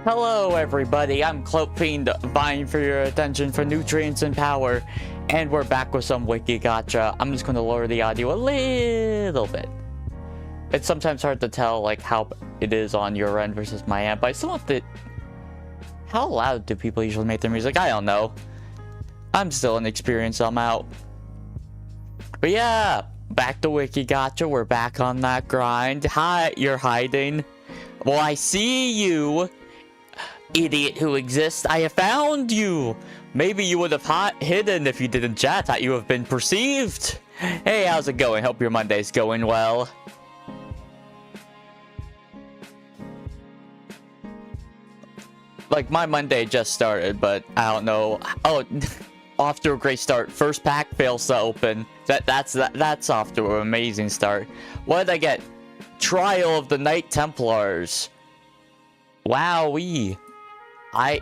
Hello everybody, I'm Cloak Fiend, vying for your attention for nutrients and power, and we're back with some WIKIGACHA. I'm just going to lower the audio a little bit. It's sometimes hard to tell like how it is on your end versus my end, but I still have to... How loud do people usually make their music? I don't know. I'm still inexperienced, I'm out. But yeah, back to WIKIGACHA, we're back on that grind. Hi, you're hiding. Well, I see you. Idiot who exists, I have found you. Maybe you would have hidden if you didn't chat, that you have been perceived. Hey, how's it going? Hope your Monday's going well. Like, my Monday just started, but I don't know. Oh, off to a great start. First pack fails to open. That's off to an amazing start. What did I get? Trial of the Knight Templars. Wowee. I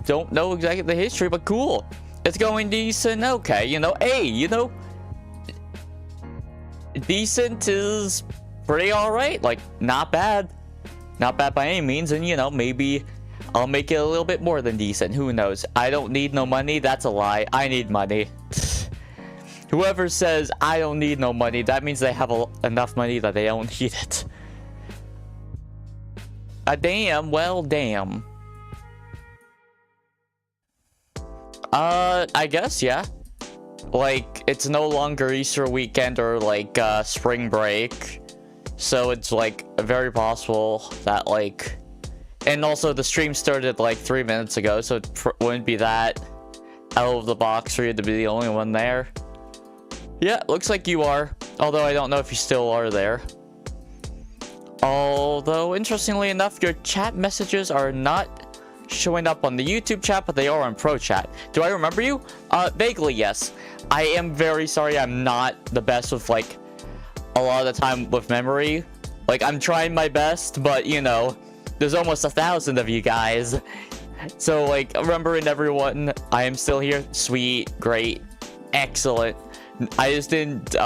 don't know exactly the history, but cool. It's going decent. Okay, decent is pretty alright. Like, not bad. Not bad by any means. And, maybe I'll make it a little bit more than decent. Who knows? I don't need no money. That's a lie. I need money. Whoever says I don't need no money, that means they have enough money that they don't need it. Damn. Well, damn. I guess, yeah. Like, it's no longer Easter weekend or, like, spring break. So it's, like, very possible that, like... And also, the stream started, like, 3 minutes ago, so it wouldn't be that out of the box for you to be the only one there. Yeah, looks like you are. Although, I don't know if you still are there. Although, interestingly enough, your chat messages are not showing up on the YouTube chat, but they are on Pro Chat. Do I remember you? Vaguely, yes. I am very sorry I'm not the best with, like, a lot of the time with memory. Like, I'm trying my best, but, there's almost 1,000 of you guys. So, like, remembering everyone, I am still here. Sweet, great, excellent. I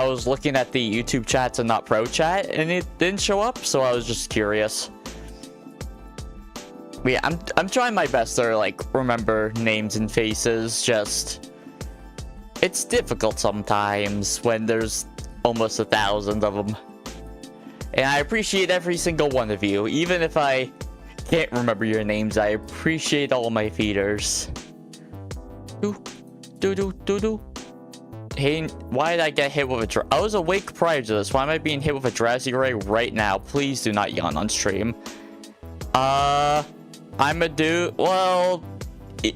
was looking at the YouTube chats and not Pro Chat, and it didn't show up, so I was just curious. But yeah, I'm trying my best to, like, remember names and faces, just... It's difficult sometimes when there's almost 1,000 of them. And I appreciate every single one of you, even if I can't remember your names, I appreciate all my feeders. Hey, why did I get hit with a I was awake prior to this. Why am I being hit with a drowsy ray right now? Please do not yawn on stream. I'm a dude. Well,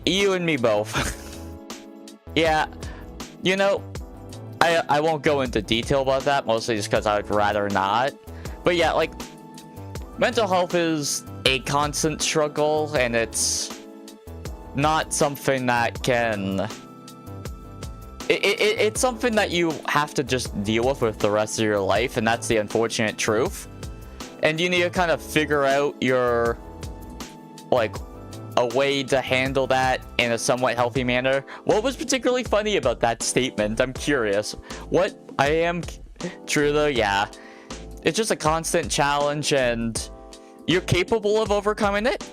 you and me both. Yeah, I won't go into detail about that, mostly just because I would rather not. But yeah, like, mental health is a constant struggle, and it's not something that can... It's something that you have to just deal with the rest of your life, and that's the unfortunate truth. And you need to kind of figure out your, like, a way to handle that in a somewhat healthy manner. What was particularly funny about that statement? I'm curious. What? I am true though, yeah. It's just a constant challenge, and you're capable of overcoming it.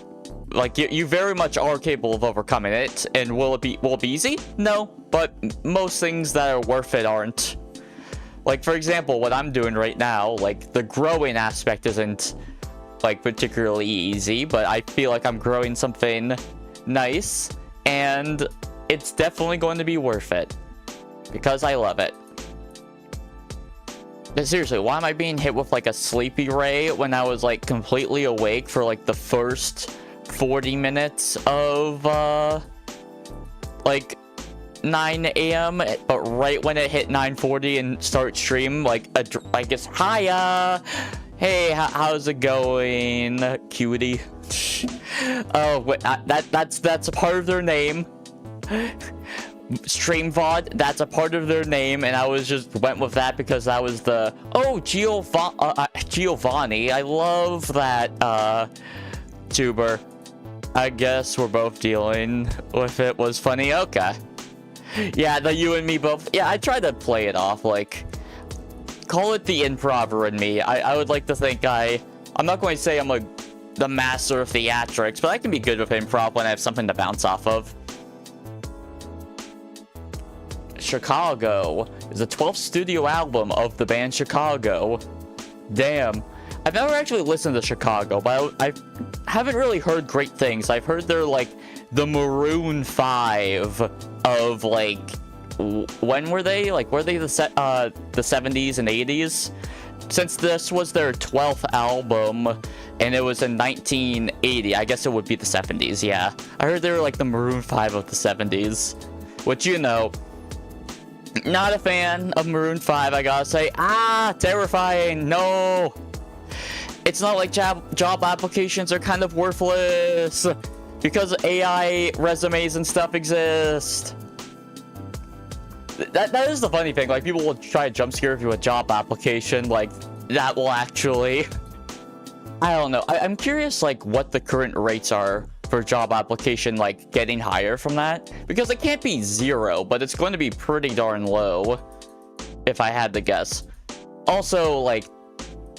Like, you very much are capable of overcoming it. And will it be easy? No, but most things that are worth it aren't. Like, for example, what I'm doing right now, like, the growing aspect isn't, like, particularly easy, but I feel like I'm growing something nice, and it's definitely going to be worth it. Because I love it. But seriously, why am I being hit with, like, a sleepy ray when I was, like, completely awake for, like, the first 40 minutes of, like, 9 a.m., but right when it hit 9:40 and start stream, like, I guess, hiya! Hey, how's it going, cutie? Oh, wait, that's a part of their name. Stream VOD, that's a part of their name, and I went with that because that was the... Oh, Giovanni, I love that, tuber. I guess we're both dealing with it. Was funny. Okay. Yeah, the you and me both. Yeah, I tried to play it off, like, call it the improver in me. I would like to think I'm not going to say I'm a the master of theatrics, but I can be good with improv when I have something to bounce off of. Chicago is the 12th studio album of the band Chicago. Damn. I've never actually listened to Chicago, but I haven't really heard great things. I've heard they're like the Maroon 5 of like, when were they? Like, were they the 70s and 80s? Since this was their 12th album and it was in 1980, I guess it would be the 70s, yeah. I heard they were like the Maroon 5 of the 70s, which, you know, not a fan of Maroon 5, I gotta say. Ah, terrifying, no! It's not like job applications are kind of worthless because AI resumes and stuff exist. That is the funny thing, like, people will try to jump scare you with a job application, like, that will actually... I don't know. I'm curious, like, what the current rates are for job application, like, getting higher from that. Because it can't be 0, but it's going to be pretty darn low, if I had to guess. Also, like,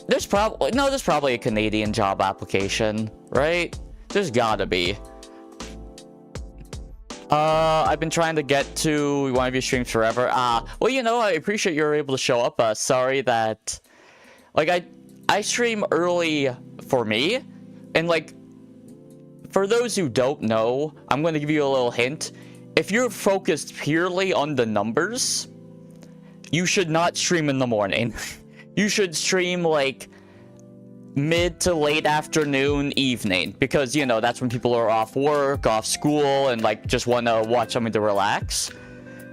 there's probably a Canadian job application, right? There's gotta be. I've been trying to get to one of your streams forever. Well, you know, I appreciate you're able to show up. Sorry that, like, I stream early for me, and, like, for those who don't know, I'm going to give you a little hint. If you're focused purely on the numbers, you should not stream in the morning. You should stream, like, mid to late afternoon, evening, because, you know, that's when people are off work, off school, and, like, just want to watch something to relax.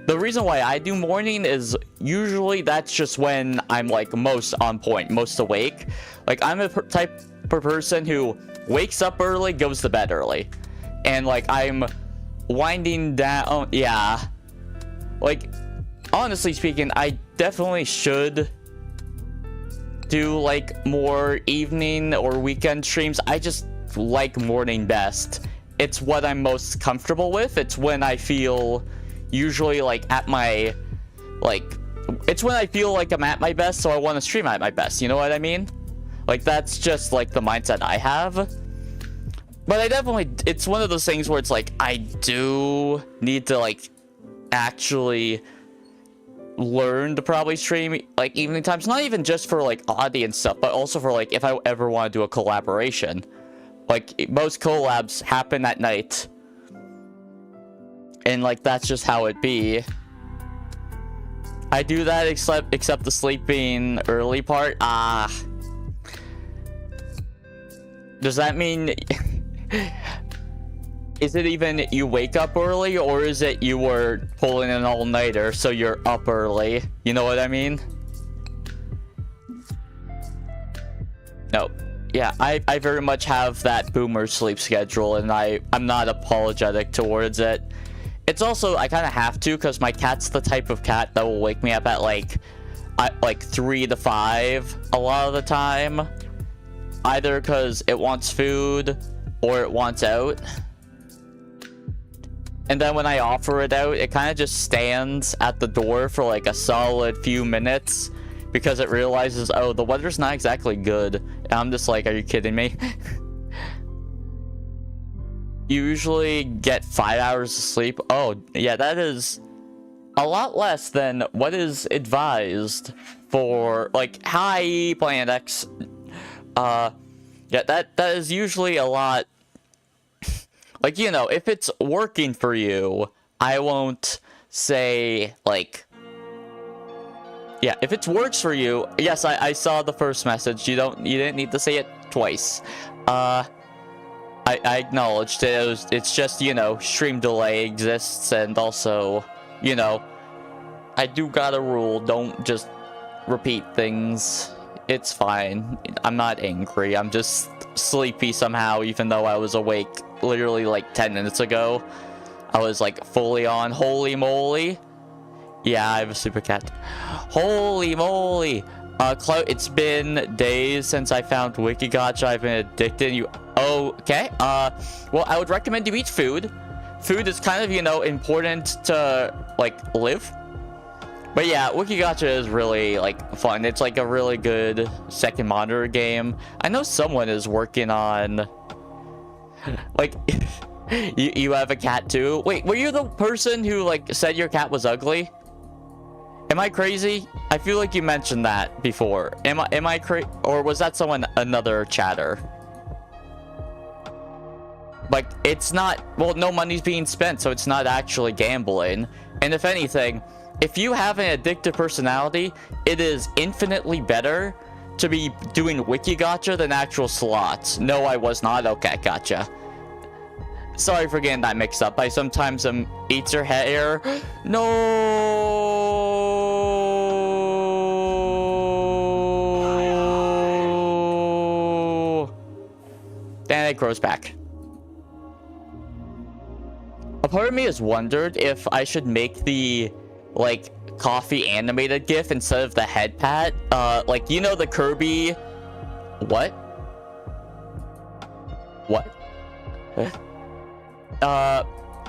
The reason why I do morning is usually that's just when I'm, like, most on point, most awake. Like, I'm a type of person who wakes up early, goes to bed early, and, like, I'm winding down. Yeah, like, honestly speaking, I definitely should do, like, more evening or weekend streams. I just like morning best. It's what I'm most comfortable with. It's when I feel usually, like, at my, like, it's when I feel like I'm at my best, so I want to stream at my best, you know what I mean? Like, that's just, like, the mindset I have. But I definitely, it's one of those things where it's like, I do need to, like, actually learn to probably stream, like, evening times. Not even just for, like, audience stuff, but also for, like, if I ever want to do a collaboration. Like, most collabs happen at night. And, like, that's just how it be. I do that except the sleeping early part. Does that mean... Is it even you wake up early, or is it you were pulling an all-nighter, so you're up early? You know what I mean? No. Yeah, I very much have that boomer sleep schedule, and I'm not apologetic towards it. It's also, I kind of have to, because my cat's the type of cat that will wake me up at, like 3 to 5 a lot of the time. Either because it wants food, or it wants out. And then when I offer it out, it kind of just stands at the door for, like, a solid few minutes, because it realizes, oh, the weather's not exactly good. And I'm just like, are you kidding me? You usually get 5 hours of sleep. Oh, yeah, that is a lot less than what is advised for, like, hi, Planet X. Yeah, that is usually a lot. Like, you know, if it's working for you, I won't say, like... Yeah, if it works for you... Yes, I saw the first message. You didn't need to say it twice. I acknowledged it. It's just, you know, stream delay exists, and also, you know, I do got a rule. Don't just repeat things. It's fine. I'm not angry. I'm just sleepy somehow, even though I was awake literally like 10 minutes ago. I was like fully on. Holy moly. Yeah, I have a super cat. Holy moly. Clout, it's been days since I found WIKIGACHA. I've been addicted. You okay? Well, I would recommend you eat food. Food is kind of, you know, important to, like, live. But yeah, WIKIGACHA is really like fun. It's like a really good second monitor game. I know someone is working on like you have a cat too. Wait, were you the person who like said your cat was ugly? Am I crazy? I feel like you mentioned that before. Am I crazy, or was that another chatter? Like, it's not, well, no money's being spent, so it's not actually gambling. And if anything, if you have an addictive personality, it is infinitely better to be doing WIKIGACHA than actual slots. No, I was not. Okay, gotcha. Sorry for getting that mixed up. I sometimes eats her hair. No. And it grows back. A part of me has wondered if I should make the like coffee animated gif instead of the head pat. Like, you know, the Kirby. What?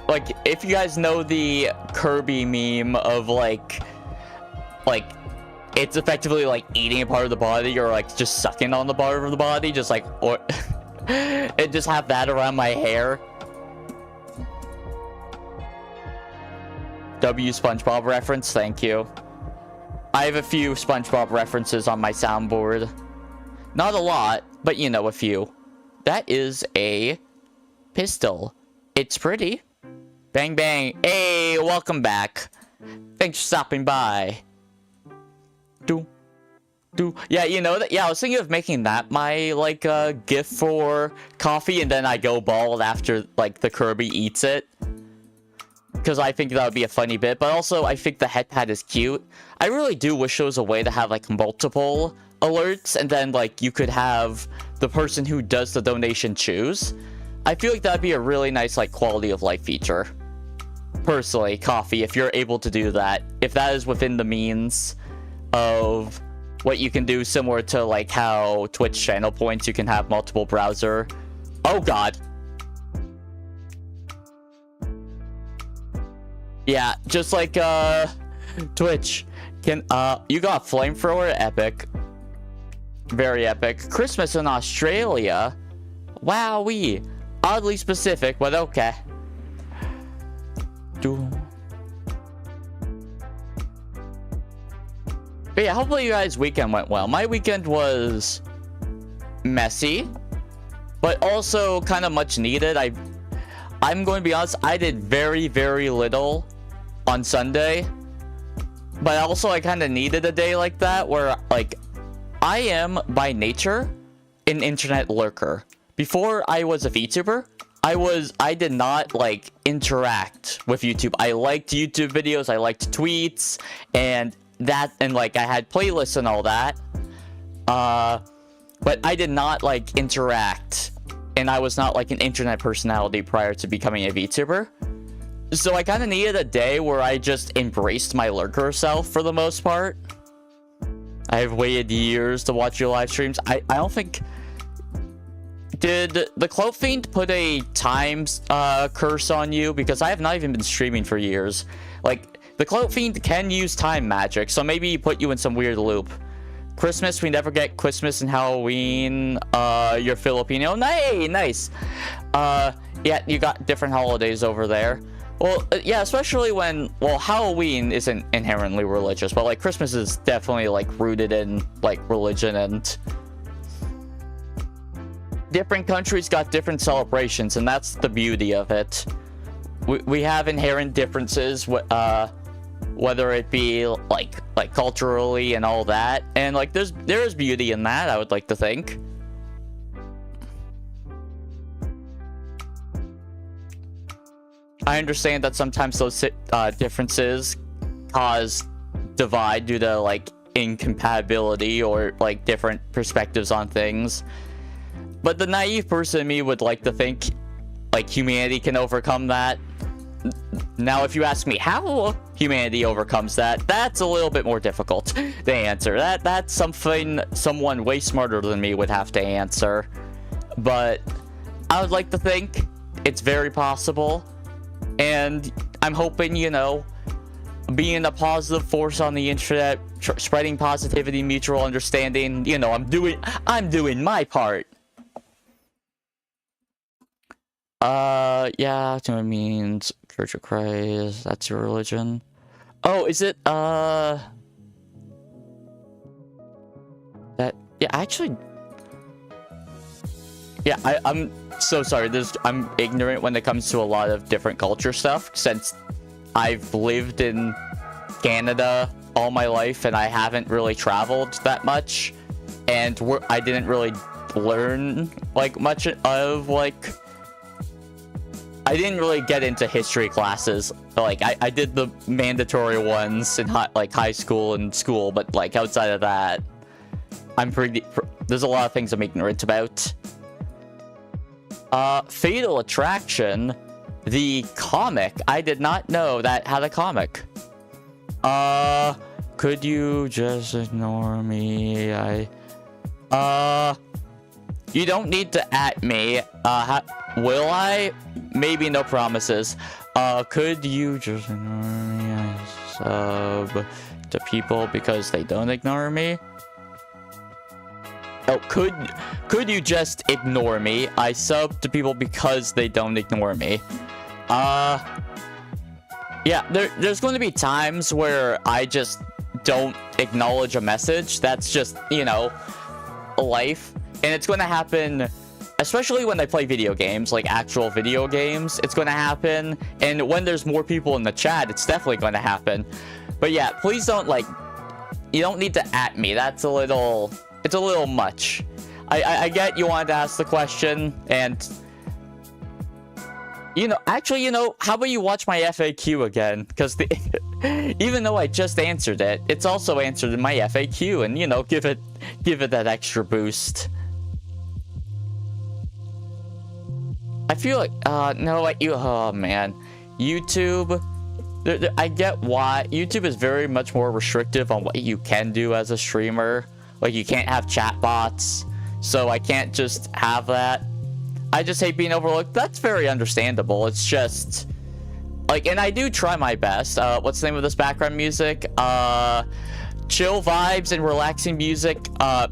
Like, if you guys know the Kirby meme of like it's effectively like eating a part of the body, or like just sucking on the part of the body, just like, or and just have that around my hair. W SpongeBob reference, thank you. I have a few SpongeBob references on my soundboard. Not a lot, but you know, a few. That is a pistol. It's pretty. Bang bang. Hey, welcome back. Thanks for stopping by. Yeah, you know that. Yeah, I was thinking of making that my like gif for coffee, and then I go bald after like the Kirby eats it. Because I think that would be a funny bit, but also I think the head pad is cute. I really do wish there was a way to have like multiple alerts, and then like you could have the person who does the donation choose. I feel like that'd be a really nice like quality of life feature. Personally, coffee, if you're able to do that, if that is within the means of what you can do, similar to like how Twitch channel points, you can have multiple browser. Oh god. Yeah, just like Twitch can you got flamethrower, epic. Very epic. Christmas in Australia. Wowee. Oddly specific, but okay. But yeah, hopefully you guys' weekend went well. My weekend was messy, but also kind of much needed. I'm going to be honest, I did very, very little on Sunday, but also I kind of needed a day like that where like I am by nature an internet lurker. Before I was a VTuber, I did not like interact with YouTube. I liked YouTube videos, I liked tweets and like I had playlists and all that, but I did not like interact, and I was not like an internet personality prior to becoming a VTuber. So I kind of needed a day where I just embraced my lurker self for the most part. I've waited years to watch your live streams. I don't think... Did the Cloak Fiend put a time curse on you? Because I have not even been streaming for years. Like, the Cloak Fiend can use time magic, so maybe he put you in some weird loop. Christmas, we never get Christmas and Halloween. You're Filipino. Nice. Yeah, you got different holidays over there. Well, yeah, especially when, well, Halloween isn't inherently religious, but like Christmas is definitely like rooted in like religion, and different countries got different celebrations, and that's the beauty of it. We have inherent differences, whether it be like culturally and all that, and like there is beauty in that, I would like to think. I understand that sometimes those differences cause divide due to like incompatibility or like different perspectives on things. But the naive person in me would like to think like humanity can overcome that. Now, if you ask me how humanity overcomes that, that's a little bit more difficult to answer. That's something someone way smarter than me would have to answer. But I would like to think it's very possible. And I'm hoping, you know, being a positive force on the internet, spreading positivity, mutual understanding. You know, I'm doing my part. Yeah, it means Church of Christ. That's your religion. Oh, is it, that, yeah, actually, yeah, I'm so sorry. I'm ignorant when it comes to a lot of different culture stuff, since I've lived in Canada all my life and I haven't really traveled that much, and I didn't really learn, like, much of, like, I didn't really get into history classes. Like, I did the mandatory ones in high school and school, but, like, outside of that, there's a lot of things I'm ignorant about. Fatal Attraction, the comic. I did not know that had a comic. Could you just ignore me? You don't need to at me. Will I? Maybe, no promises. Could you just ignore me? I sub to people because they don't ignore me. Oh, could you just ignore me? I sub to people because they don't ignore me. Yeah, there's going to be times where I just don't acknowledge a message. That's just, you know, life. And it's going to happen, especially when I play video games, like actual video games. It's going to happen. And when there's more people in the chat, it's definitely going to happen. But yeah, please don't, like, you don't need to at me. That's a little, it's a little much. I get you wanted to ask the question, and you know, actually, you know, how about you watch my FAQ again? Because even though I just answered it, it's also answered in my FAQ, and you know, give it that extra boost. I feel like, no, like oh man, YouTube. I get why YouTube is very much more restrictive on what you can do as a streamer. Like, you can't have chat bots, so I can't just have that. I just hate being overlooked. That's very understandable. It's just, like, and I do try my best. What's the name of this background music? Chill vibes and relaxing music,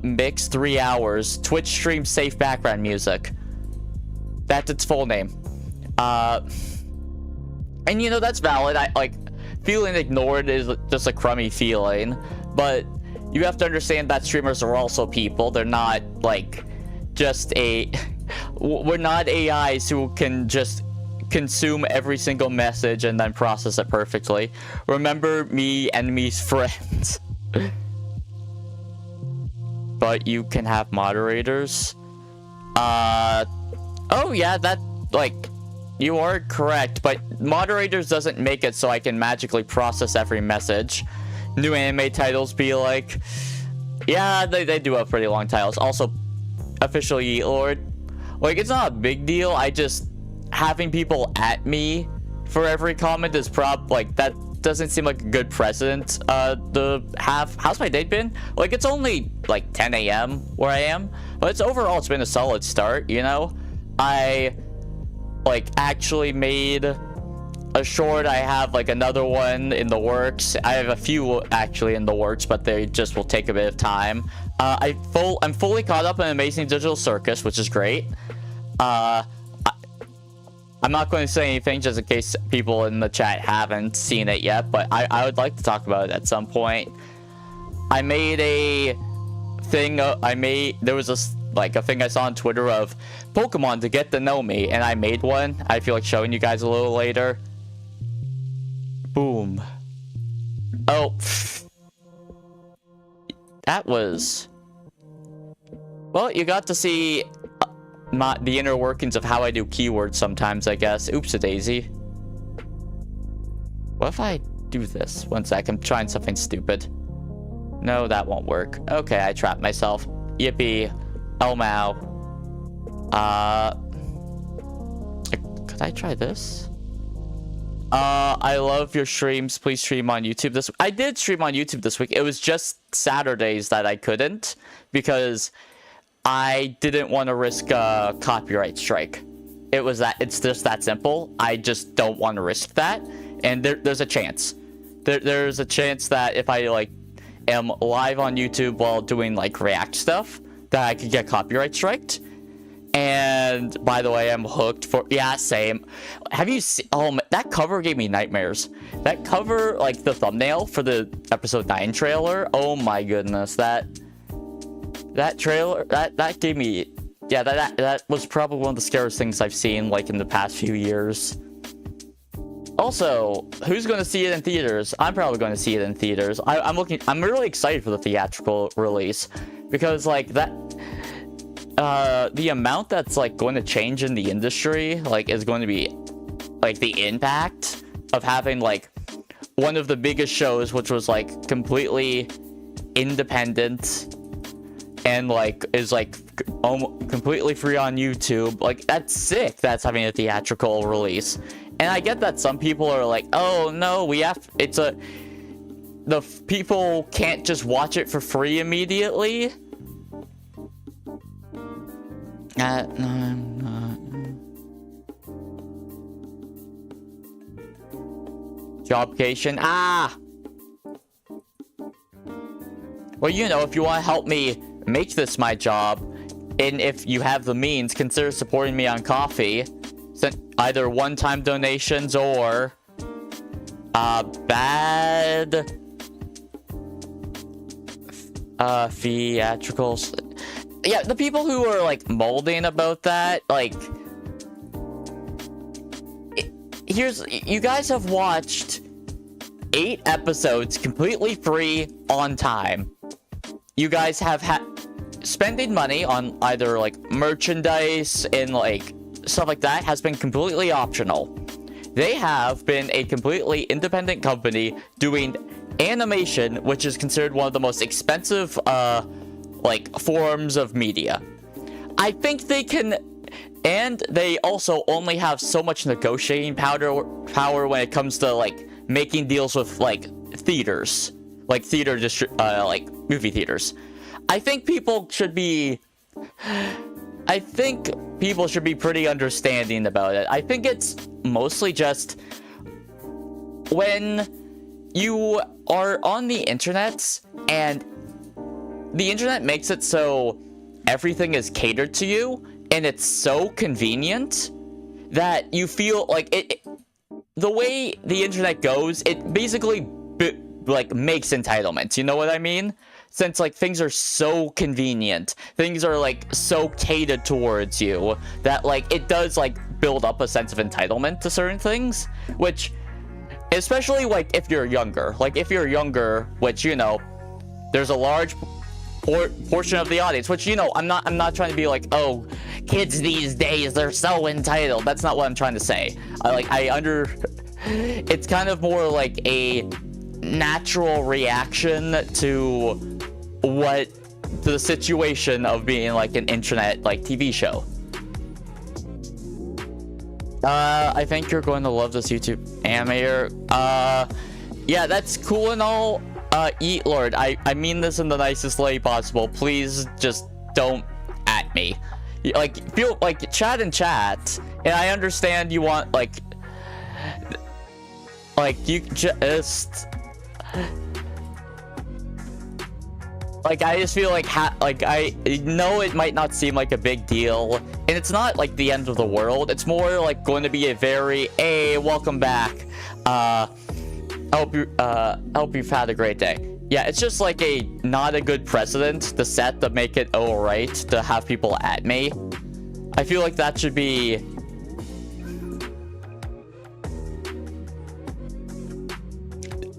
mix 3 hours. Twitch stream safe background music. That's its full name. And you know, that's valid. Like, feeling ignored is just a crummy feeling, but you have to understand that streamers are also people. They're not, like, just we're not AIs who can just consume every single message and then process it perfectly. Remember me, enemies, friends. But you can have moderators. Oh yeah, that, like, you are correct, but moderators doesn't make it so I can magically process every message. New anime titles be like, yeah, they do have pretty long titles. Also, official Yeet Lord. Like, it's not a big deal. I just, having people at me for every comment is like, that doesn't seem like a good precedent to have. How's my day been? Like, it's only like 10 a.m. where I am, but it's been a solid start, you know? I, like, actually made a short. I have, like, another one in the works. I have a few actually in the works, but they just will take a bit of time. I'm fully caught up in Amazing Digital Circus, which is great. I'm not going to say anything just in case people in the chat haven't seen it yet, but I would like to talk about it at some point. I made a thing. There was a thing I saw on Twitter of Pokemon to get to know me, and I made one. I feel like showing you guys a little later. Boom. Oh, that was, well, you got to see the inner workings of how I do keywords sometimes, I guess. Oops-a-daisy. What if I do this? One sec, I'm trying something stupid. No, that won't work. Okay, I trapped myself. Yippee. Oh, Mao. Could I try this? I love your streams. Please stream on YouTube this week. I did stream on YouTube this week. It was just Saturdays that I couldn't because I didn't want to risk a copyright strike. It's just that simple. I just don't want to risk that. And there's a chance. there's a chance that if I like am live on YouTube while doing like React stuff, that I could get copyright striked. And by the way, I'm hooked for, yeah, same. Have you seen, oh, that cover gave me nightmares. That cover, like the thumbnail for the episode 9 trailer, oh my goodness, that trailer, that gave me, yeah, that was probably one of the scariest things I've seen like in the past few years. Also, who's going to see it in theaters? I'm probably going to see it in theaters. I'm really excited for the theatrical release, because like that, the amount that's like going to change in the industry, like, is going to be like the impact of having like one of the biggest shows, which was like completely independent and like is like completely free on YouTube. Like, that's sick. That's having a theatrical release. And I get that some people are like, oh no, the people can't just watch it for free immediately. No, I'm not. Jobcation. Ah! Well, you know, if you want to help me make this my job, and if you have the means, consider supporting me on Coffee. Send either one-time donations or bad theatricals. Yeah, the people who are like molding about that, like, you guys have watched 8 episodes completely free on time. You guys have spending money on either like merchandise and like stuff like that has been completely optional. They have been a completely independent company doing animation, which is considered one of the most expensive like forms of media. I think they can, and they also only have so much negotiating power when it comes to like making deals with like theaters, like like movie theaters. I think people should be pretty understanding about it. I think it's mostly just when you are on the internet and the internet makes it so everything is catered to you, and it's so convenient that you feel like the way the internet goes, it basically like makes entitlements. You know what I mean? Since like things are so convenient, things are like so catered towards you that like it does like build up a sense of entitlement to certain things, which especially like if you're younger, which, you know, there's a large portion of the audience, which, you know, I'm not trying to be like, oh, kids these days, they're so entitled. That's not what I'm trying to say. It's kind of more like a natural reaction to the situation of being like an internet like TV show. I think you're going to love this YouTube animator. Yeah, that's cool and all. Eat Lord, I mean this in the nicest way possible. Please just don't at me. Like, feel like chat and chat, and I understand you want like you just like, I just feel like I know it might not seem like a big deal, and it's not like the end of the world. It's more like going to be a very, hey, welcome back. Hope you've had a great day. Yeah, it's just like not a good precedent to set to make it alright to have people at me. I feel like that should be...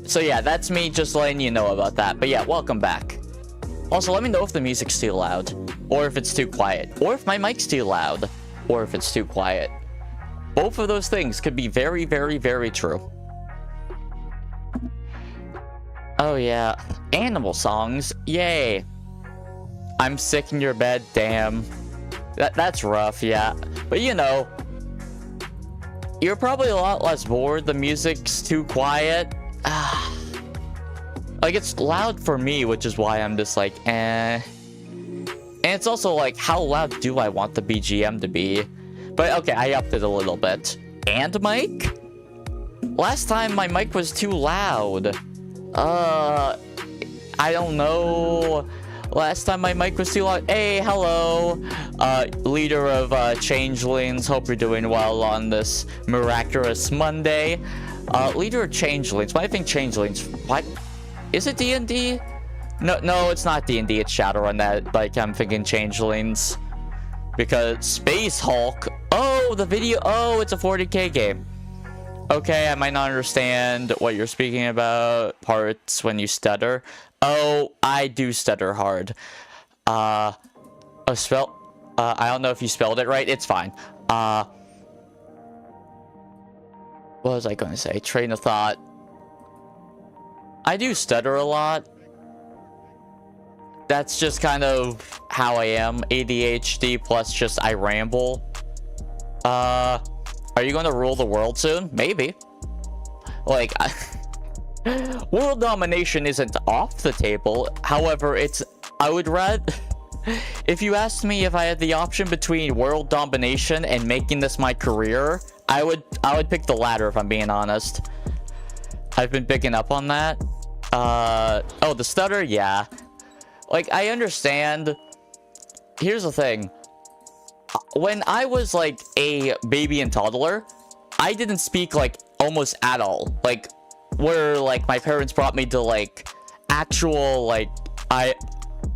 So yeah, that's me just letting you know about that. But yeah, welcome back. Also, let me know if the music's too loud, or if it's too quiet, or if my mic's too loud, or if it's too quiet. Both of those things could be very, very, very true. Oh yeah, animal songs, yay. I'm sick in your bed, damn. That's rough, yeah. But you know, you're probably a lot less bored. The music's too quiet. Like, it's loud for me, which is why I'm just like, eh. And it's also like, how loud do I want the BGM to be? But okay, I upped it a little bit. And mic? Last time my mic was too loud. I don't know. Last time my mic was too loud. Hey, hello. Leader of Changelings. Hope you're doing well on this miraculous Monday. Leader of Changelings. Why do I think Changelings? What? Is it D&D? No, it's not D&D. It's Shadowrun that, like, I'm thinking Changelings. Because Space Hulk. Oh, the video. Oh, it's a 40K game. Okay, I might not understand what you're speaking about. Parts when you stutter. Oh, I do stutter hard. I don't know if you spelled it right. It's fine. What was I going to say? Train of thought. I do stutter a lot. That's just kind of how I am. ADHD plus just I ramble. Are you going to rule the world soon? Maybe. Like, world domination isn't off the table. However, I would rather... If you asked me if I had the option between world domination and making this my career, I would pick the latter, if I'm being honest. I've been picking up on that. Oh, the stutter? Yeah. Like, I understand. Here's the thing. When I was, like, a baby and toddler, I didn't speak, like, almost at all. Like, where, like, my parents brought me to, like, actual, like, I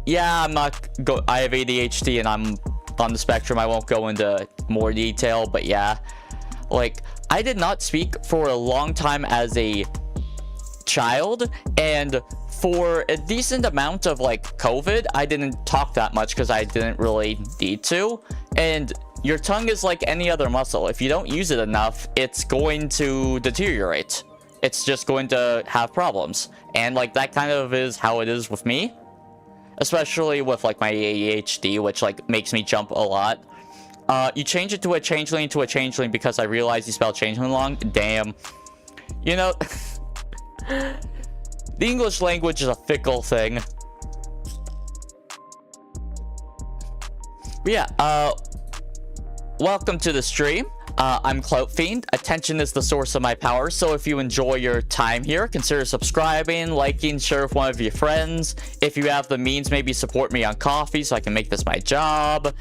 have ADHD and I'm on the spectrum. I won't go into more detail, but yeah. Like, I did not speak for a long time as a child, and for a decent amount of, like, COVID, I didn't talk that much because I didn't really need to. And your tongue is like any other muscle. If you don't use it enough, it's going to deteriorate. It's just going to have problems. And, like, that kind of is how it is with me. Especially with, like, my ADHD, which, like, makes me jump a lot. You change it to a changeling because I realized you spelled changeling wrong. Damn. You know... The English language is a fickle thing. But yeah, welcome to the stream. I'm Clout Fiend. Attention is the source of my power, so if you enjoy your time here, consider subscribing, liking, share with one of your friends. If you have the means, maybe support me on Coffee so I can make this my job.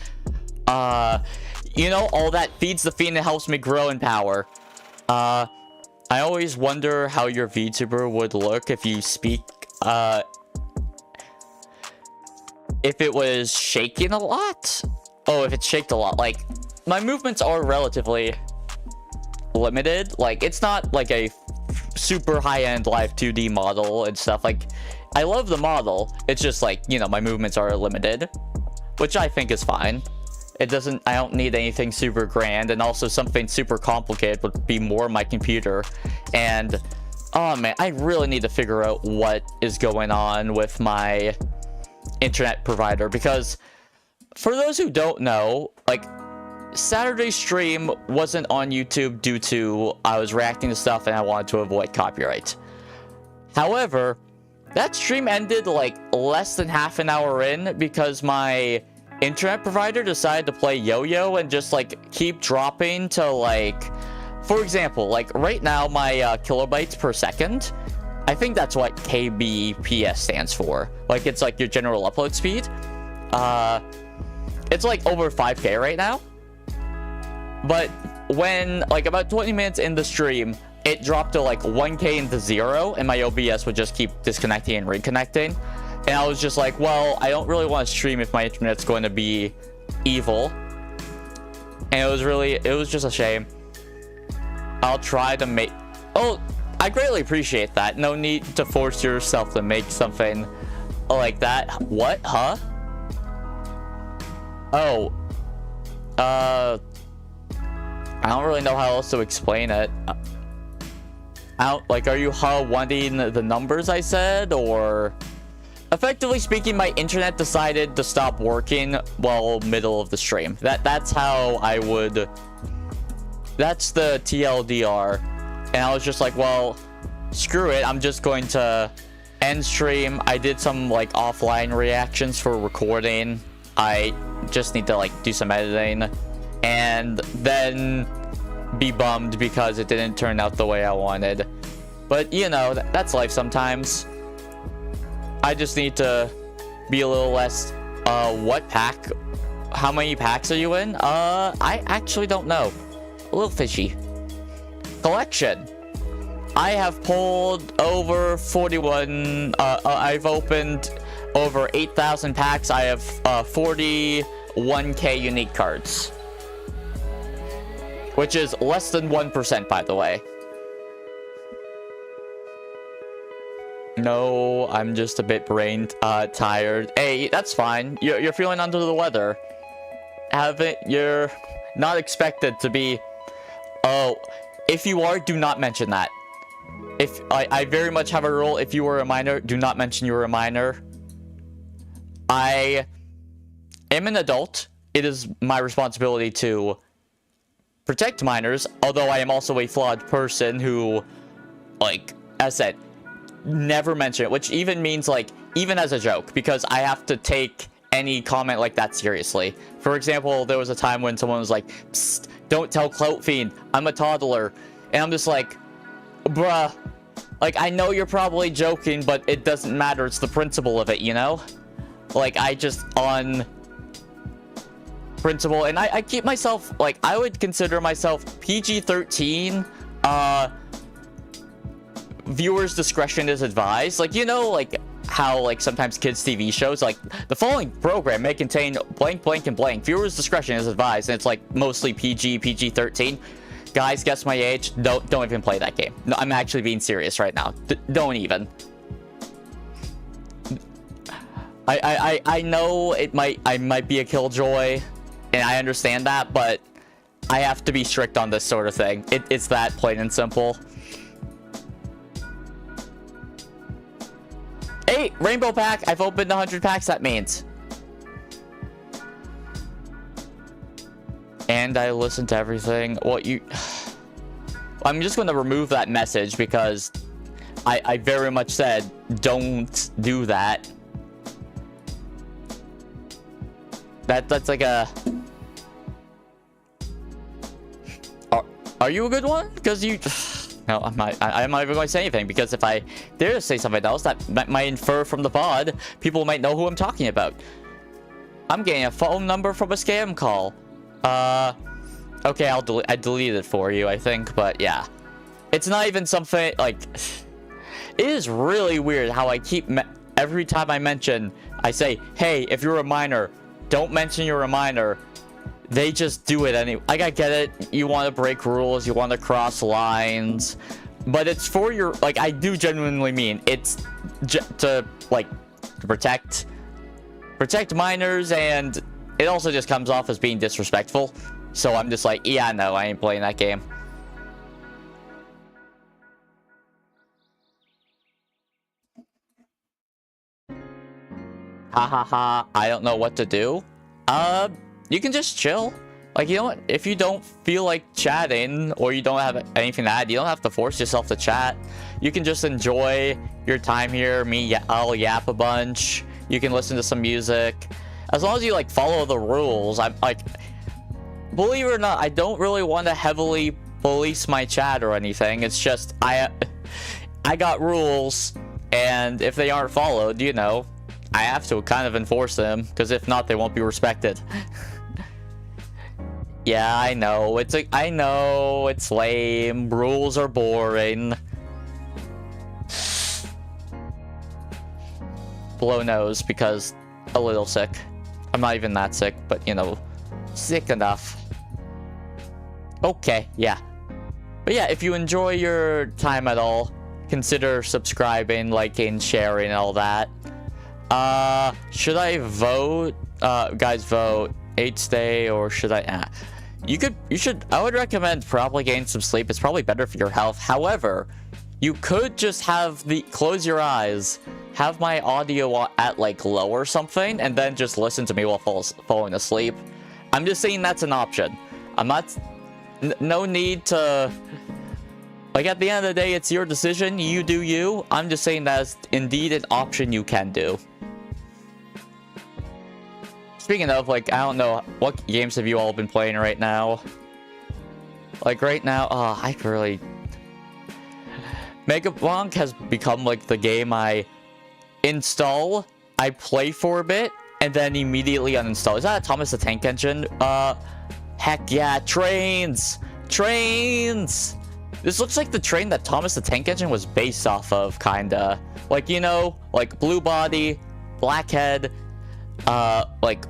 You know, all that feeds the fiend and helps me grow in power. I always wonder how your VTuber would look if you speak, if it was shaking a lot. Oh, if it shaked a lot. Like, my movements are relatively limited. Like, it's not like a super high-end live 2D model and stuff. Like, I love the model. It's just like, you know, my movements are limited, which I think is fine. I don't need anything super grand, and also something super complicated would be more my computer. And, oh man, I really need to figure out what is going on with my internet provider, because for those who don't know, like, Saturday's stream wasn't on YouTube due to I was reacting to stuff and I wanted to avoid copyright. However, that stream ended like less than half an hour in because my internet provider decided to play yo-yo and just like keep dropping to, like, for example, like right now my kilobytes per second, I think that's what kbps stands for. Like, it's like your general upload speed. It's like over 5K right now, but when like about 20 minutes in the stream, it dropped to like 1K into 0, and my OBS would just keep disconnecting and reconnecting. And I was just like, well, I don't really want to stream if my internet's going to be evil. And it was just a shame. I'll try to make... Oh, I greatly appreciate that. No need to force yourself to make something like that. What? Huh? Oh. I don't really know how else to explain it. Like, are you wanting the numbers I said, or... Effectively speaking, my internet decided to stop working while middle of the stream. That's how I would... That's the TLDR. And I was just like, well, screw it. I'm just going to end stream. I did some, like, offline reactions for recording. I just need to, like, do some editing. And then be bummed because it didn't turn out the way I wanted. But, you know, that's life sometimes. I just need to be a little less, what pack? How many packs are you in? I actually don't know. A little fishy. Collection. I have pulled over 41, I've opened over 8,000 packs. I have, 41k unique cards. Which is less than 1%, by the way. No, I'm just a bit tired. Hey, that's fine. You're feeling under the weather. You're not expected to be... Oh, if you are, do not mention that. If I very much have a rule, if you were a minor, do not mention you were a minor. I am an adult. It is my responsibility to protect minors, although I am also a flawed person who, like, as I said, never mention it, which even means, like, even as a joke, because I have to take any comment like that seriously. For example, there was a time when someone was like, "Psst, don't tell Clout Fiend, I'm a toddler," and I'm just like, bruh, like, I know you're probably joking, but it doesn't matter, it's the principle of it, you know? Like, I just, on principle, and I keep myself, like, I would consider myself PG-13, viewers' discretion is advised. Like, you know, like how, like, sometimes kids' TV shows, like, the following program may contain blank, blank, and blank. Viewers' discretion is advised, and it's, like, mostly PG-13. Guys, guess my age. Don't even play that game. No, I'm actually being serious right now. Don't even. I know I might be a killjoy, and I understand that, but I have to be strict on this sort of thing. It's that plain and simple. Hey, Rainbow Pack, I've opened 100 packs, that means. And I listened to everything. Well, I'm just going to remove that message because I very much said, don't do that. That's like a... Are you a good one? Because you... No, I'm not even going to say anything, because if I dare to say something else, that might infer from the pod, people might know who I'm talking about. I'm getting a phone number from a scam call. Okay, I deleted it for you, I think, but yeah. It's not even something, like... It is really weird how I keep... Every time I mention, I say, hey, if you're a minor, don't mention you're a minor. They just do it anyway. Like, I get it. You want to break rules. You want to cross lines. But it's for your... Like, I do genuinely mean it's to, like, protect minors, and it also just comes off as being disrespectful. So I'm just like, yeah, no, I ain't playing that game. Ha ha ha. I don't know what to do. You can just chill. Like, you know what? If you don't feel like chatting, or you don't have anything to add, you don't have to force yourself to chat. You can just enjoy your time here. I'll yap a bunch. You can listen to some music. As long as you, like, follow the rules. I'm, like... Believe it or not, I don't really want to heavily police my chat or anything. It's just, I got rules, and if they aren't followed, you know, I have to kind of enforce them, because if not, they won't be respected. Yeah, I know. I know it's lame. Rules are boring. Blow nose because a little sick. I'm not even that sick, but you know, sick enough. Okay, yeah. But yeah, if you enjoy your time at all, consider subscribing, liking, sharing, and all that. Should I vote? Guys, vote. 8 stay, or should I... I would recommend probably getting some sleep. It's probably better for your health. However, you could just close your eyes, have my audio at, like, low or something, and then just listen to me while falling asleep. I'm just saying that's an option. I'm not... No need to... Like, at the end of the day, it's your decision. You do you. I'm just saying that's indeed an option you can do. Speaking of, like, I don't know, what games have you all been playing right now? Like right now, I really... Megabonk has become like the game I install, I play for a bit, and then immediately uninstall. Is that a Thomas the Tank Engine? Heck yeah, trains! Trains! This looks like the train that Thomas the Tank Engine was based off of, kinda. Like, you know, like blue body, black head, like,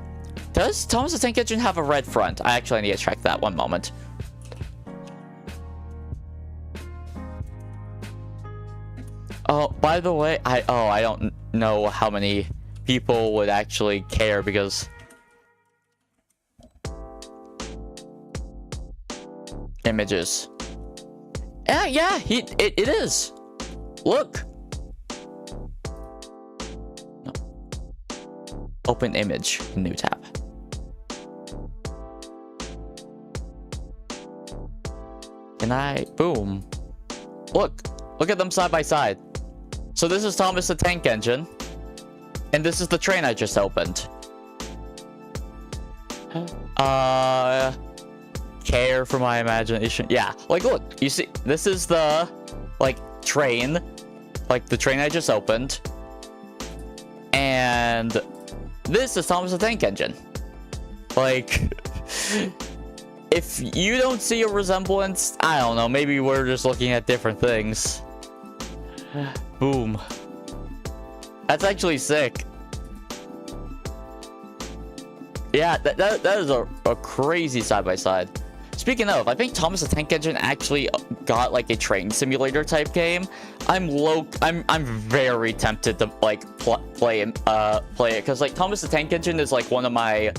does Thomas the Tank Engine have a red front? I actually need to check that one moment. Oh, by the way, I don't know how many people would actually care because images. Yeah, it is. Look. No. Open image, new tab. Can I? Boom. Look at them side by side. So this is Thomas the Tank Engine, and this is the train I just opened. Care for my imagination. Yeah, like look, you see, this is the like train, like the train I just opened, and this is Thomas the Tank Engine. Like, if you don't see a resemblance, I don't know, maybe we're just looking at different things. Boom. That's actually sick. Yeah, that is a crazy side-by-side. Speaking of, I think Thomas the Tank Engine actually got like a train simulator type game. I'm very tempted to like play it because like Thomas the Tank Engine is like one of my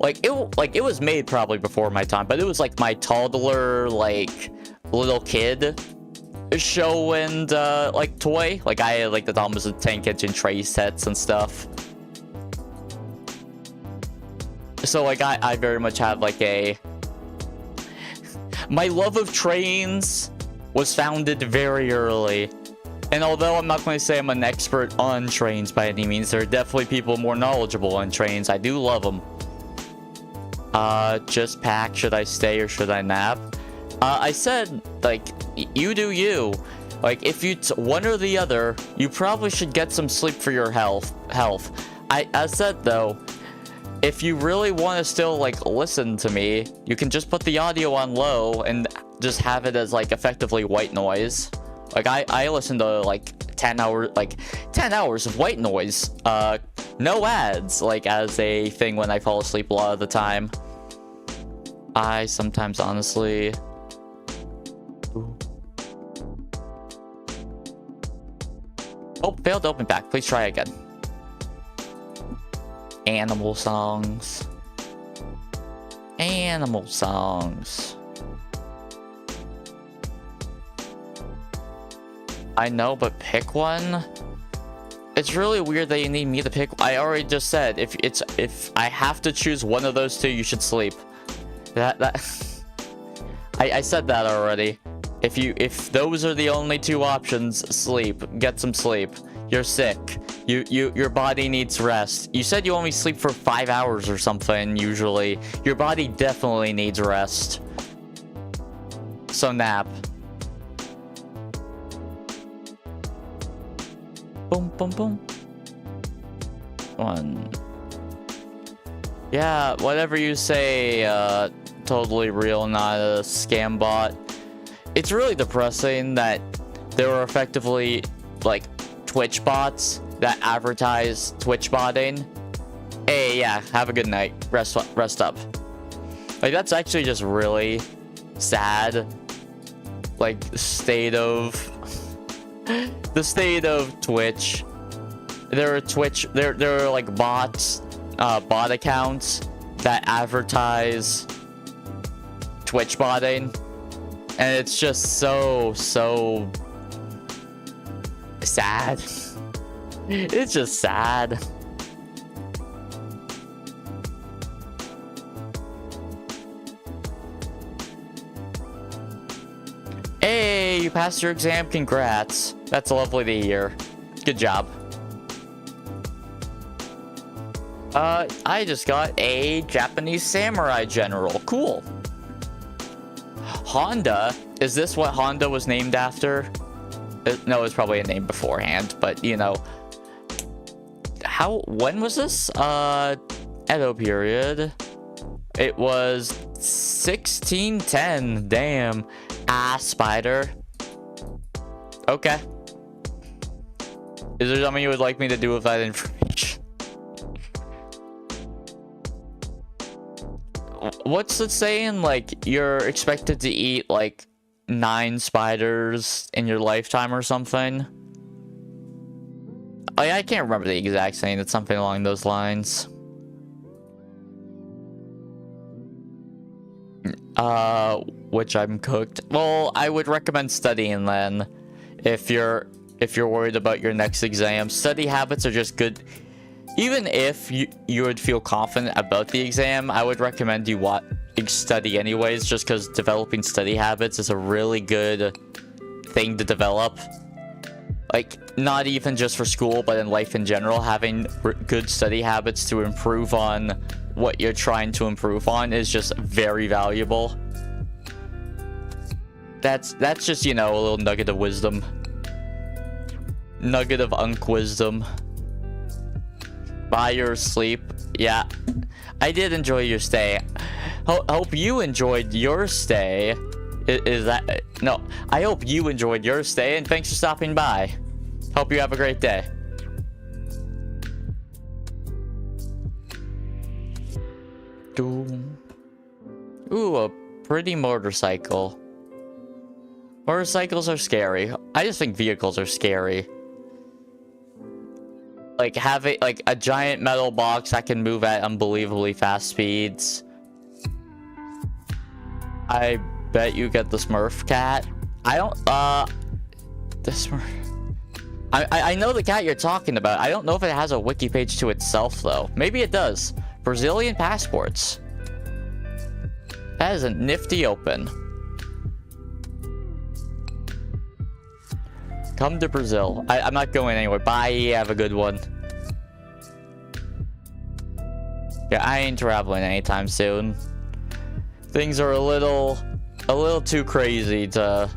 it was made probably before my time, but it was like my toddler like little kid show and like toy. Like I had like the Thomas the Tank Engine tray sets and stuff. So like I very much have like my love of trains was founded very early. And although I'm not going to say I'm an expert on trains by any means, there are definitely people more knowledgeable on trains. I do love them. Just pack. Should I stay or should I nap? I said, like, you do you. Like, if you one or the other, you probably should get some sleep for your health. I said, though, if you really want to still, like, listen to me, you can just put the audio on low and just have it as, like, effectively white noise. Like, I listen to, like, 10 hours of white noise. No ads, like, as a thing when I fall asleep a lot of the time. I sometimes, honestly... Ooh. Oh, failed to open pack. Please try again. Animal songs. Animal songs. I know, but pick one? It's really weird that you need me to pick. I already just said, if I have to choose one of those two, you should sleep. I said that already. If those are the only two options, sleep. Get some sleep. You're sick. Your body needs rest. You said you only sleep for 5 hours or something, usually. Your body definitely needs rest. So nap. Boom, boom, boom. One. Yeah, whatever you say, totally real, not a scam bot. It's really depressing that there are effectively, like, Twitch bots that advertise Twitch botting. Hey, yeah, have a good night. Rest up. Like, that's actually just really sad. Like, the state of Twitch. There are like bots, bot accounts that advertise Twitch botting, and it's just so sad. It's just sad. Hey, you passed your exam, congrats. That's lovely to hear. Good job. I just got a Japanese samurai general. Cool. Honda, is this what Honda was named after? No, it was probably a name beforehand, but you know. When was this? Edo period. It was 1610. Damn. Spider. Okay. Is there something you would like me to do with that information? What's it saying? Like, you're expected to eat, like, 9 spiders in your lifetime or something? I can't remember the exact saying. It's something along those lines. Which I'm cooked. Well, I would recommend studying then. If you're worried about your next exam. Study habits are just good. Even if you would feel confident about the exam, I would recommend you study anyways, just because developing study habits is a really good thing to develop. Like, not even just for school, but in life in general, having good study habits to improve on what you're trying to improve on is just very valuable. That's just, you know, a little nugget of wisdom. Nugget of wisdom. Buy your sleep. Yeah, I did enjoy your stay. Hope you enjoyed your stay. Is that... No, I hope you enjoyed your stay, and thanks for stopping by. Hope you have a great day. Ooh, a pretty motorcycle. Motorcycles are scary. I just think vehicles are scary. Like, having, like, a giant metal box that can move at unbelievably fast speeds. I bet you get the Smurf cat. I don't, the Smurf... I know the cat you're talking about. I don't know if it has a wiki page to itself, though. Maybe it does. Brazilian passports. That is a nifty open. Come to Brazil. I'm not going anywhere. Bye. Have a good one. Yeah, I ain't traveling anytime soon. Things are a little too crazy to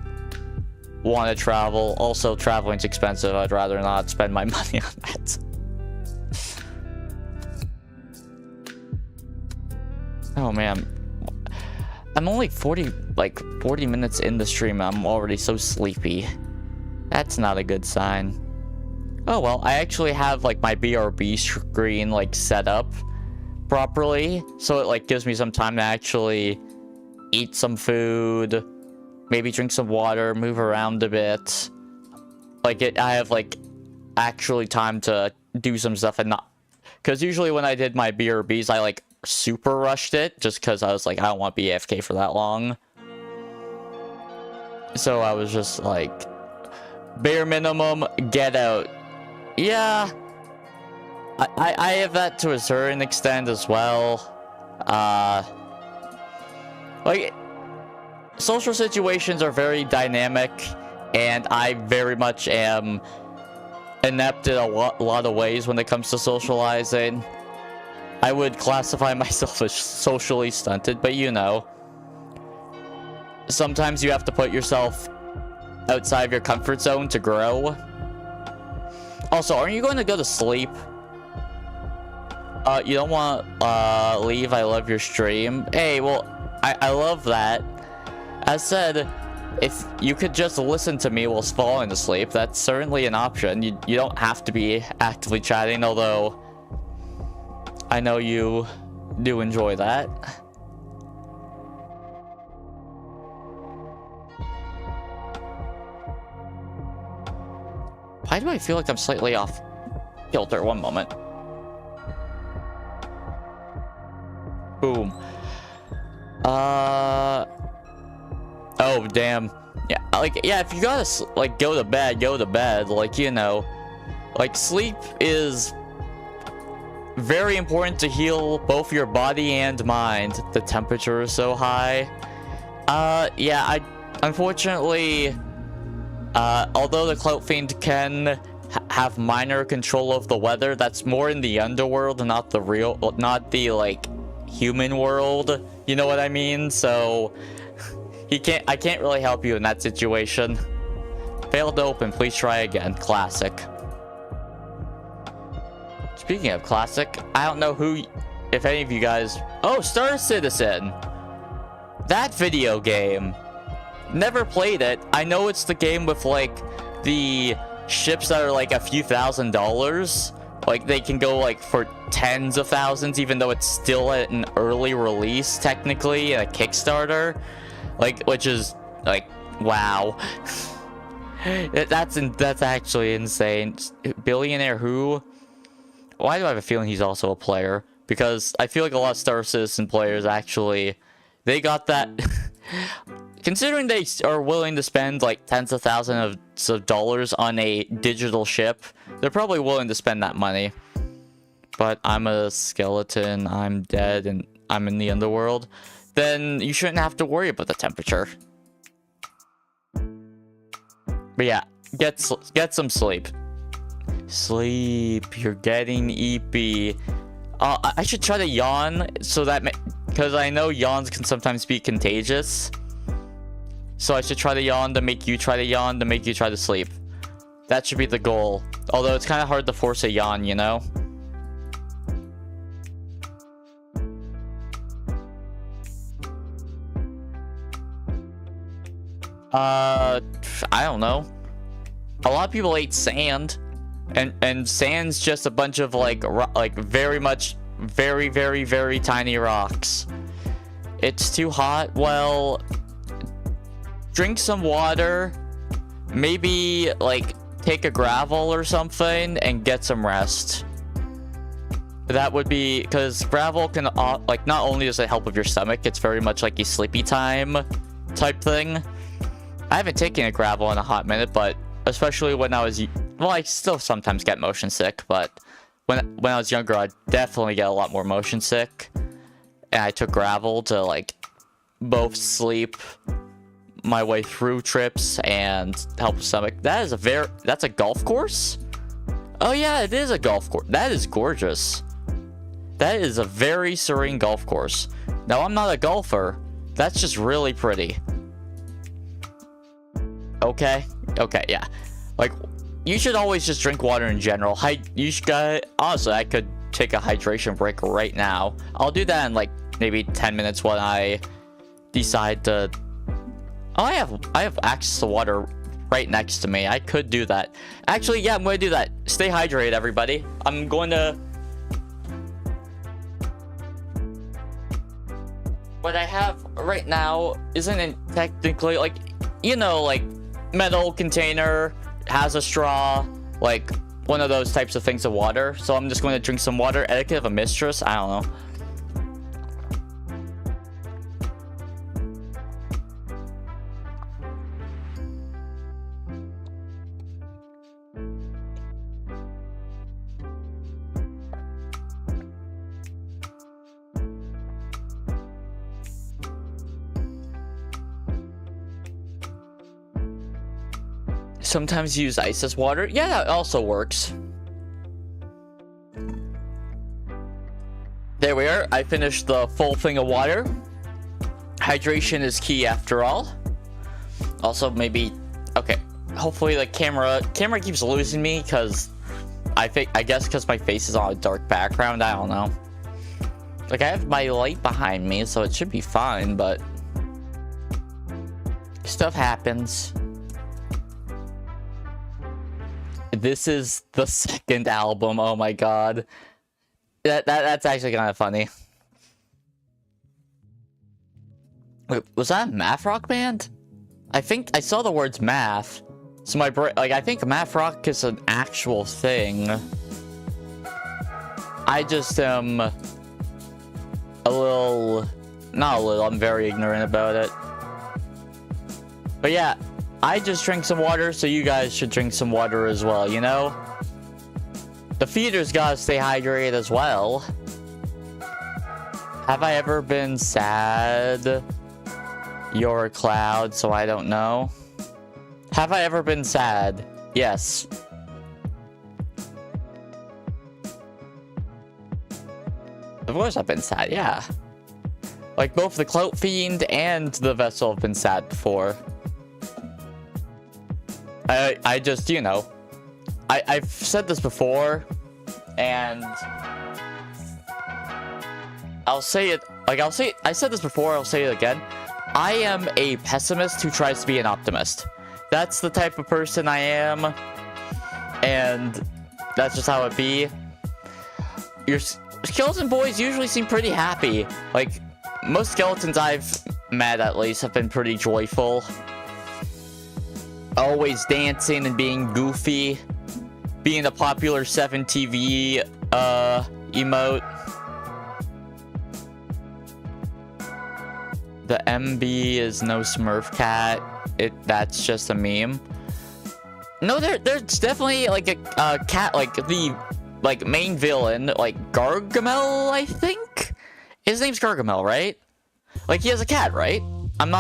want to travel. Also, traveling's expensive. I'd rather not spend my money on that. Oh man, I'm only 40 minutes in the stream. I'm already so sleepy. That's not a good sign. Oh well, I actually have like my BRB screen like set up properly, so it like gives me some time to actually eat some food, maybe drink some water, move around a bit. Like I have like actually time to do some stuff and not, because usually when I did my BRBs, I like super rushed it just because I was like, I don't want to be AFK for that long. So I was just like, bare minimum, get out. Yeah, I have that to a certain extent as well. Like, social situations are very dynamic, and I very much am inept in a lot of ways when it comes to socializing. I would classify myself as socially stunted, but you know, sometimes you have to put yourself outside of your comfort zone to grow. Also, aren't you going to go to sleep? You don't want to leave. I love your stream. Hey, well, I love that. As said, if you could just listen to me while falling asleep, that's certainly an option. You don't have to be actively chatting, although I know you do enjoy that. Why do I feel like I'm slightly off kilter? One moment. Boom. Oh, damn. Yeah, like, yeah, if you gotta, like, go to bed. Like, you know, like, sleep is very important to heal both your body and mind. The temperature is so high. Yeah, unfortunately, although the Clout Fiend can have minor control of the weather, that's more in the underworld, not the, like, human world. You know what I mean? So I can't really help you in that situation. Failed to open, please try again. Classic. Speaking of classic, I don't know if any of you guys... Oh, Star Citizen! That video game. Never played it. I know it's the game with, like, the ships that are, like, a few $1,000s. Like, they can go, like, for tens of thousands, even though it's still at an early release, technically, in a Kickstarter. Like, which is, like, wow. That's actually insane. Billionaire who? Why do I have a feeling he's also a player? Because I feel like a lot of Star Citizen players actually, they got that. Considering they are willing to spend like tens of thousands of dollars on a digital ship, they're probably willing to spend that money. But I'm a skeleton, I'm dead, and I'm in the underworld. Then you shouldn't have to worry about the temperature. But yeah, get some sleep. Sleep. You're getting eepy. I should try to yawn so that because I know yawns can sometimes be contagious. So I should try to yawn to make you try to yawn to make you try to sleep. That should be the goal. Although it's kind of hard to force a yawn, you know? I don't know. A lot of people ate sand, and sand's just a bunch of like very tiny rocks. It's too hot. Well, drink some water. Maybe like take a gravel or something and get some rest. That would be because gravel can like not only does it help with your stomach, it's very much like a sleepy time type thing. I haven't taken a gravel in a hot minute, but especially when I was, well, I still sometimes get motion sick, but when I was younger, I'd definitely get a lot more motion sick. And I took gravel to like both sleep my way through trips and help with stomach. That's a golf course? Oh yeah, it is a golf course. That is gorgeous. That is a very serene golf course. Now, I'm not a golfer. That's just really pretty. Okay, yeah. Like, you should always just drink water in general. Honestly, I could take a hydration break right now. I'll do that in like maybe 10 minutes when I decide to... Oh, I have access to water right next to me. I could do that. Actually, yeah, I'm going to do that. Stay hydrated, everybody. I'm going to... What I have right now isn't technically, like, you know, like, metal container, has a straw, like, one of those types of things of water. So I'm just going to drink some water. Etiquette of a mistress? I don't know. Sometimes use ice as water. Yeah, that also works. There we are. I finished the full thing of water. Hydration is key after all. Also, maybe... Okay. Hopefully the camera keeps losing me because... I guess because my face is on a dark background. I don't know. Like, I have my light behind me, so it should be fine, but... Stuff happens. This is the second album. Oh my god. That's actually kind of funny. Wait, was that a math rock band? I think I saw the words math. So my brain, like, I think math rock is an actual thing. I just am a little, not a little, I'm very ignorant about it. But yeah, I just drank some water, so you guys should drink some water as well, you know? The feeders gotta stay hydrated as well. Have I ever been sad? You're a cloud, so I don't know. Have I ever been sad? Yes. Of course I've been sad, yeah. Like, both the Clout Fiend and the Vessel have been sad before. I just, you know, I've said this before, and I'll say it, like, I said this before, I'll say it again. I am a pessimist who tries to be an optimist. That's the type of person I am, and that's just how it be. Your skeleton boys usually seem pretty happy. Like, most skeletons I've met, at least, have been pretty joyful. Always dancing and being goofy. Being a popular 7TV, emote. The MB is no Smurf cat. That's just a meme. No, there's definitely, like, a cat, like, the, like, main villain, like, Gargamel, I think? His name's Gargamel, right? Like, he has a cat, right? I'm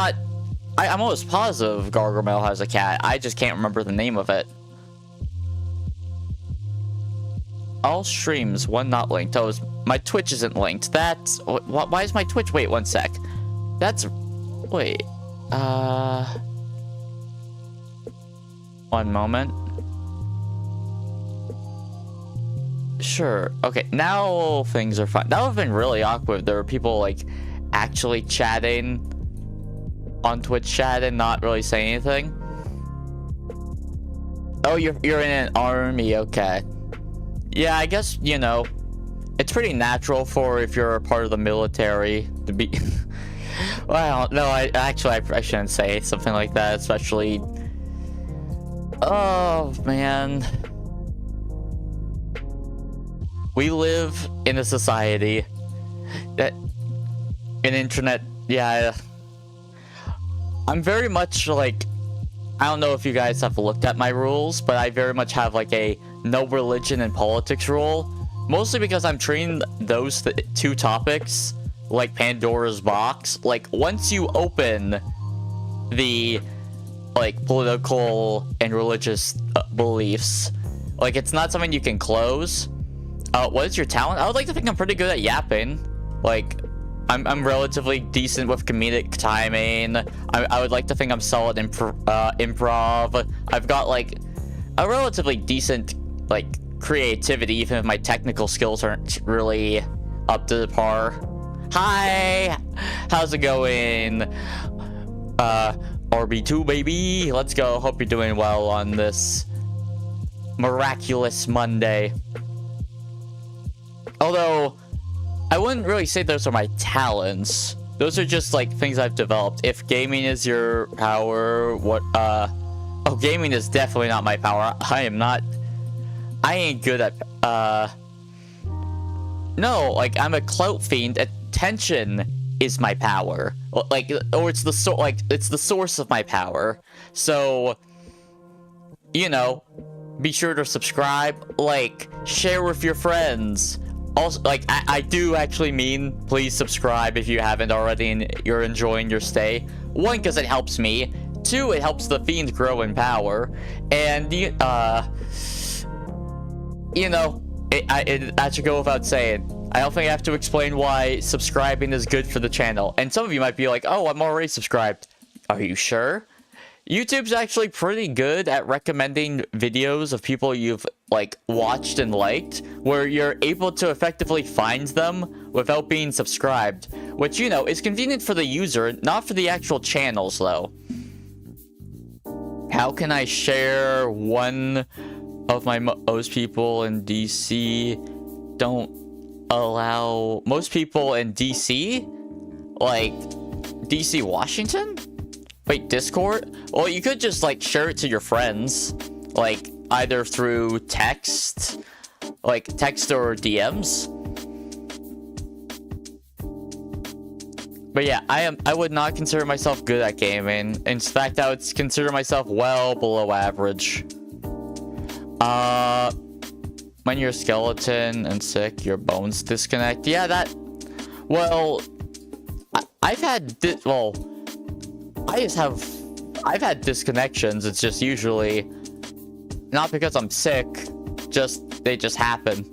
almost positive Gargamel has a cat. I just can't remember the name of it. All streams, one not linked. Oh, my Twitch isn't linked. That's... Why is my Twitch... Wait, one sec. That's... Wait. One moment. Sure. Okay, now things are fine. That would have been really awkward. There were people, like, actually chatting on Twitch chat and not really saying anything. Oh, you're in an army. Okay. Yeah, I guess, you know, it's pretty natural for if you're a part of the military to be... Well, no, I shouldn't say something like that, especially... Oh, man. We live in a society that... An internet... Yeah. I'm very much, like... I don't know if you guys have looked at my rules, but I very much have, like, a no religion and politics rule. Mostly because I'm treating those two topics like Pandora's box. Like, once you open the, like, political and religious beliefs, like, it's not something you can close. What is your talent? I would like to think I'm pretty good at yapping. Like, I'm relatively decent with comedic timing. I would like to think I'm solid in improv. I've got, like, a relatively decent, like, creativity, even if my technical skills aren't really up to par. Hi! How's it going? RB2, baby! Let's go. Hope you're doing well on this miraculous Monday. Although... I wouldn't really say those are my talents. Those are just, like, things I've developed. If gaming is your power, what, Oh, gaming is definitely not my power. I ain't good at, No, like, I'm a clout fiend. Attention is my power. Like, or it's the it's the source of my power. So, you know, be sure to subscribe, like, share with your friends. Also, like, I do actually mean, please subscribe if you haven't already and you're enjoying your stay. One, because it helps me. Two, it helps the fiend grow in power. And, you know, that should go without saying. I don't think I have to explain why subscribing is good for the channel. And some of you might be like, oh, I'm already subscribed. Are you sure? YouTube's actually pretty good at recommending videos of people you've, like, watched and liked, where you're able to effectively find them without being subscribed, which, you know, is convenient for the user, not for the actual channels, though. How can I share one of my most people in DC don't allow most people in DC? Like, DC, Washington? Wait, Discord? Well, you could just, like, share it to your friends. Like, either through text. Like, text or DMs. But yeah, I would not consider myself good at gaming. In fact, I would consider myself well below average. When you're a skeleton and sick, your bones disconnect. Yeah, that... Well... I've had... I've had disconnections. It's just usually not because I'm sick, they just happen.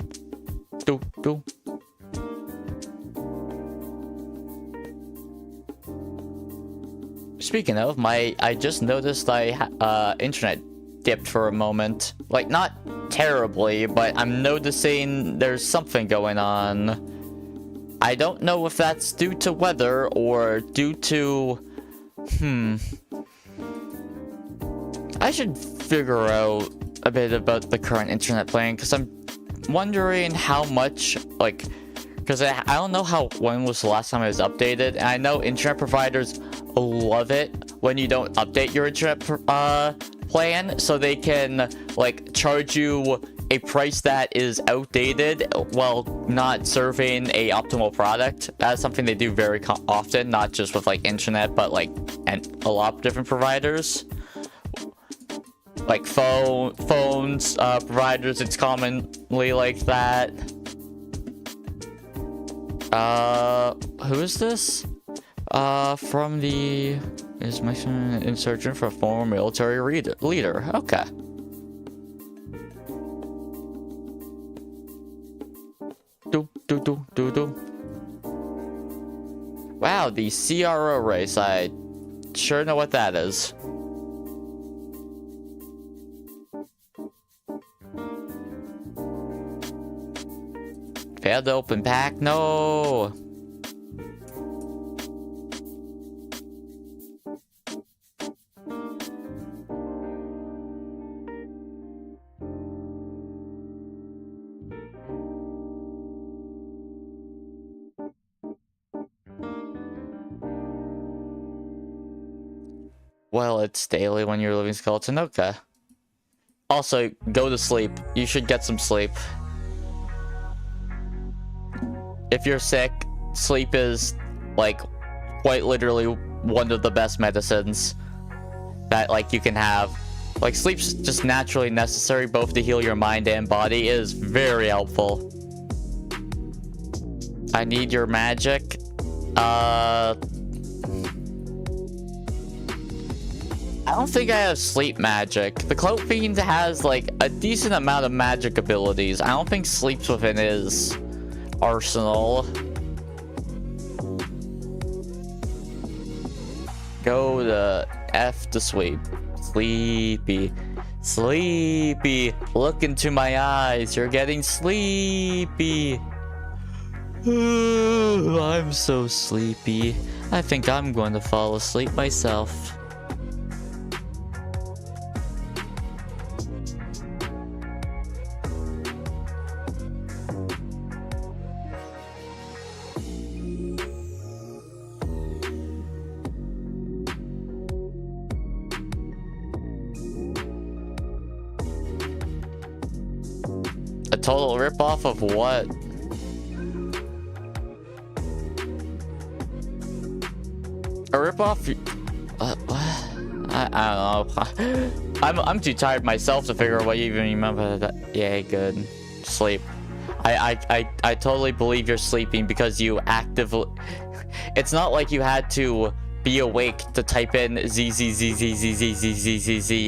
Speaking of, I just noticed internet dipped for a moment. Like, not terribly, but I'm noticing there's something going on. I don't know if that's due to weather or due to... I should figure out a bit about the current internet plan, because I'm wondering how much, like... Because I don't know when was the last time it was updated, and I know internet providers love it when you don't update your internet plan, so they can like charge you a price that is outdated while not serving a optimal product. That's something they do very often, not just with like internet, but like and a lot of different providers. Like phones providers, it's commonly like that. Who is this? From the... Is my insurgent for a former military leader. Okay. Wow, the CRO race. I sure know what that is. Failed to open pack? No! Well, it's daily when you're living skeleton. Okay. Also, go to sleep. You should get some sleep. If you're sick, sleep is, like, quite literally one of the best medicines that, like, you can have. Like, sleep's just naturally necessary, both to heal your mind and body. It is very helpful. I need your magic. I don't think I have sleep magic. The Cloak Fiend has, like, a decent amount of magic abilities. I don't think sleep's within his arsenal. Go to F to sleep. Sleepy. Sleepy. Look into my eyes. You're getting sleepy. I'm so sleepy. I think I'm going to fall asleep myself. A total ripoff of what? A ripoff? What? I don't know. I'm too tired myself to figure out what you even remember. That. Yeah, good. Sleep. I totally believe you're sleeping because you actively... It's not like you had to be awake to type in ZZZZZZZZZ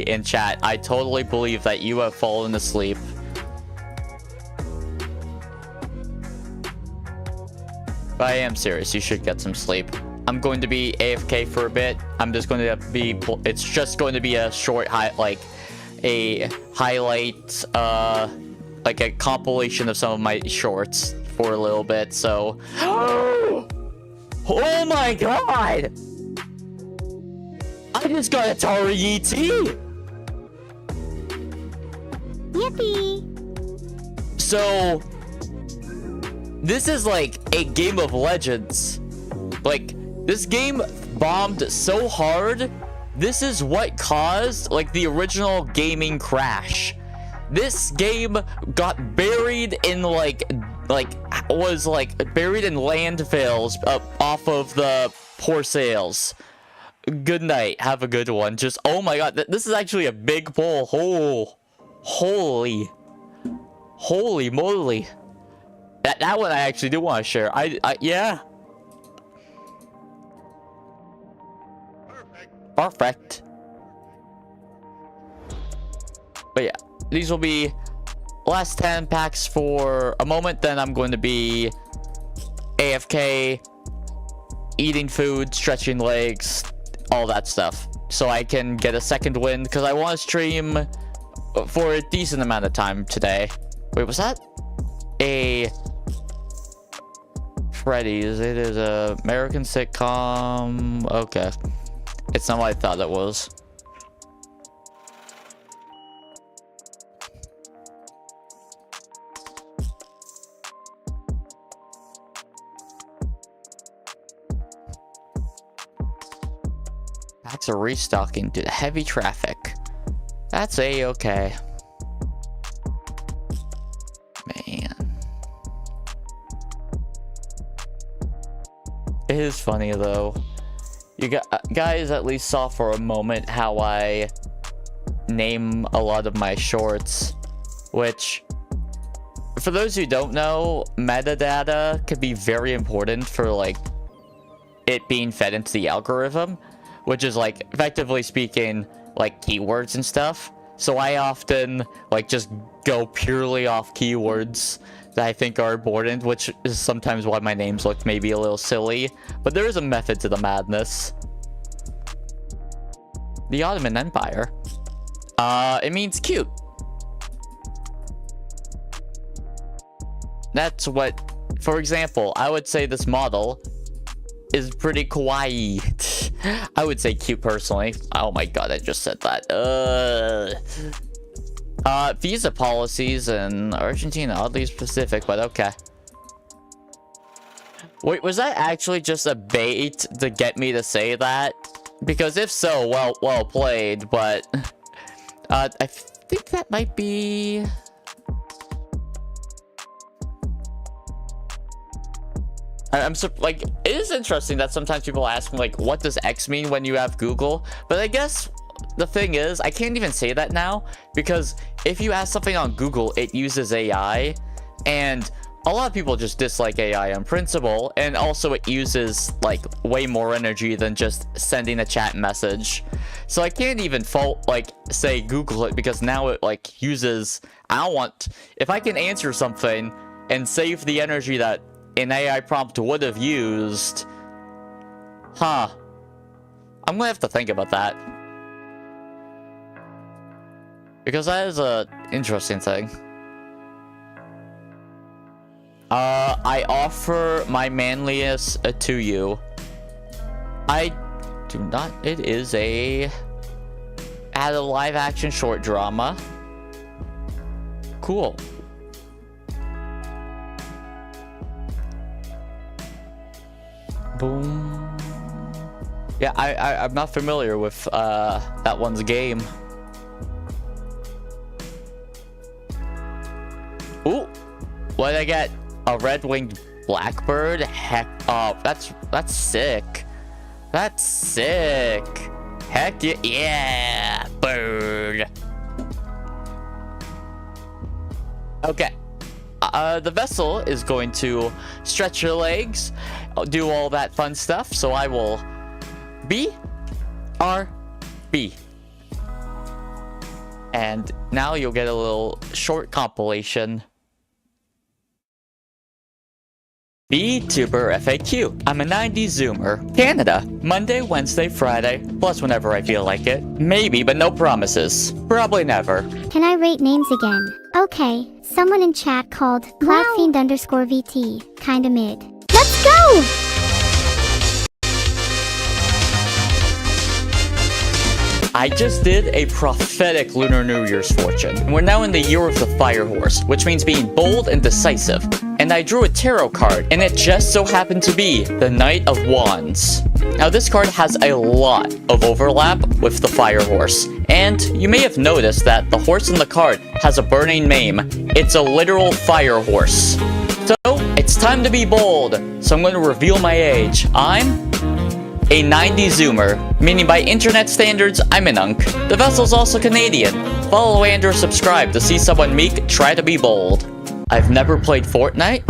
in chat. I totally believe that you have fallen asleep. But I am serious, you should get some sleep. I'm going to be AFK for a bit. I'm just going to be... It's just going to be a short, like a highlight, like a compilation of some of my shorts for a little bit, so... Oh my god! I just got Atari ET! Yippee! So... This is like a game of legends. Like, this game bombed so hard. This is what caused, like, the original gaming crash. This game got buried in, was, buried in landfills off of the poor sales. Good night. Have a good one. Just, oh my god. This is actually a big pull. Oh, holy moly. That one I actually do want to share. Yeah. Perfect. But yeah, these will be last 10 packs for a moment. Then I'm going to be AFK, eating food, stretching legs, all that stuff. So I can get a second win, because I want to stream for a decent amount of time today. Wait, was that a Freddy's? It is a American sitcom. Okay. It's not what I thought it was. Packs are restocking due to heavy traffic. That's a-okay. Man. It is funny though. You guys at least saw for a moment how I name a lot of my shorts, which, for those who don't know, metadata could be very important for like it being fed into the algorithm, which is like effectively speaking like keywords and stuff. So I often like just go purely off keywords that I think are important, which is sometimes why my names look maybe a little silly, but there is a method to the madness. The Ottoman Empire. It means cute. That's what, for example, I would say this model is pretty kawaii. I would say cute personally. Oh my god, I just said that. Visa policies in Argentina, oddly specific, but okay. Wait, was that actually just a bait to get me to say that? Because if so, well played, but I think that might be... like, it is interesting that sometimes people ask me, like, what does X mean when you have Google? But I guess the thing is, I can't even say that now, because if you ask something on Google, it uses AI, and a lot of people just dislike AI on principle, and also it uses, like, way more energy than just sending a chat message. So I can't even say Google it, because now it, like, uses... if I can answer something and save the energy that an AI prompt would have used... I'm gonna have to think about that. Because that is a interesting thing. I offer my manliest to you. I do not... It is a live action short drama. Cool. Boom. Yeah, I'm not familiar with that one's game. Ooh, what did I get? A red-winged blackbird? Heck, oh, that's sick. That's sick. Heck yeah, yeah, bird. Okay. The vessel is going to stretch your legs, do all that fun stuff, so I will BRB. And now you'll get a little short compilation. VTuber FAQ. I'm a 90s Zoomer. Canada. Monday, Wednesday, Friday, plus whenever I feel like it. Maybe, but no promises. Probably never. Can I rate names again? Okay, someone in chat called CloudFiend_VT. Kinda mid. Let's go! I just did a prophetic Lunar New Year's fortune. We're now in the year of the Fire Horse, which means being bold and decisive. And I drew a tarot card, and it just so happened to be the Knight of Wands. Now this card has a lot of overlap with the Fire Horse, and you may have noticed that the horse in the card has a burning mane. It's a literal fire horse. So, it's time to be bold, so I'm going to reveal my age. I'm a 90s Zoomer, meaning by internet standards, I'm an unk. The vessel's also Canadian. Follow and or subscribe to see someone meek try to be bold. I've never played Fortnite.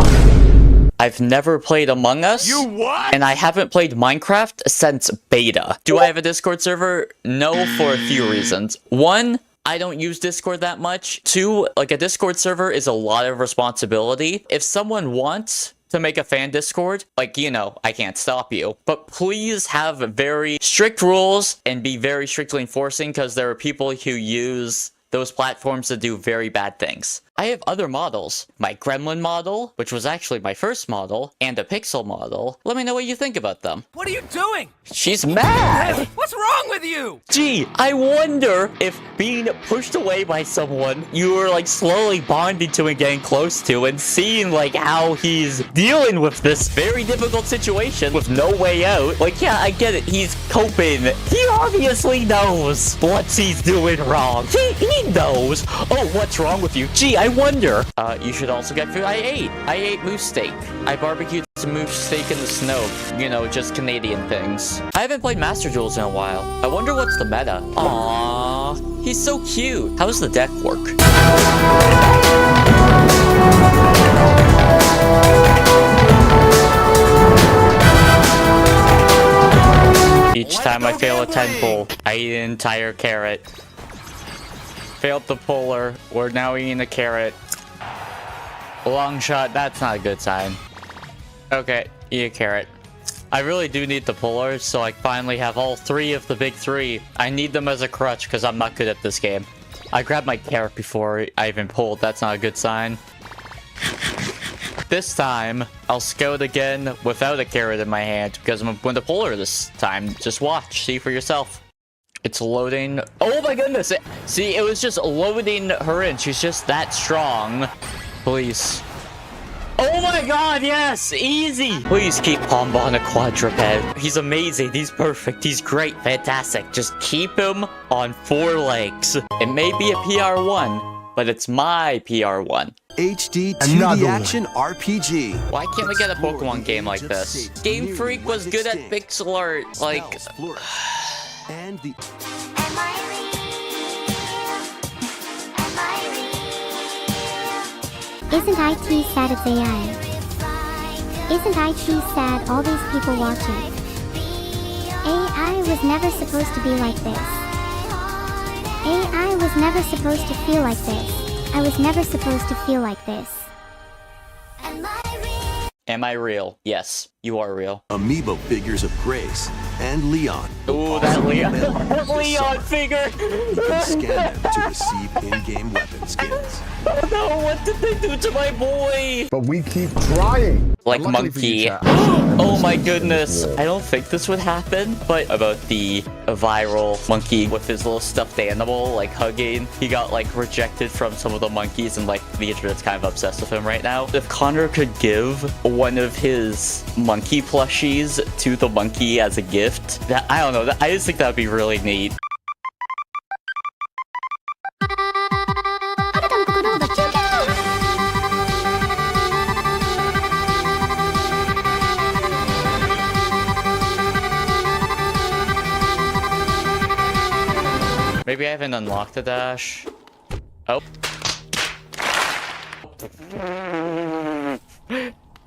I've never played Among Us. You what? And I haven't played Minecraft since beta. Do I have a Discord server? No, for a few reasons. One, I don't use Discord that much. Two, like a Discord server is a lot of responsibility. If someone wants to make a fan Discord, like, you know, I can't stop you. But please have very strict rules and be very strictly enforcing, because there are people who use those platforms to do very bad things. I have other models. My Gremlin model, which was actually my first model, and a Pixel model. Let me know what you think about them. What are you doing? She's mad! What's wrong with you? Gee, I wonder if being pushed away by someone you were like slowly bonding to and getting close to, and seeing like how he's dealing with this very difficult situation with no way out. Like, yeah, I get it. He's coping. He obviously knows what he's doing wrong. He knows. Oh, what's wrong with you? Gee, I wonder. You should also get food. I ate moose steak. I barbecued some moose steak in the snow. You know, just Canadian things. I haven't played Master Duels in a while. I wonder what's the meta. Aww, he's so cute. How does the deck work? Each time I fail a 10 pull, I eat an entire carrot. Failed the puller. We're now eating a carrot. Long shot. That's not a good sign. Okay, eat a carrot. I really do need the pullers, so I finally have all three of the big three. I need them as a crutch because I'm not good at this game. I grabbed my carrot before I even pulled. That's not a good sign. This time, I'll scout again without a carrot in my hand because I'm going to puller this time. Just watch. See for yourself. It's loading. Oh my goodness. See, it was just loading her in. She's just that strong. Please. Oh my god, yes! Easy! Please keep Pomba on a quadruped. He's amazing. He's perfect. He's great. Fantastic. Just keep him on 4 legs. It may be a PR1, but it's my PR1. HD 2D action RPG. Why can't we get a Pokemon game like this? Game Freak was good at pixel art. Like... And the Isn't IT sad it's AI? Isn't IT sad all these people watching? AI was never supposed to be like this. AI was never supposed to feel like this. I was never supposed to feel like this. Am I real? Yes, you are real. amiibo figures of Grace and Leon. Ooh, that Leon. Leon figure! You can scan them to receive in-game weapon skins. Oh no, what did they do to my boy? But we keep trying. Like monkey. Oh my goodness. I don't think this would happen, but about the viral monkey with his little stuffed animal, like hugging. He got like rejected from some of the monkeys, and like the internet's kind of obsessed with him right now. If Connor could give one of his monkey plushies to the monkey as a gift, that, I don't know, I just think that would be really neat. Maybe I haven't unlocked the dash. Oh.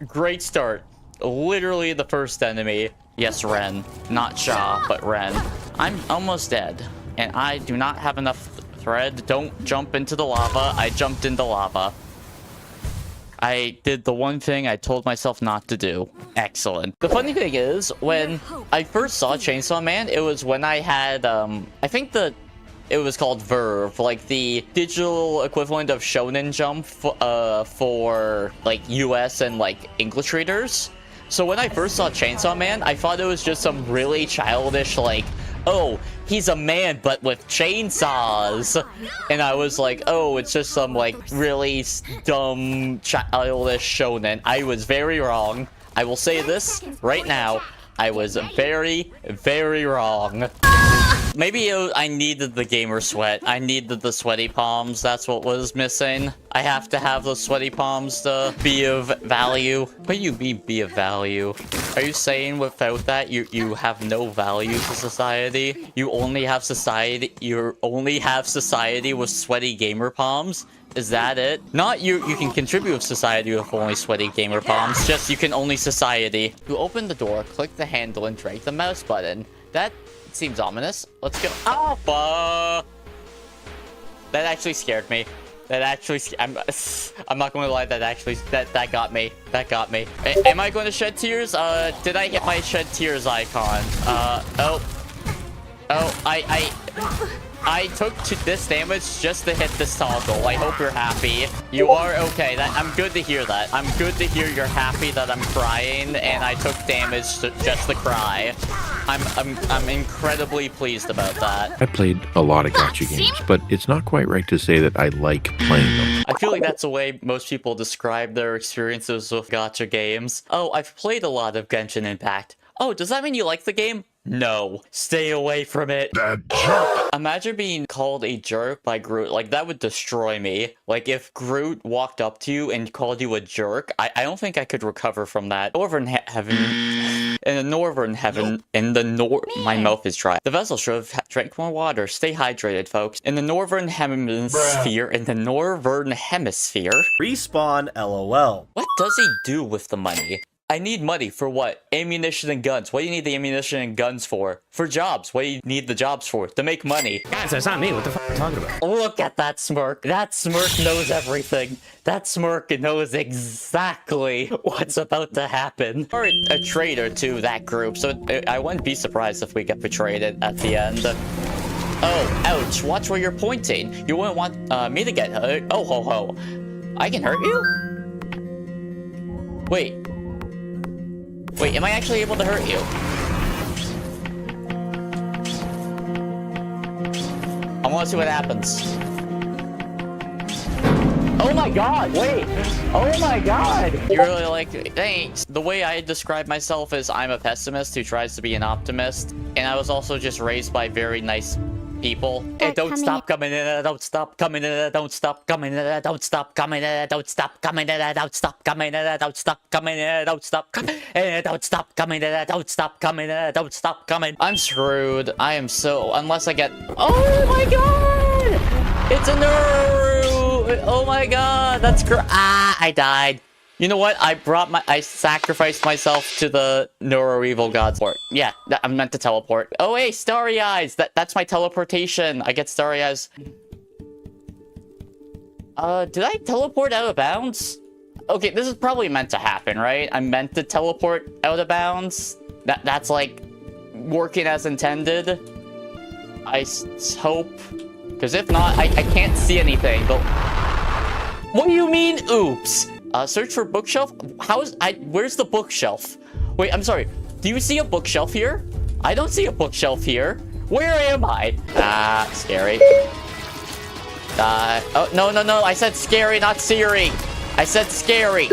Great start. Literally the first enemy. Yes, Ren. Not Shaw, but Ren. I'm almost dead. And I do not have enough thread. Don't jump into the lava. I jumped into lava. I did the one thing I told myself not to do. Excellent. The funny thing is, when I first saw Chainsaw Man, it was when I had, I think it was called Verve, like the digital equivalent of Shonen Jump for like US and like English readers. So when I first saw Chainsaw Man, I thought it was just some really childish, like, oh, he's a man but with chainsaws. And I was like, oh, it's just some like really dumb childish shonen. I was very wrong. I will say this right now. I was very, very wrong. Maybe I needed the gamer sweat. I needed the sweaty palms. That's what was missing. I have to have those sweaty palms to be of value. What do you mean be of value? Are you saying without that you have no value to society? You only have society with sweaty gamer palms? Is that it? Not you can contribute to society with only sweaty gamer palms. Just you can only society. You open the door, click the handle, and drag the mouse button. That seems ominous. Let's go. Alpha! That actually scared me. That actually, I'm not going to lie. That actually, that got me. That got me. Am I going to shed tears? Did I hit my shed tears icon? I took this damage just to hit this toggle. I hope you're happy. You are okay. I'm good to hear that. I'm good to hear you're happy that I'm crying and I took damage just to cry. I'm incredibly pleased about that. I played a lot of gacha games, but it's not quite right to say that I like playing them. I feel like that's the way most people describe their experiences with gacha games. Oh, I've played a lot of Genshin Impact. Oh, does that mean you like the game? No. Stay away from it. That jerk. Imagine being called a jerk by Groot. Like, that would destroy me. Like, if Groot walked up to you and called you a jerk, I don't think I could recover from that. Northern heaven... In the northern heaven... My mouth is dry. The vessel should have drank more water. Stay hydrated, folks. In the northern hemisphere... In the northern hemisphere... Respawn LOL. What does he do with the money? I need money for what? Ammunition and guns. What do you need the ammunition and guns for? For jobs. What do you need the jobs for? To make money. Guys, that's not me. What the fuck are you talking about? Look at that smirk. That smirk knows everything. That smirk knows exactly what's about to happen. Or a traitor to that group, so I wouldn't be surprised if we get betrayed at the end. Oh, ouch. Watch where you're pointing. You wouldn't want me to get hurt. Oh, ho, ho. I can hurt you? Wait. Wait, am I actually able to hurt you? I want to see what happens. Oh my god, wait! Oh my god! You're really like, thanks. The way I describe myself is I'm a pessimist who tries to be an optimist. And I was also just raised by very nice people. And don't stop coming in, don't stop coming in, don't stop coming in, don't stop coming in, don't stop coming in, don't stop coming in, don't stop coming in, don't stop coming in, don't stop coming in, don't stop coming in, don't stop coming. I'm screwed. I am so, unless I get, oh my god! It's a Naru! Oh my god, that's I died. You know what? I sacrificed myself to the Neuro Evil Gods. Yeah, I meant to teleport. Oh, hey, Starry Eyes. That's my teleportation. I get Starry Eyes. Did I teleport out of bounds? Okay, this is probably meant to happen, right? I'm meant to teleport out of bounds. That's like working as intended. I hope. Because if not, I can't see anything. But what do you mean, oops? Search for bookshelf? Where's the bookshelf? Wait, I'm sorry. Do you see a bookshelf here? I don't see a bookshelf here. Where am I? Scary. Oh, no. I said scary, not Siri. I said scary.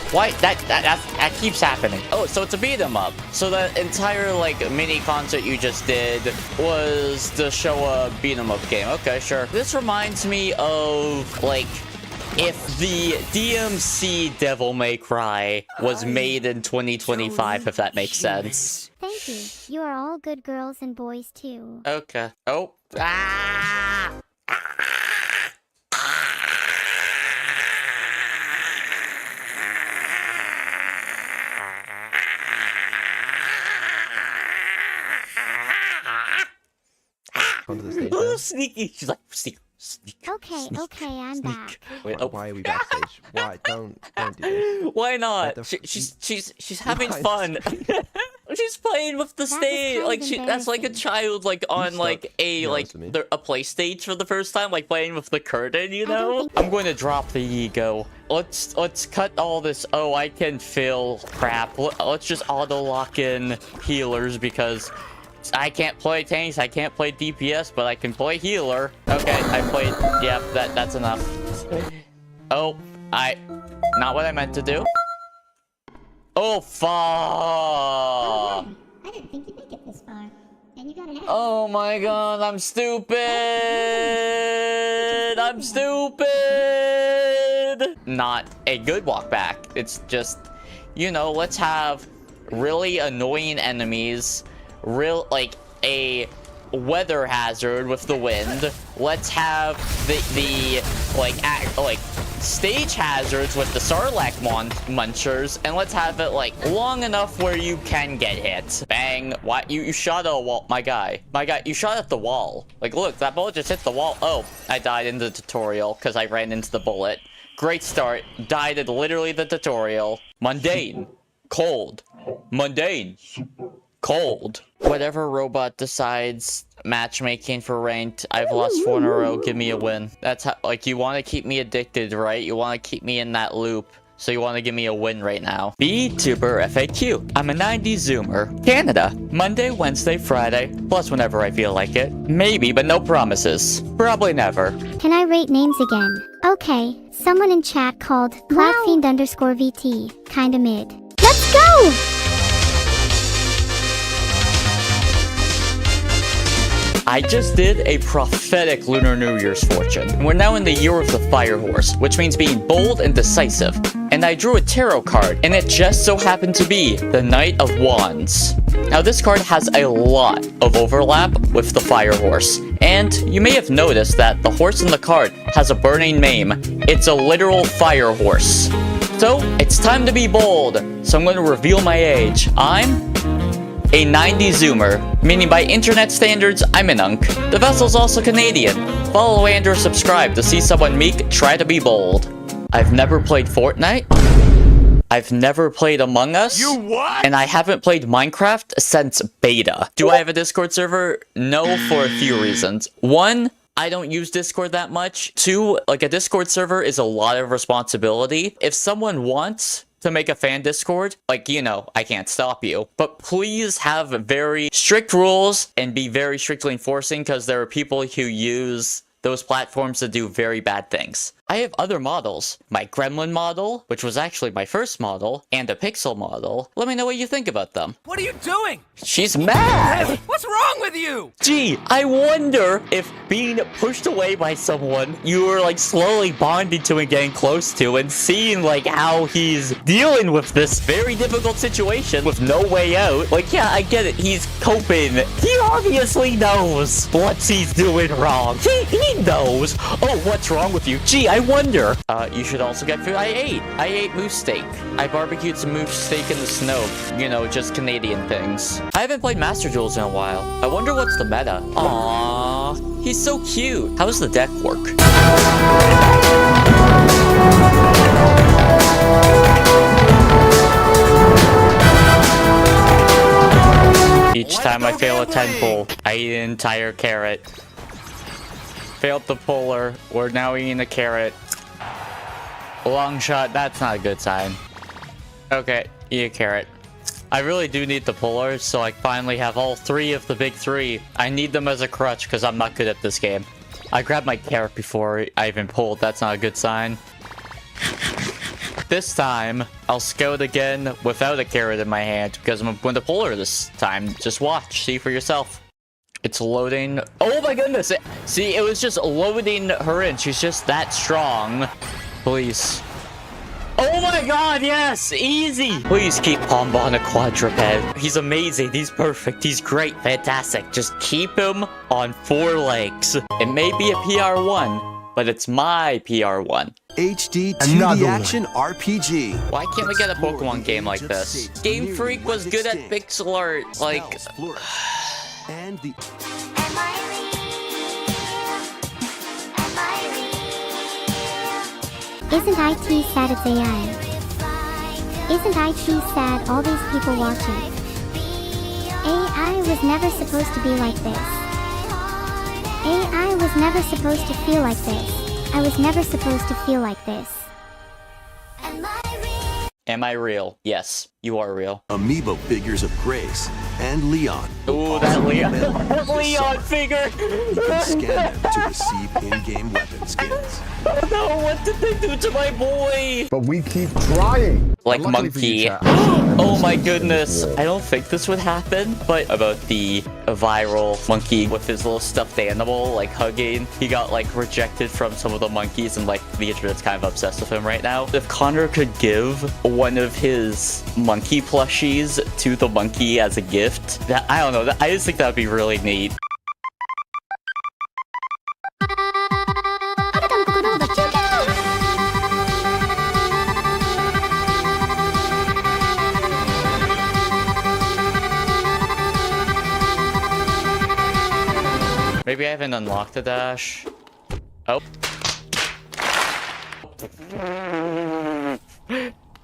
Why? That keeps happening. Oh, so it's a beat 'em up. So the entire, like, mini concert you just did was to show a beat 'em up game. Okay, sure. This reminds me of, like, if the DMC Devil May Cry was made in 2025, if that makes sense. Thank you. You are all good girls and boys too. Okay. Oh. Ah! Onto the stage. Oh, sneaky. She's like, sneak. Okay, I'm back. Wait, oh. Why are we backstage? Why? Don't do this. Why not? What She's having Why? fun. She's playing with the stage. Like that's like a child like on like a play stage for the first time, like playing with the curtain, you know? I'm going to drop the ego. Let's cut all this. Oh, I can feel crap. Let's just auto lock in healers because I can't play tanks, I can't play DPS, but I can play healer. Okay, I played. Yeah, that's enough. Oh, not what I meant to do. Oh, fuck! I didn't think you'd make it this far, and you got an F. Oh my god, I'm stupid! I'm stupid! Not a good walk back. It's just, you know, let's have really annoying enemies. Like a weather hazard with the wind. Let's have the stage hazards with the Sarlacc munchers, and let's have it like long enough where you can get hit. Bang. Dang, why you shot at a wall, my guy, you shot at the wall. Like, look, that bullet just hit the wall. Oh, I died in the tutorial because I ran into the bullet. Great start. Died at literally the tutorial. Mundane. Cold. Mundane. Cold. Whatever robot decides matchmaking for ranked, I've lost 4 in a row, give me a win. That's how, like, you want to keep me addicted, right? You want to keep me in that loop. So you want to give me a win right now. VTuber FAQ. I'm a 90s Zoomer. Canada. Monday, Wednesday, Friday. Plus whenever I feel like it. Maybe, but no promises. Probably never. Can I rate names again? Okay, someone in chat called CloudFiend_VT. Kinda mid. Let's go! I just did a prophetic Lunar New Year's fortune. We're now in the year of the Fire Horse, which means being bold and decisive. And I drew a tarot card, and it just so happened to be the Knight of Wands. Now this card has a lot of overlap with the Fire Horse, and you may have noticed that the horse in the card has a burning mane. It's a literal fire horse. So, it's time to be bold, so I'm going to reveal my age. I'm a 90s Zoomer, meaning by internet standards, I'm an unk. The vessel's also Canadian. Follow and or subscribe to see someone meek try to be bold. I've never played Fortnite. I've never played Among Us. You what? And I haven't played Minecraft since beta. Do I have a Discord server? No, for a few reasons. 1, I don't use Discord that much. 2, like a Discord server is a lot of responsibility. If someone wants to make a fan Discord, like, you know, I can't stop you. But please have very strict rules and be very strictly enforcing, because there are people who use those platforms to do very bad things. I have other models. My Gremlin model, which was actually my first model, and a Pixel model. Let me know what you think about them. What are you doing? She's mad! What's wrong with you? Gee, I wonder if being pushed away by someone you were like slowly bonding to and getting close to, and seeing like how he's dealing with this very difficult situation with no way out. Like, yeah, I get it. He's coping. He obviously knows what he's doing wrong. He knows. Oh, what's wrong with you? Gee, I wonder. You should also get food. I ate moose steak. I barbecued some moose steak in the snow. You know, just Canadian things. I haven't played Master Duels in a while. I wonder what's the meta. Aww, he's so cute. How does the deck work? Each time I fail a 10 pull, I eat an entire carrot. Failed the puller. We're now eating a carrot. Long shot. That's not a good sign. Okay, eat a carrot. I really do need the pullers, so I finally have all 3 of the big 3. I need them as a crutch because I'm not good at this game. I grabbed my carrot before I even pulled. That's not a good sign. This time, I'll scout again without a carrot in my hand because I'm going to puller this time. Just watch. See for yourself. It's loading. Oh my goodness. See, it was just loading her in. She's just that strong. Please. Oh my god, yes! Easy! Please keep Pomba on a quadruped. He's amazing. He's perfect. He's great. Fantastic. Just keep him on 4 legs. It may be a PR1, but it's my PR1. HD 2D action RPG. Why can't we get a Pokemon game like this? Game Freak was good at pixel art. Like... And the Isn't IT sad it's AI? Isn't IT sad all these people watching? AI was never supposed to be like this. AI was never supposed to feel like this. I was never supposed to feel like this. Am I real? Yes, you are real. amiibo figures of Grace and Leon. Ooh, that Leon. Leon figure! You can scan them to receive in-game weapon skins. Oh no, what did they do to my boy? But we keep trying. Like Luckily for you, monkey. chat. Oh my goodness. I don't think this would happen, but about the viral monkey with his little stuffed animal, like hugging. He got like rejected from some of the monkeys, and like the internet's kind of obsessed with him right now. If Connor could give one of his monkey plushies to the monkey as a gift, that, I don't know, I just think that would be really neat. Maybe I haven't unlocked the dash. Oh.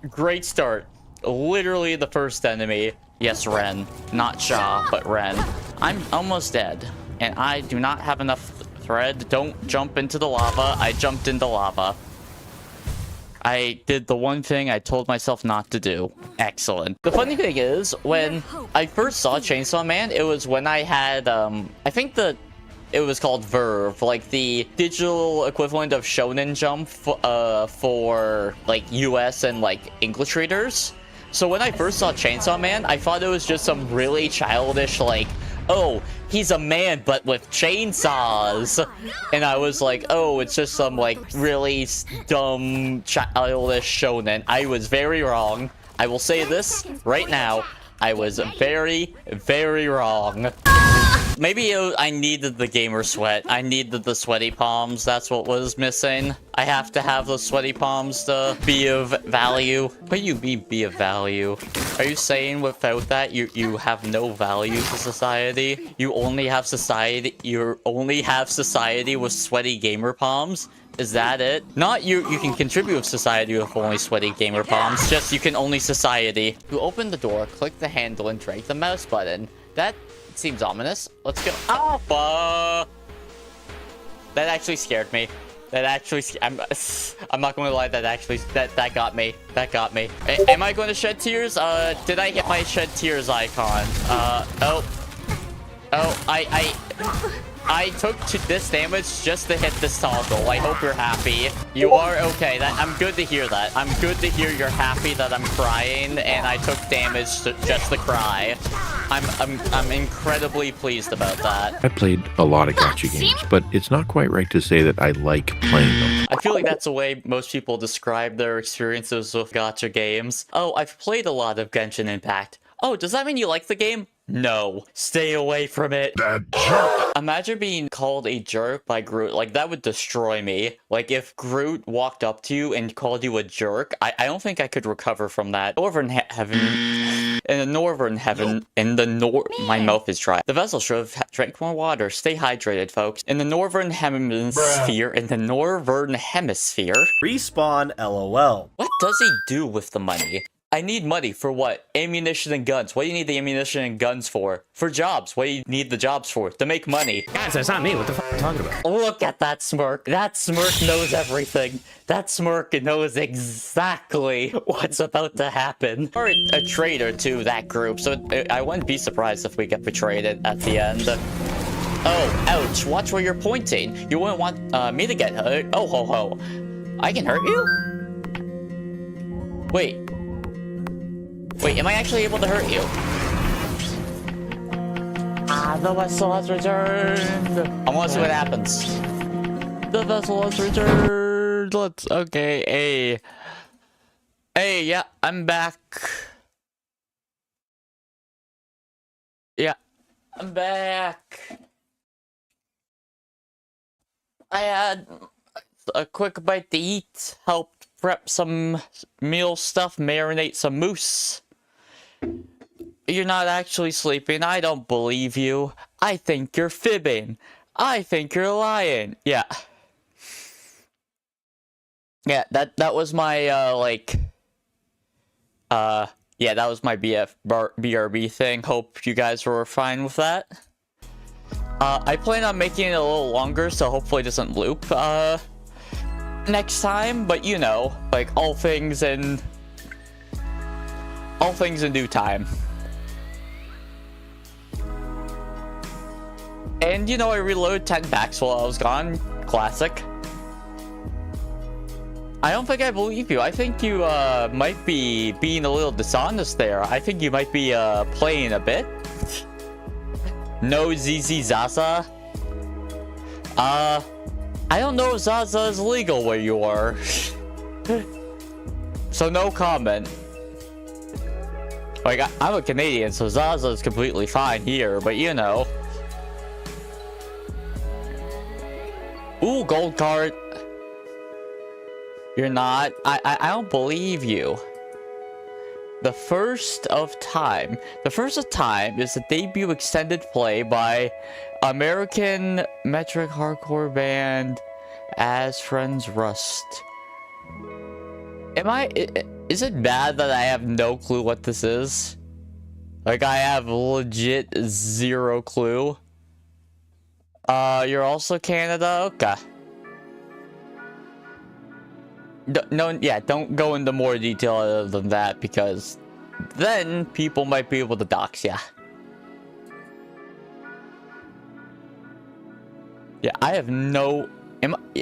Great start. Literally the first enemy. Yes, Ren. Not Sha, but Ren. I'm almost dead. And I do not have enough thread. Don't jump into the lava. I jumped into lava. I did the one thing I told myself not to do. Excellent. The funny thing is, when I first saw Chainsaw Man, it was when I had, I think it was called Verve, like the digital equivalent of Shonen Jump for like US and like English readers. So when I first saw Chainsaw Man, I thought it was just some really childish, like, oh, he's a man but with chainsaws. And I was like, oh, it's just some like really dumb childish shonen. I was very wrong. I will say this right now. I was very, very wrong. Maybe I needed the gamer sweat. I needed the sweaty palms. That's what was missing. I have to have the sweaty palms to be of value. What do you mean be of value? Are you saying without that you have no value to society? You only have society with sweaty gamer palms? Is that it? Not you can contribute to society with only sweaty gamer palms. Just you can only society. You open the door, click the handle, and drag the mouse button. That seems ominous. Let's go. Oh, that actually scared me. That actually, I'm not going to lie. That got me. That got me. Am I going to shed tears? Did I hit my shed tears icon? I took this damage just to hit this toggle. I hope you're happy. You are okay. I'm good to hear that. I'm good to hear you're happy that I'm crying and I took damage just to cry. I'm incredibly pleased about that. I played a lot of gacha games, but it's not quite right to say that I like playing them. I feel like that's the way most people describe their experiences with gacha games. Oh, I've played a lot of Genshin Impact. Oh, does that mean you like the game? No. Stay away from it. That jerk. Imagine being called a jerk by Groot. Like, that would destroy me. Like, if Groot walked up to you and called you a jerk, I don't think I could recover from that. Northern heaven. In the northern heaven. My mouth is dry. The vessel should have drank more water. Stay hydrated, folks. In the northern hemisphere. In the northern hemisphere. Respawn LOL. What does he do with the money? I need money for what? Ammunition and guns. What do you need the ammunition and guns for? For jobs. What do you need the jobs for? To make money. Guys, that's not me. What the fuck are you talking about? Look at that smirk. That smirk knows everything. That smirk knows exactly what's about to happen. Or a traitor to that group, so I wouldn't be surprised if we get betrayed at the end. Oh, ouch. Watch where you're pointing. You wouldn't want me to get hurt. Oh, ho, ho. I can hurt you? Wait. Wait, am I actually able to hurt you? Ah, the vessel has returned. I want to see what happens. The vessel has returned. Let's, okay, hey. Hey, yeah, I'm back. Yeah, I'm back. I had a quick bite to eat, helped prep some meal stuff, marinate some moose. You're not actually sleeping. I don't believe you. I think you're fibbing. I think you're lying. Yeah. Yeah, that was my, yeah, that was my BRB thing. Hope you guys were fine with that. I plan on making it a little longer, so hopefully it doesn't loop, next time, but you know, like all things in due time. And you know, I reloaded 10 packs while I was gone. Classic. I don't think I believe you. I think you might be being a little dishonest there. I think you might be playing a bit. No ZZ Zaza. I don't know if Zaza is legal where you are. So no comment. Like, I'm a Canadian, so Zaza is completely fine here, but you know. Ooh, gold card. You're not. I don't believe you. The First of Time. The First of Time is a debut extended play by American metric hardcore band As Friends Rust. Is it bad that I have no clue what this is? Like, I have legit zero clue. You're also Canada? Okay. Don't go into more detail other than that, because then people might be able to dox ya. Yeah, I have no...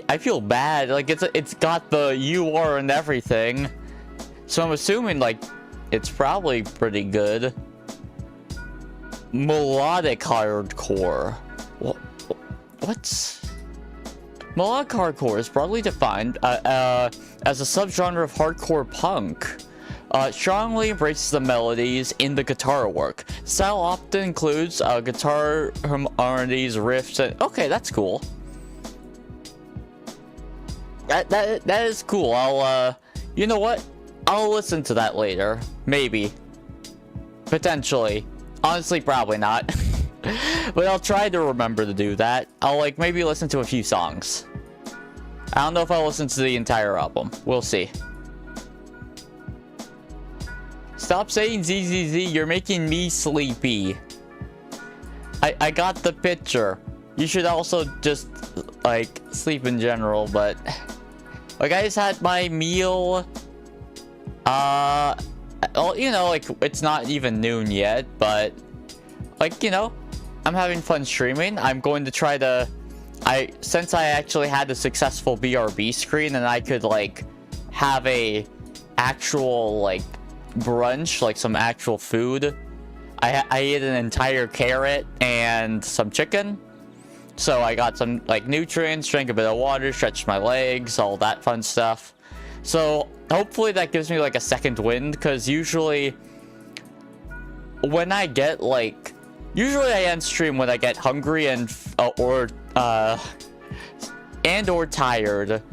I feel bad. Like, it's got the UR and everything. So I'm assuming, like, it's probably pretty good. Melodic hardcore. What's... Melodic hardcore is broadly defined as a subgenre of hardcore punk. Strongly embraces the melodies in the guitar work. Style often includes guitar harmonies, riffs, and... Okay, that's cool. That is cool. I'll, you know what? I'll listen to that later. Maybe. Potentially. Honestly, probably not. But I'll try to remember to do that. I'll, like, maybe listen to a few songs. I don't know if I'll listen to the entire album. We'll see. Stop saying ZZZ. You're making me sleepy. I got the picture. You should also just, like, sleep in general, but... Like, I just had my meal. Well, you know, like, it's not even noon yet, but... Like, you know, I'm having fun streaming. I'm going to try to... Since I actually had a successful BRB screen and I could, like, have a actual, like, brunch, like, some actual food. I ate an entire carrot and some chicken. So I got some, like, nutrients, drank a bit of water, stretched my legs, all that fun stuff. So hopefully that gives me, like, a second wind, because usually when I get, like... Usually I end stream when I get hungry and or tired.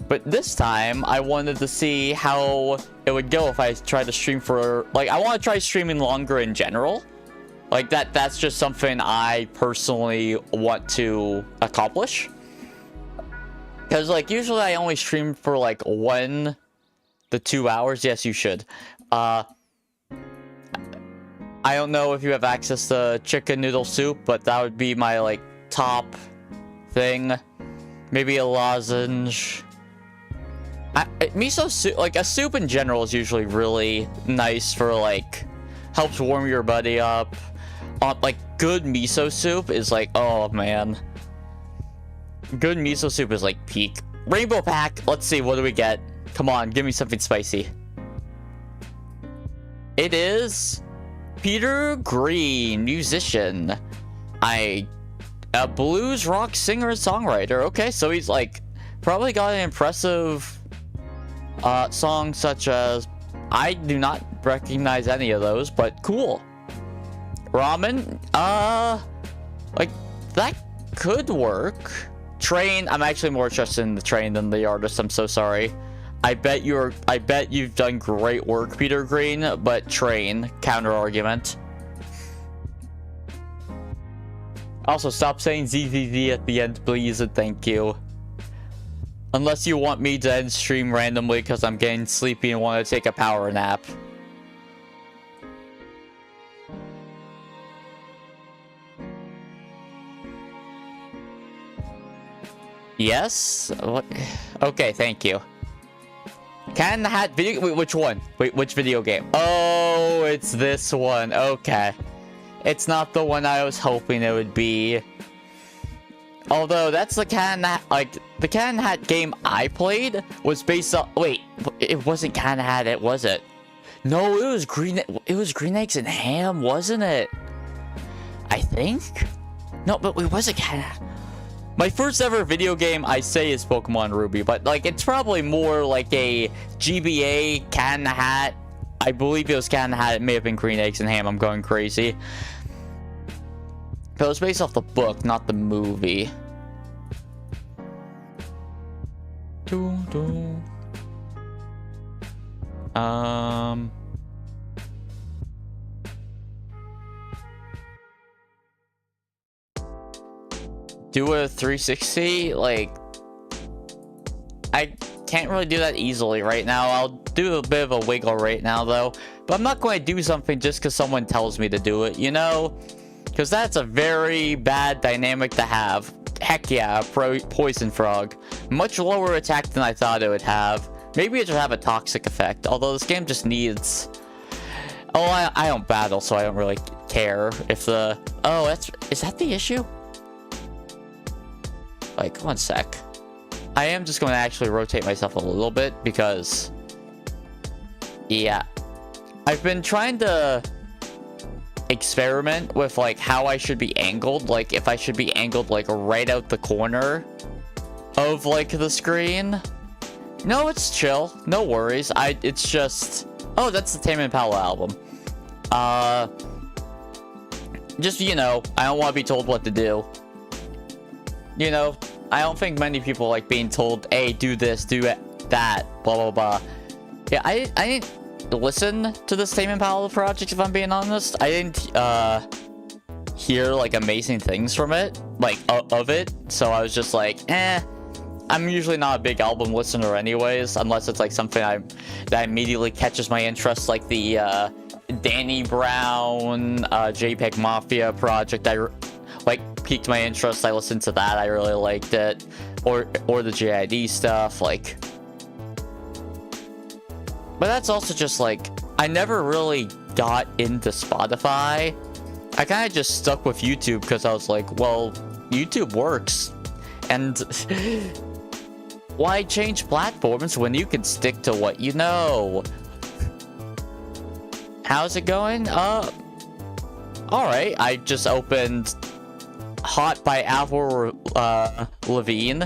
But this time I wanted to see how it would go if I tried to stream for... Like, I want to try streaming longer in general. Like, that's just something I personally want to accomplish. Because, like, usually I only stream for, like, 1 to 2 hours. Yes, you should. I don't know if you have access to chicken noodle soup, but that would be my, like, top thing. Maybe a lozenge. Miso soup, like, a soup in general is usually really nice for, like, helps warm your body up. Like, good miso soup is like, oh man. Good miso soup is like peak. Rainbow pack. Let's see, what do we get? Come on, give me something spicy. It is Peter Green, musician. A blues rock singer and songwriter. Okay, so he's like probably got an impressive songs such as, I do not recognize any of those, but cool. Ramen, like, that could work. Train, I'm actually more interested in the train than the artist, I'm so sorry. I bet you've done great work, Peter Green, but train, counter argument. Also, stop saying ZZZ at the end, please, and thank you. Unless you want me to end stream randomly because I'm getting sleepy and want to take a power nap. Yes? What? Okay, thank you. Cat in the Hat video... Wait, which one? Wait, which video game? Oh, it's this one. Okay. It's not the one I was hoping it would be. Although, that's the Cat in the Hat... Like, the Cat in the Hat game I played was based on... Wait, it wasn't Cat in the Hat, was it? No, it was Green Eggs and Ham, wasn't it? I think? No, but it wasn't Cat in the Hat. My first ever video game, I say, is Pokemon Ruby, but, like, it's probably more like a GBA, Cat in the Hat. I believe it was Cat in the Hat. It may have been Green Eggs and Ham. I'm going crazy. But it was based off the book, not the movie. do a 360, like, I can't really do that easily right now. I'll do a bit of a wiggle right now, though. But I'm not going to do something just because someone tells me to do it, you know? Because that's a very bad dynamic to have. Heck yeah, poison frog. Much lower attack than I thought it would have. Maybe it should have a toxic effect, although this game just needs... Oh, I don't battle, so I don't really care if the... Oh, is that the issue? Like, one sec. I am just going to actually rotate myself a little bit because... Yeah. I've been trying to experiment with, like, how I should be angled. Like, if I should be angled, like, right out the corner of, like, the screen. No, it's chill. No worries. It's just... Oh, that's the Tame Impala album. Just, you know, I don't want to be told what to do. You know, I don't think many people like being told, hey, do this, do that, blah, blah, blah. Yeah, I didn't listen to this Tame Impala project, if I'm being honest. I didn't, hear, like, amazing things from it, like, of it. So I was just like, I'm usually not a big album listener anyways, unless it's, like, something that immediately catches my interest, like the, Danny Brown, JPEG Mafia project. Like, piqued my interest. I listened to that. I really liked it. Or the JID stuff, like. But that's also just, like, I never really got into Spotify. I kind of just stuck with YouTube because I was like, well, YouTube works. And why change platforms when you can stick to what you know? How's it going? Alright. I just opened Hot by Avril Lavigne.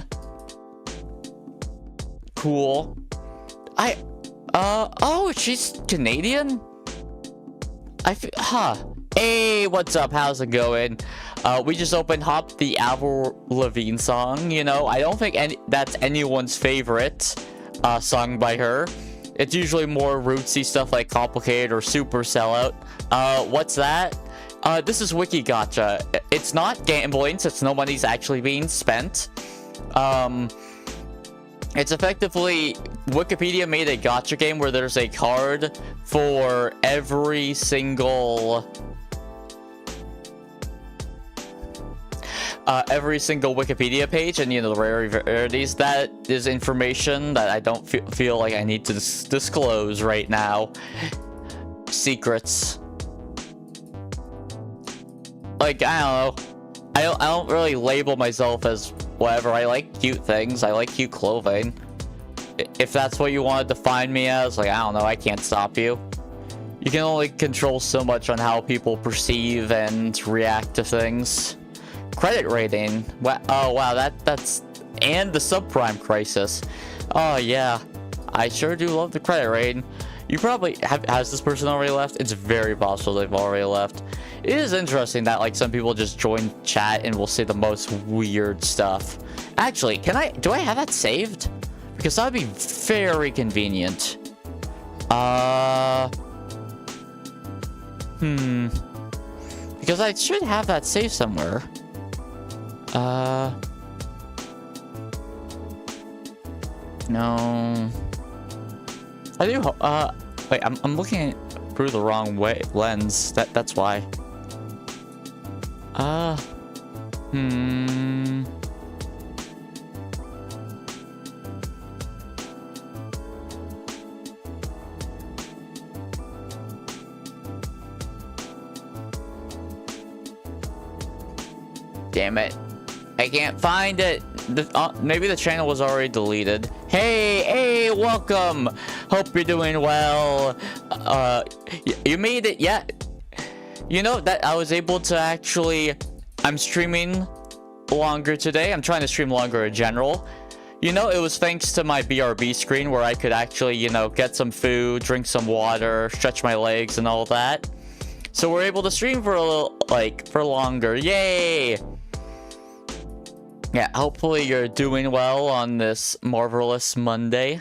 Cool. Oh, she's Canadian? Hey, what's up? How's it going? We just opened Hop, the Avril Lavigne song, you know? I don't think that's anyone's favorite song by her. It's usually more rootsy stuff like Complicated or Super Sellout. What's that? This is WIKIGACHA. It's not gambling since no money's actually being spent. It's effectively... Wikipedia made a gacha game where there's a card for every single Wikipedia page, and you know, the rarities. That is information that I don't feel like I need to disclose right now. Secrets. Like, I don't know. I don't really label myself as whatever. I like cute things. I like cute clothing. If that's what you want to define me as, like, I don't know. I can't stop you. You can only control so much on how people perceive and react to things. Credit rating. Oh, wow. That's... And the subprime crisis. Oh, yeah. I sure do love the credit rating. You probably... Has this person already left? It's very possible they've already left. It is interesting that, like, some people just join chat and will say the most weird stuff. Actually, do I have that saved? Because that would be very convenient. Because I should have that saved somewhere. No. I do, wait, I'm looking through the wrong lens. That's why. Damn it. I can't find it. Maybe the channel was already deleted. Hey, welcome. Hope you're doing well. You made it yet? You know that I was able to actually... I'm streaming longer today. I'm trying to stream longer in general. You know, it was thanks to my BRB screen where I could actually, you know, get some food, drink some water, stretch my legs and all that. So we're able to stream for a little, like, for longer. Yay! Yeah, hopefully you're doing well on this marvelous Monday.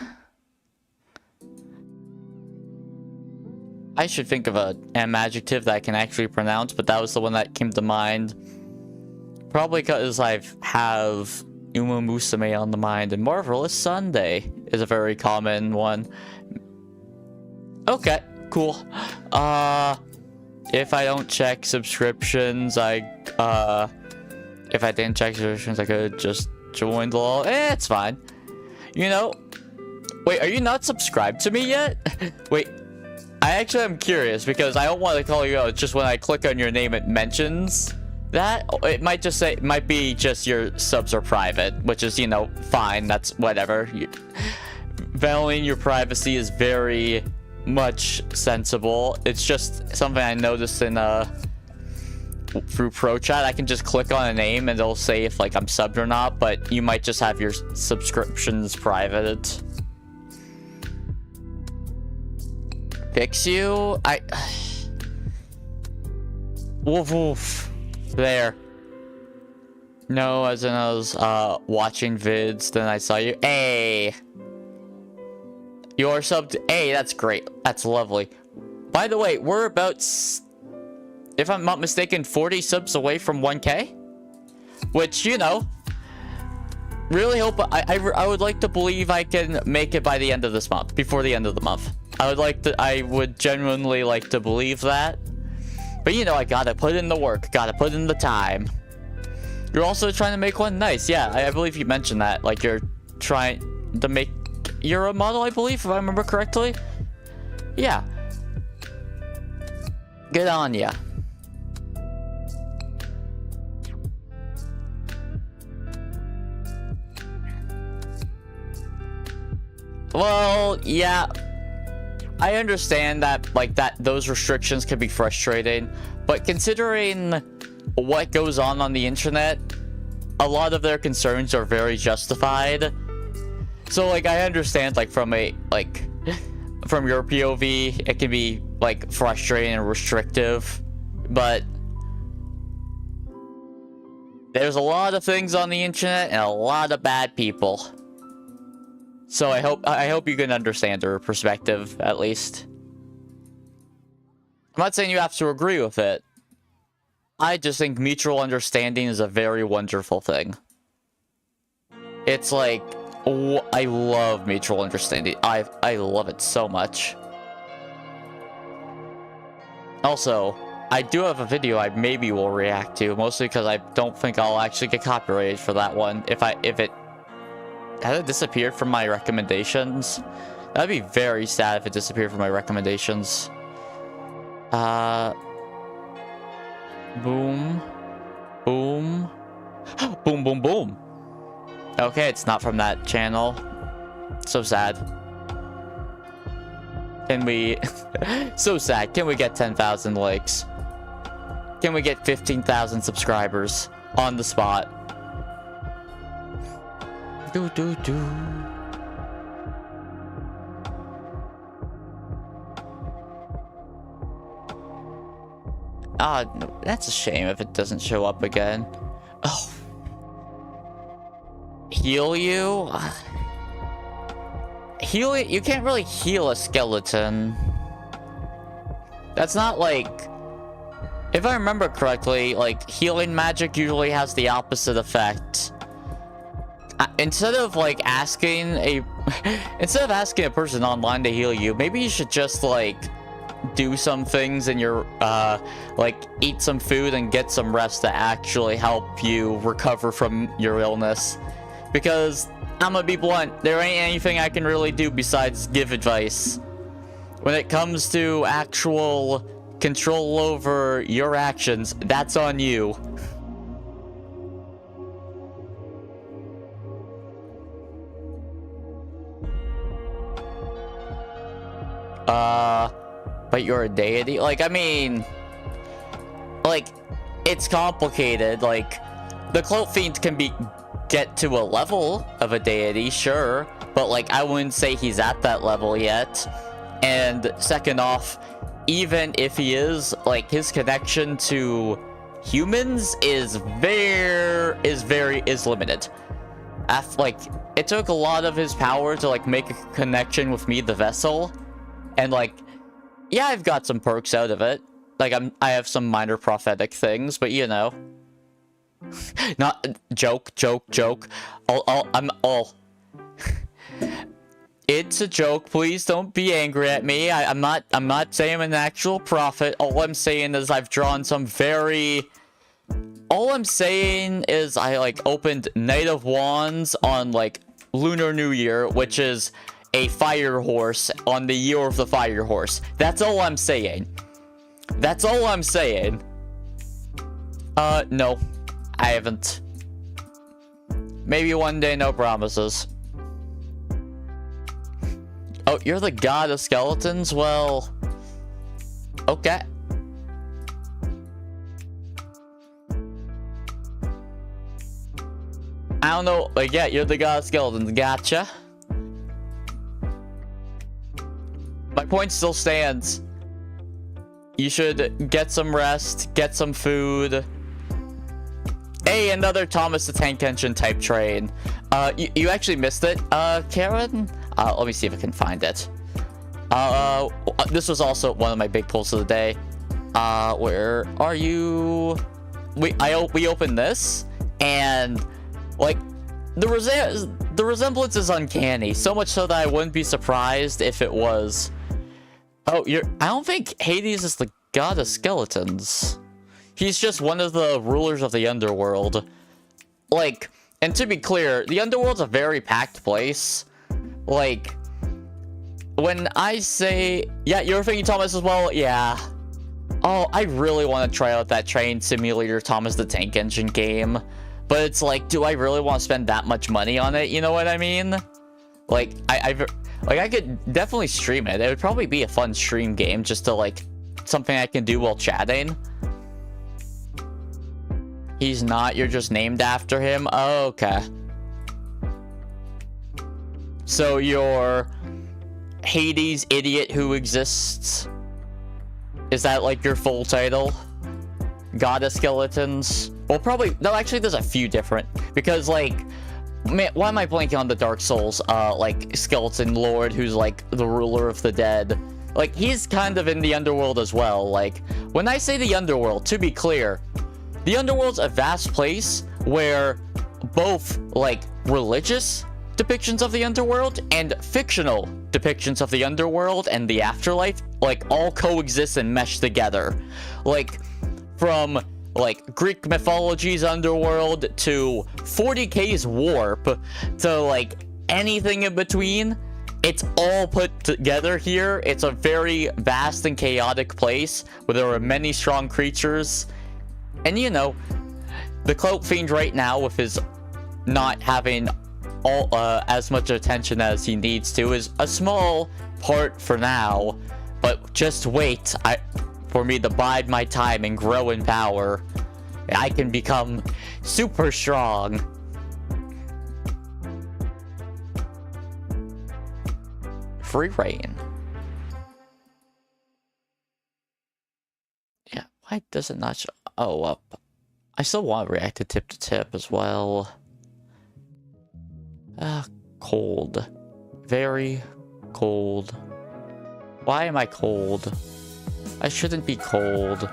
I should think of an adjective that I can actually pronounce, but that was the one that came to mind. Probably because I have Uma Musume on the mind, and Marvelous Sunday is a very common one. Okay, cool. If I don't check subscriptions, if I didn't check subscriptions, I could just join the LOL. It's fine. You know, wait, are you not subscribed to me yet? Wait, I actually am curious because I don't want to call you out. It's just when I click on your name, it mentions that. It might just say, it might be just your subs are private, which is, you know, fine. That's whatever. Valuing your privacy is very much sensible. It's just something I noticed in through pro chat. I can just click on a name and it'll say if like I'm subbed or not, but you might just have your subscriptions private. Fix you? Woof woof. There. No, as in I was watching vids, then I saw you. Hey! You're subbed. Hey, that's great. That's lovely. By the way, we're about, if I'm not mistaken, 40 subs away from 1K? Which, you know, really hope, I would like to believe I can make it by the end of this month, before the end of the month. I would genuinely like to believe that. But you know, I gotta put in the work, gotta put in the time. You're also trying to make one nice. Yeah, I believe you mentioned that. Like, you're trying to make, you're a model, I believe, if I remember correctly. Yeah. Good on ya. Well, yeah. I understand that, like, those restrictions can be frustrating, but considering what goes on the internet, a lot of their concerns are very justified. So, like, I understand, like, from your POV, it can be, like, frustrating and restrictive, but there's a lot of things on the internet and a lot of bad people. So I hope you can understand their perspective, at least. I'm not saying you have to agree with it. I just think mutual understanding is a very wonderful thing. It's like, oh, I love mutual understanding. I love it so much. Also, I do have a video I maybe will react to, mostly because I don't think I'll actually get copyrighted for that one. If it has it disappeared from my recommendations? That'd be very sad if it disappeared from my recommendations. Boom. Boom. Boom, boom, boom. Okay, it's not from that channel. So sad. Can we... so sad. Can we get 10,000 likes? Can we get 15,000 subscribers on the spot? Do. Ah, no, that's a shame if it doesn't show up again. Oh. Heal you? Heal it? You can't really heal a skeleton. That's not like... If I remember correctly, like, healing magic usually has the opposite effect. Instead of like asking a person online to heal you, maybe you should just like do some things in your like eat some food and get some rest to actually help you recover from your illness. Because I'm gonna be blunt, there ain't anything I can really do besides give advice. When it comes to actual control over your actions, that's on you. But you're a deity? Like, I mean... Like, it's complicated. Like, the Cloak Fiend can get to a level of a deity, sure. But, like, I wouldn't say he's at that level yet. And second off, even if he is, like, his connection to humans is limited. Like, it took a lot of his power to, like, make a connection with me, the vessel. And, like, yeah, I've got some perks out of it. Like, I have some minor prophetic things, but, you know. Not joke. It's a joke. Please don't be angry at me. I'm not saying I'm an actual prophet. All I'm saying is I've drawn some very... All I'm saying is I, like, opened Knight of Wands on, like, Lunar New Year, which is a fire horse on the year of the fire horse. That's all I'm saying. That's all I'm saying. No. I haven't. Maybe one day, no promises. Oh, you're the god of skeletons? Well... Okay. I don't know. Like, yeah, you're the god of skeletons. Gotcha. My point still stands. You should get some rest, get some food. Hey, another Thomas the Tank Engine type train. You actually missed it, Karen? Let me see if I can find it. This was also one of my big pulls of the day. Where are you? We opened this, and like the resemblance is uncanny. So much so that I wouldn't be surprised if it was. Oh, I don't think Hades is the god of skeletons. He's just one of the rulers of the underworld. Like, and to be clear, the underworld's a very packed place. Like, when I say... Yeah, you're thinking Thomas as well? Yeah. Oh, I really want to try out that Train Simulator Thomas the Tank Engine game. But it's like, do I really want to spend that much money on it? You know what I mean? Like, I could definitely stream it. It would probably be a fun stream game just to, like, something I can do while chatting. He's not, you're just named after him? Oh, okay. So you're Hades idiot who exists? Is that like your full title? God of Skeletons? Well, probably, no, actually there's a few different, because like, man, why am I blanking on the Dark Souls, like, Skeleton Lord who's like the ruler of the dead? Like, he's kind of in the underworld as well. Like, when I say the underworld, to be clear, the underworld's a vast place where both, like, religious depictions of the underworld and fictional depictions of the underworld and the afterlife, like, all coexist and mesh together. Like, from, like, Greek mythology's underworld to 40K's warp to, like, anything in between, it's all put together here. It's a very vast and chaotic place where there are many strong creatures. And, you know, the Cloak Fiend right now, with his not having all as much attention as he needs to, is a small part for now. But just wait for me to bide my time and grow in power. I can become super strong. Free reign. Yeah, why does it not show? Oh, I still want to react to tip as well. Cold. Very cold. Why am I cold? I shouldn't be cold.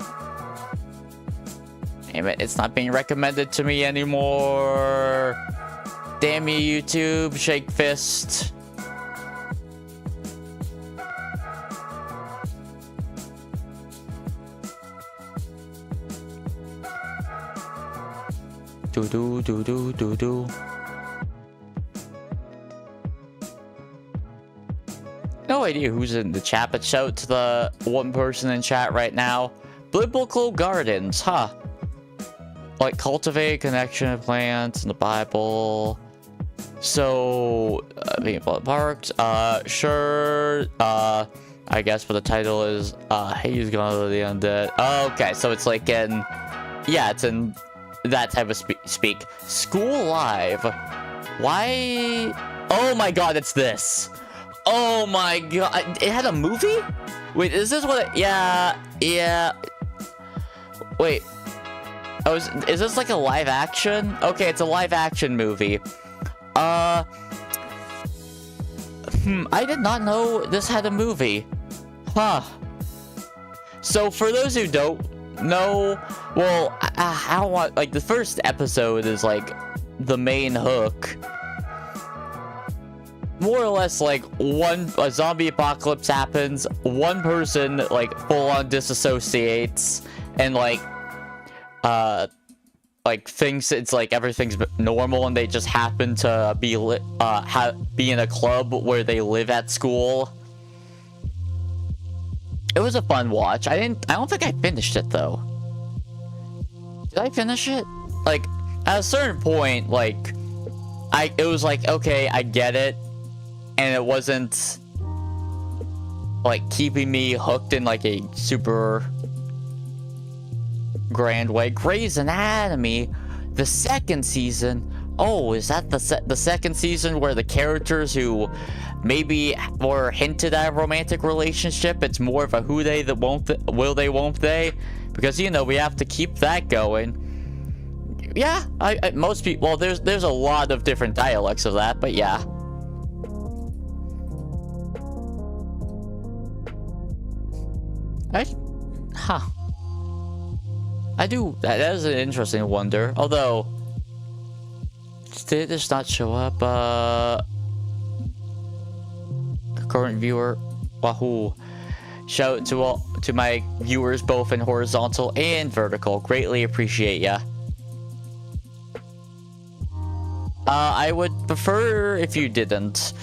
Damn it, it's not being recommended to me anymore. Damn you, YouTube. Shake fist. Do. No idea who's in the chat, but shout to the one person in chat right now. Biblical gardens, huh? Like cultivate connection of plants in the Bible. So, people parks. Sure. I guess, but the title is Hades Gone to the Undead. Okay, so it's like in, yeah, it's in that type of speak. School Live. Why? Oh my god, it's this. Oh my god, it had a movie? Wait, is this what yeah. Wait. Oh, is this like a live action? Okay, it's a live action movie. I did not know this had a movie. Huh. So for those who don't know, Well, I don't want, like, the first episode is like the main hook. More or less, like, a zombie apocalypse happens, one person, like, full-on disassociates, and, like, thinks it's, like, everything's normal, and they just happen to be in a club where they live at school. It was a fun watch. I don't think I finished it, though. Did I finish it? Like, at a certain point, like, it was like, okay, I get it. And it wasn't, like, keeping me hooked in, like, a super grand way. Grey's Anatomy, the second season. Oh, is that the second season where the characters who maybe were hinted at a romantic relationship, it's more of a who they, the won't, will they, won't they? Because, you know, we have to keep that going. Yeah, most people, well, there's a lot of different dialects of that, but yeah. That is an interesting wonder. Although, did this not show up? Current viewer, wahoo! Shout out to my viewers both in horizontal and vertical. Greatly appreciate ya. I would prefer if you didn't.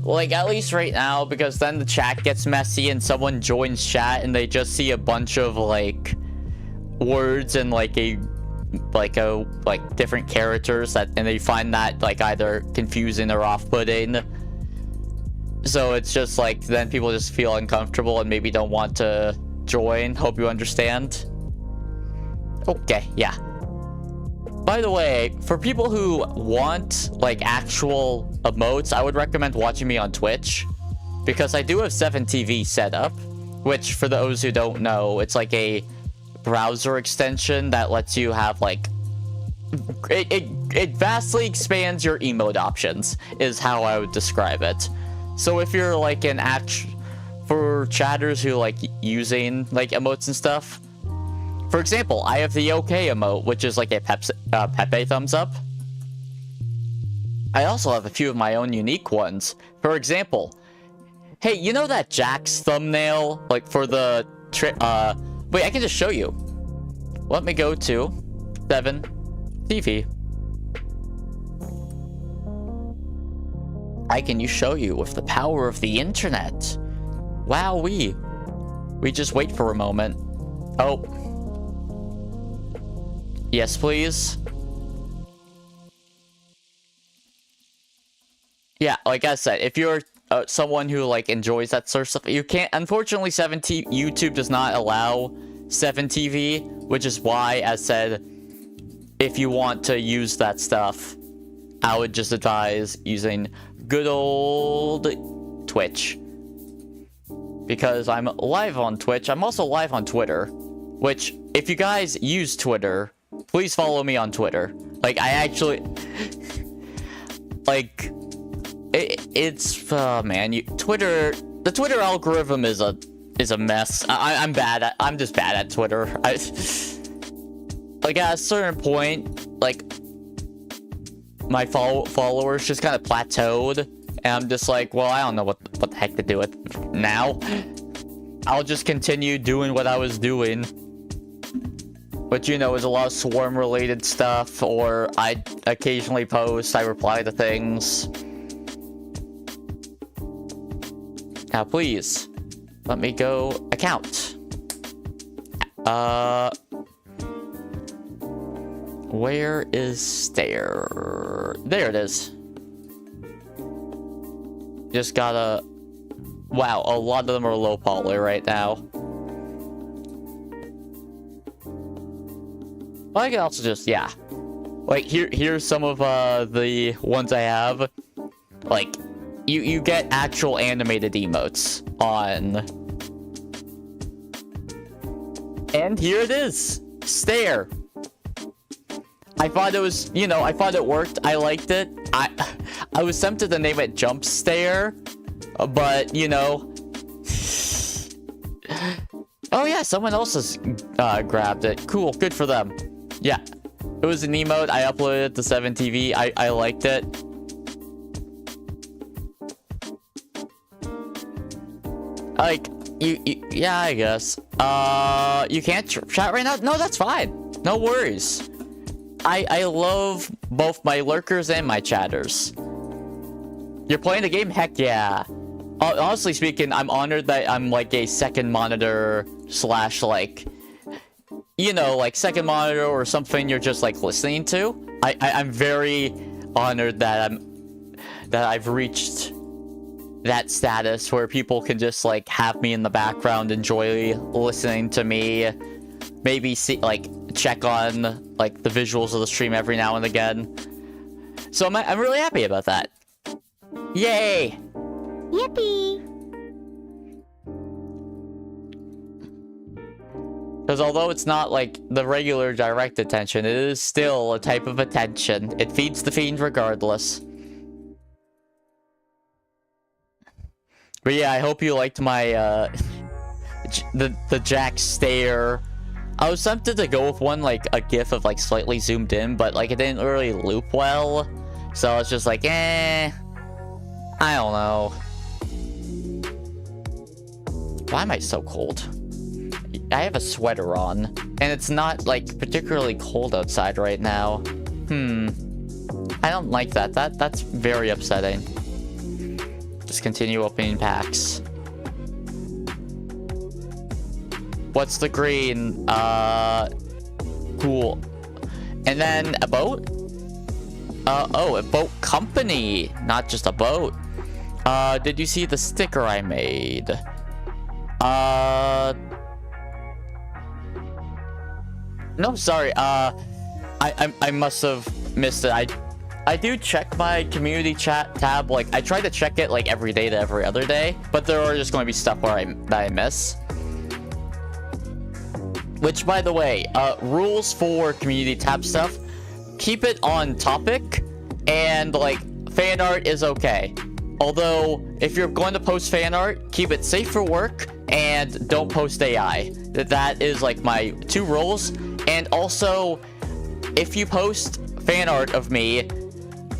Like, at least right now, because then the chat gets messy and someone joins chat and they just see a bunch of, like, words and, like, different characters and they find that, like, either confusing or off-putting. So it's just, like, then people just feel uncomfortable and maybe don't want to join. Hope you understand. Okay, yeah. By the way, for people who want, like, actual emotes, I would recommend watching me on Twitch. Because I do have 7TV set up. Which, for those who don't know, it's like a browser extension that lets you have, like... It vastly expands your emote options, is how I would describe it. So if you're, like, for chatters who like using, like, emotes and stuff... For example, I have the OK emote, which is like a Pepe thumbs up. I also have a few of my own unique ones. For example, hey, you know that Jack's thumbnail, like for the wait, I can just show you. Let me go to 7TV. I can show you with the power of the internet. Wow, we just wait for a moment. Oh. Yes, please. Yeah, like I said, if you're someone who, like, enjoys that sort of stuff, you can't... Unfortunately, YouTube does not allow 7TV, which is why, as said, if you want to use that stuff, I would just advise using good old Twitch. Because I'm live on Twitch. I'm also live on Twitter, which, if you guys use Twitter... Please follow me on Twitter. Like, I actually... Like... It's... man, Twitter... The Twitter algorithm is a mess. I'm just bad at Twitter. Like, at a certain point, like... My followers just kind of plateaued. And I'm just like, well, I don't know what the heck to do with now. I'll just continue doing what I was doing. But, you know, it's a lot of swarm-related stuff, or I occasionally post, I reply to things. Now, please, let me go account. Where is Stare? There it is. Just gotta... Wow, a lot of them are low poly right now. I can also just, yeah. Like, here's some of the ones I have. Like, you get actual animated emotes on. And here it is. Stare. I thought it was, you know, I thought it worked. I liked it. I was tempted to name it Jump Stare, but, you know. Oh yeah, someone else has grabbed it. Cool, good for them. Yeah, it was an emote. I uploaded it to 7TV. I liked it. Like, yeah, I guess. You can't chat right now? No, that's fine. No worries. I love both my lurkers and my chatters. You're playing the game? Heck yeah. Honestly speaking, I'm honored that I'm like a second monitor slash like, you know, like second monitor or something you're just like listening to. I'm very honored that I've reached that status where people can just like have me in the background, enjoy listening to me, maybe see like check on like the visuals of the stream every now and again. So I'm really happy about that. Yay! Yippee! Because although it's not like the regular direct attention, it is still a type of attention. It feeds the fiend regardless. But yeah, I hope you liked my the Jack stare. I was tempted to go with one like a gif of like slightly zoomed in, but like it didn't really loop well. So I was just like, I don't know. Why am I so cold? I have a sweater on, and it's not like particularly cold outside right now. I don't like that. That's very upsetting. Just continue opening packs. What's the green? Cool. And then a boat? Oh, a boat company, not just a boat. Did you see the sticker I made? No, sorry. I must have missed it. I do check my community chat tab. Like, I try to check it like every day to every other day, but there are just going to be stuff where that I miss. Which, by the way, rules for community tab stuff: keep it on topic, and like fan art is okay. Although, if you're going to post fan art, keep it safe for work and don't post AI. That is like my 2 rules. And also, if you post fan art of me,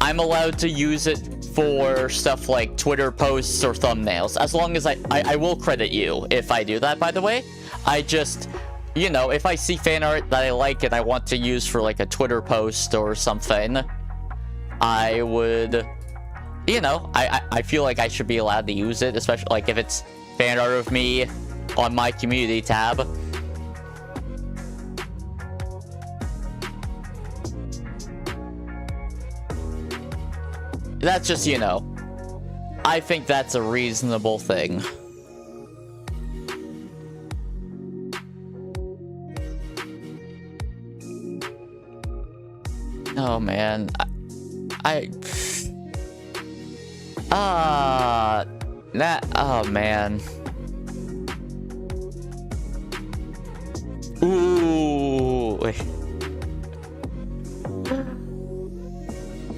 I'm allowed to use it for stuff like Twitter posts or thumbnails, as long as I will credit you if I do that, by the way. I just, you know, if I see fan art that I like and I want to use for like a Twitter post or something, I would, you know, I feel like I should be allowed to use it, especially like if it's fan art of me on my community tab. That's just, you know, I think that's a reasonable thing. Oh man, oh man. Ooh.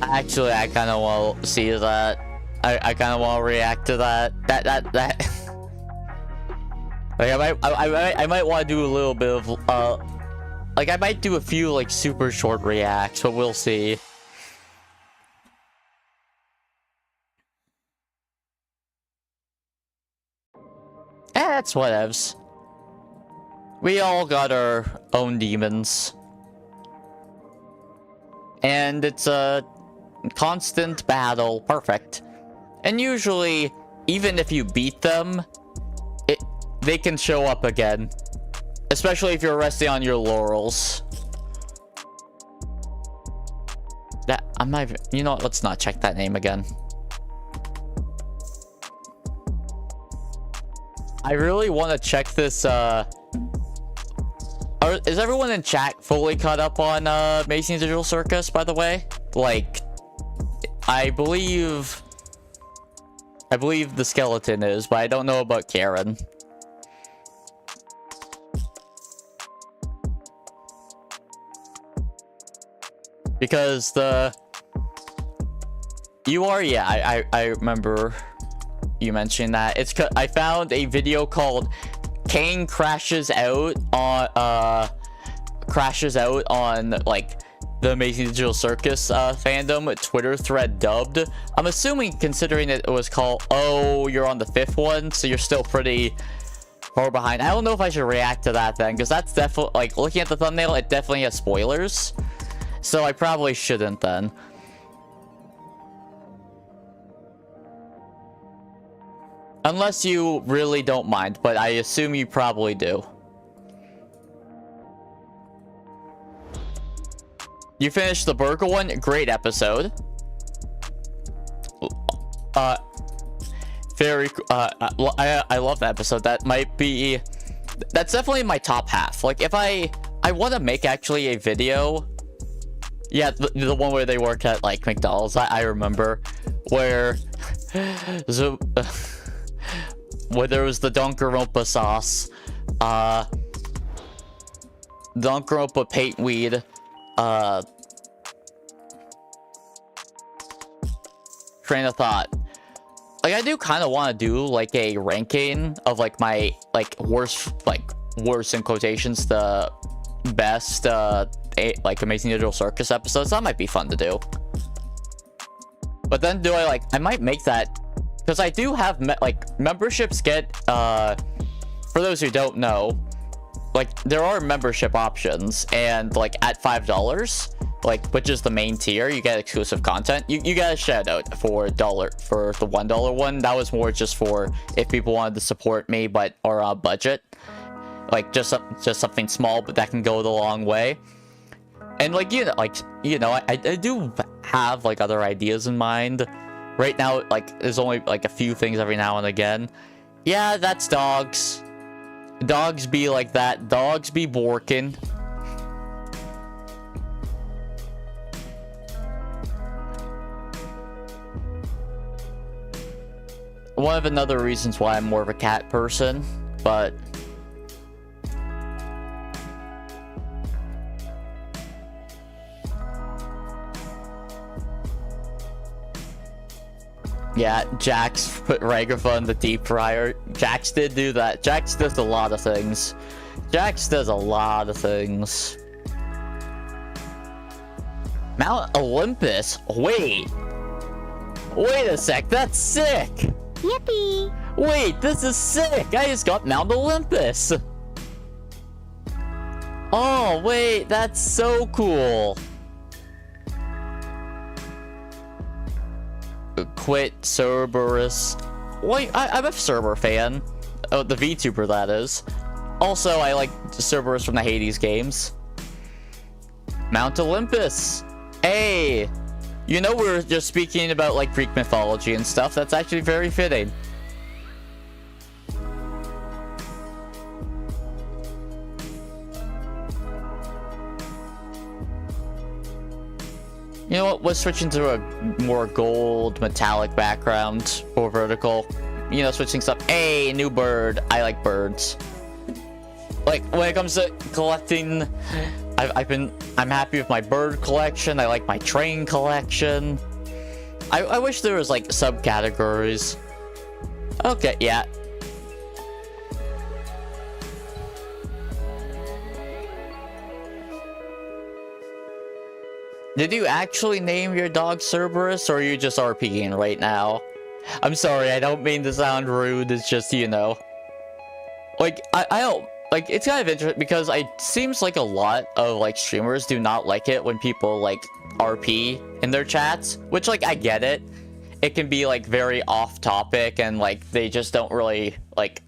Actually, I kind of want to see that. I kind of want to react to that. That. Like, I might want to do a little bit of, like, I might do a few, like, super short reacts, but we'll see. That's whatevs. We all got our own demons. And it's a constant battle. Perfect. And usually, even if you beat them, they can show up again. Especially if you're resting on your laurels. I'm not even, you know what, let's not check that name again. I really want to check this, is everyone in chat fully caught up on Amazing Digital Circus, by the way? Like, I believe the skeleton is, but I don't know about Karen. Because I remember you mentioning that. I found a video called Kane crashes out on like the Amazing Digital Circus fandom Twitter thread dubbed. I'm assuming, considering it was called, oh, you're on the 5th one, so you're still pretty far behind. I don't know if I should react to that then, because that's definitely, like, looking at the thumbnail, it definitely has spoilers. So I probably shouldn't then. Unless you really don't mind, but I assume you probably do. You finished the burger one. Great episode. Very I love that episode. That's definitely my top half. Like, if I want to make actually a video. Yeah, the one where they work at like McDonald's. I remember where where there was the Danganronpa sauce, Danganronpa paint weed, train of thought. Like, I do kind of want to do like a ranking of like my worst in quotations, the best like Amazing Digital Circus episodes. That might be fun to do. But then I might make that, because I do have memberships get for those who don't know, like, there are membership options, and like at $5, like, which is the main tier, you get exclusive content. You get a shout out for for the $1 one. That was more just for if people wanted to support me but are on budget, like just something small, but that can go the long way. And I do have like other ideas in mind. Right now, like, there's only like a few things every now and again. Yeah, that's dogs. Dogs be like that. Dogs be borking. One of another reasons why I'm more of a cat person, but yeah, Jax put Ragavan in the deep fryer. Jax did do that. Jax does a lot of things. Jax does a lot of things. Mount Olympus? Wait a sec, that's sick! Yippee! Wait, this is sick! I just got Mount Olympus! Oh, wait, that's so cool! Quit Cerberus. Wait, I'm a Cerber fan. Oh, the VTuber, that is. Also, I like Cerberus from the Hades games. Mount Olympus! Hey! You know, we're just speaking about like Greek mythology and stuff. That's actually very fitting. You know what? Let's switch into a more gold metallic background for vertical. You know, switching stuff. Hey, new bird. I like birds. Like, when it comes to collecting, I'm happy with my bird collection. I like my train collection. I wish there was like subcategories. Okay, yeah. Did you actually name your dog Cerberus, or are you just RPing right now? I'm sorry, I don't mean to sound rude, it's just, you know. Like, I don't... Like, it's kind of interesting, because it seems like a lot of, like, streamers do not like it when people, like, RP in their chats. Which, like, I get it. It can be, like, very off-topic, and, like, they just don't really, like...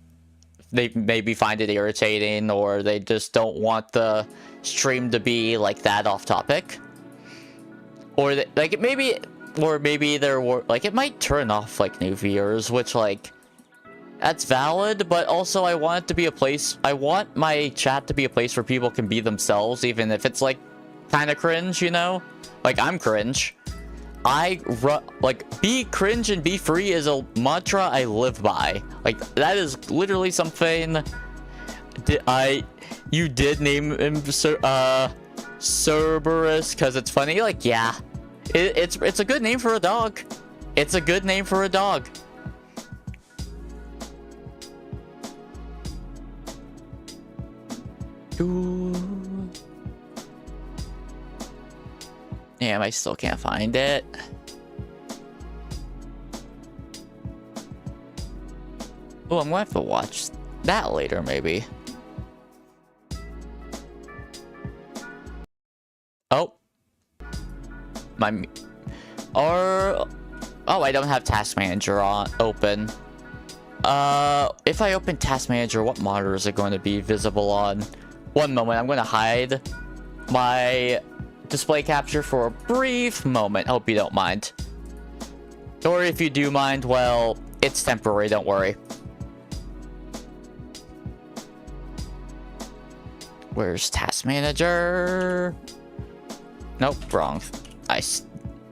They maybe find it irritating, or they just don't want the stream to be, like, that off-topic. Or maybe there were like, it might turn off like new viewers, which like, that's valid, but also I want it to be a place, I want my chat to be a place where people can be themselves, even if it's like kind of cringe, you know? Like, I'm cringe. Like, be cringe and be free is a mantra I live by. Like, that is literally something. You did name him Cerberus because it's funny? Like, yeah. It's a good name for a dog. It's a good name for a dog. Ooh. Damn, I still can't find it. Oh, I'm gonna have to watch that later, maybe. Oh. Oh, I don't have Task Manager open. If I open Task Manager, what monitor is it going to be visible on? One moment, I'm going to hide my display capture for a brief moment. Hope you don't mind. Or if you do mind, well, it's temporary, don't worry. Where's Task Manager? Nope, wrong.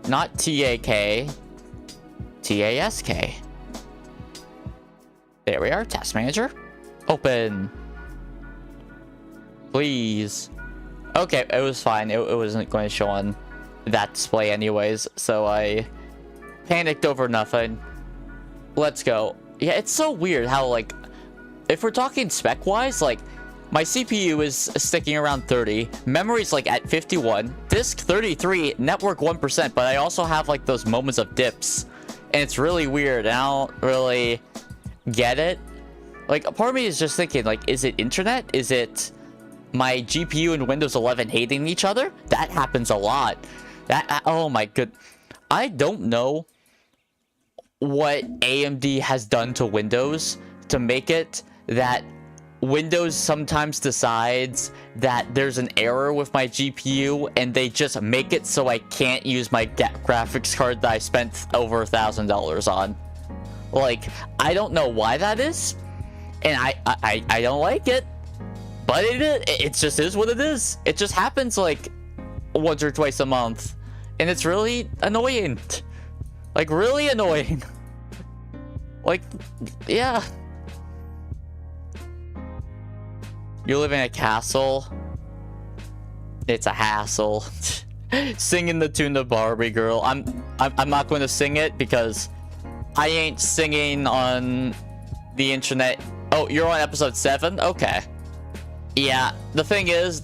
Not TAK. TASK. There we are, Task Manager. Open. Please. Okay, it was fine. It wasn't going to show on that display anyways, so I panicked over nothing. Let's go. Yeah, it's so weird how, like, if we're talking spec-wise, like, my CPU is sticking around 30, memory's like at 51, disk 33, network 1%, but I also have like those moments of dips, and it's really weird. I don't really get it. Like, a part of me is just thinking, like, is it internet? Is it my GPU and Windows 11 hating each other? That happens a lot. Oh my good. I don't know what AMD has done to Windows to make it that Windows sometimes decides that there's an error with my GPU and they just make it so I can't use my graphics card that I spent over $1,000 on. Like, I don't know why that is, and I don't like it, but it just is what it is. It just happens like once or twice a month, and it's really annoying. Like, really annoying. Like, yeah. You live in a castle. It's a hassle. Singing the tune of Barbie Girl. I'm not going to sing it because I ain't singing on the internet. Oh, you're on episode 7? Okay. Yeah, the thing is,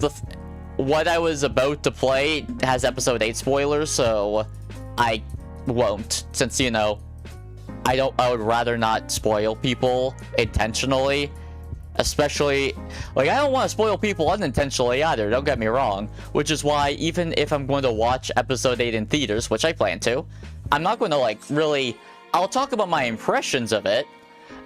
what I was about to play has episode 8 spoilers, so I won't, since, you know, I would rather not spoil people intentionally. Especially, like, I don't want to spoil people unintentionally either, don't get me wrong. Which is why, even if I'm going to watch episode 8 in theaters, which I plan to, I'm not going to, like, really... I'll talk about my impressions of it.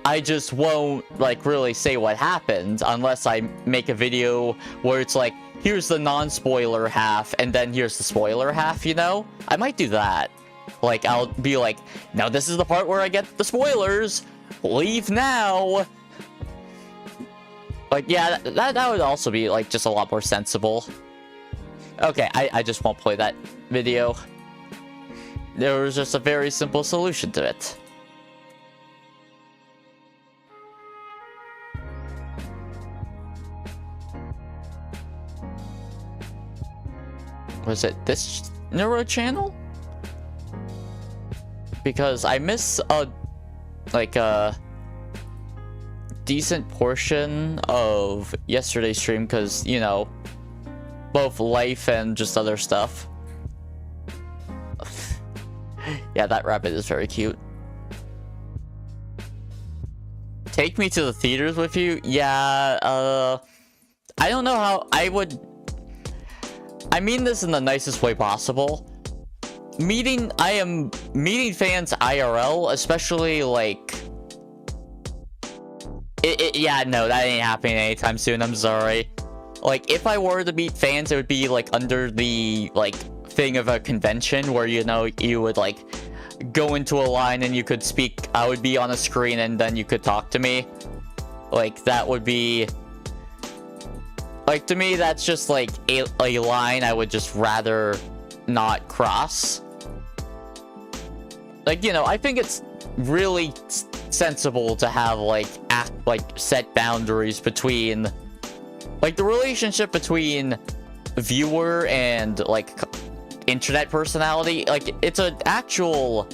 I just won't, like, really say what happened unless I make a video where it's like, here's the non-spoiler half, and then here's the spoiler half, you know? I might do that. Like, I'll be like, now this is the part where I get the spoilers. Leave now. Like, yeah, that would also be, like, just a lot more sensible. Okay, I just won't play that video. There was just a very simple solution to it. Was it this Neuro channel? Because I miss a decent portion of yesterday's stream because, you know, both life and just other stuff. Yeah, that rabbit is very cute. Take me to the theaters with you? Yeah, I don't know how I would... I mean this in the nicest way possible. I am meeting fans IRL, especially, like... Yeah, no, that ain't happening anytime soon, I'm sorry. Like, if I were to meet fans, it would be, like, under the, like, thing of a convention where, you know, you would, like, go into a line and you could speak. I would be on a screen and then you could talk to me. Like, that would be... Like, to me, that's just, like, a line I would just rather not cross. Like, you know, I think it's really sensible to have, like, set boundaries between... Like, the relationship between viewer and, like, internet personality. Like, it's an actual...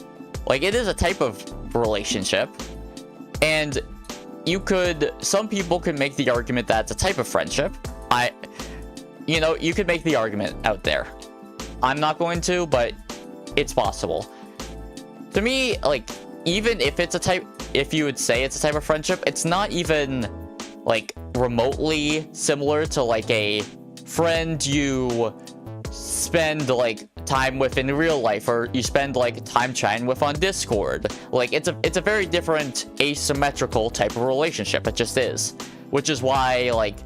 Like, it is a type of relationship. And you could... Some people could make the argument that it's a type of friendship. you know, you could make the argument out there. I'm not going to, but it's possible. To me, like, even if it's a type, if you would say it's a type of friendship, it's not even, like, remotely similar to, like, a friend you spend, like, time with in real life, or you spend, like, time chatting with on Discord. Like, it's a very different asymmetrical type of relationship. It just is. Which is why, like,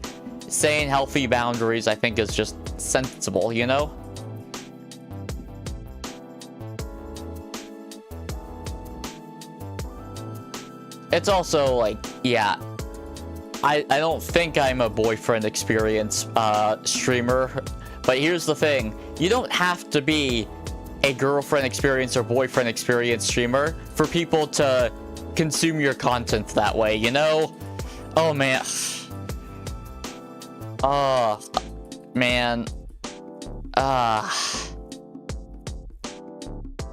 saying healthy boundaries, I think, is just sensible, you know? It's also, like, yeah, I don't think I'm a boyfriend experience streamer, but here's the thing. You don't have to be a girlfriend experience or boyfriend experience streamer for people to consume your content that way, you know? Oh, man. Oh, man. Like,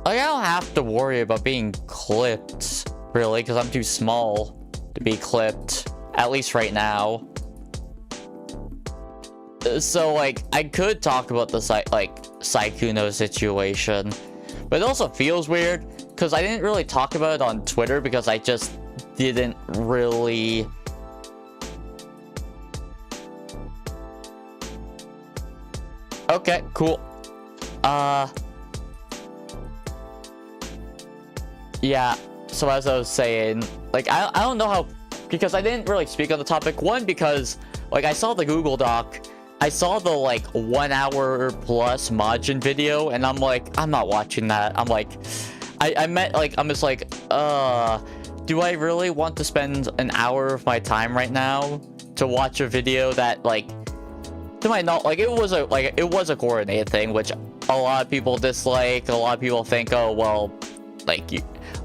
I don't have to worry about being clipped, really, because I'm too small to be clipped, at least right now. So, like, I could talk about the, Saikuno situation, but it also feels weird, because I didn't really talk about it on Twitter, because I just didn't really... Okay, cool. Yeah, so as I was saying, like, I don't know how, because I didn't really speak on the topic. One, because, like, I saw the Google Doc, I saw the, like, 1 hour plus Majin video, and I'm like, I'm not watching that. I'm like, I meant, like, I'm just like, do I really want to spend an hour of my time right now to watch a video that, like, to my not, like, it was a coordinated thing, which a lot of people dislike. A lot of people think, oh, well, like,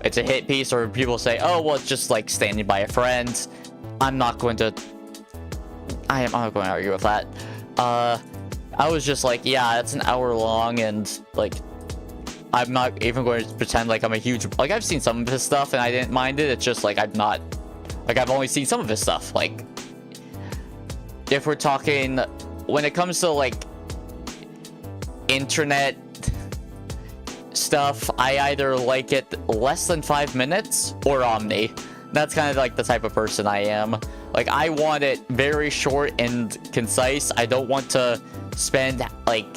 it's a hit piece, or people say, oh, well, it's just like standing by a friend. I'm not going to argue with that. I was just like, yeah, it's an hour long, and, like, I'm not even going to pretend like I'm a huge, like, I've seen some of his stuff and I didn't mind it. It's just like, I'm not, like, I've only seen some of his stuff. Like, if we're talking, when it comes to, like, internet stuff, I either like it less than 5 minutes or Omni. That's kind of like the type of person I am. Like, I want it very short and concise. I don't want to spend, like,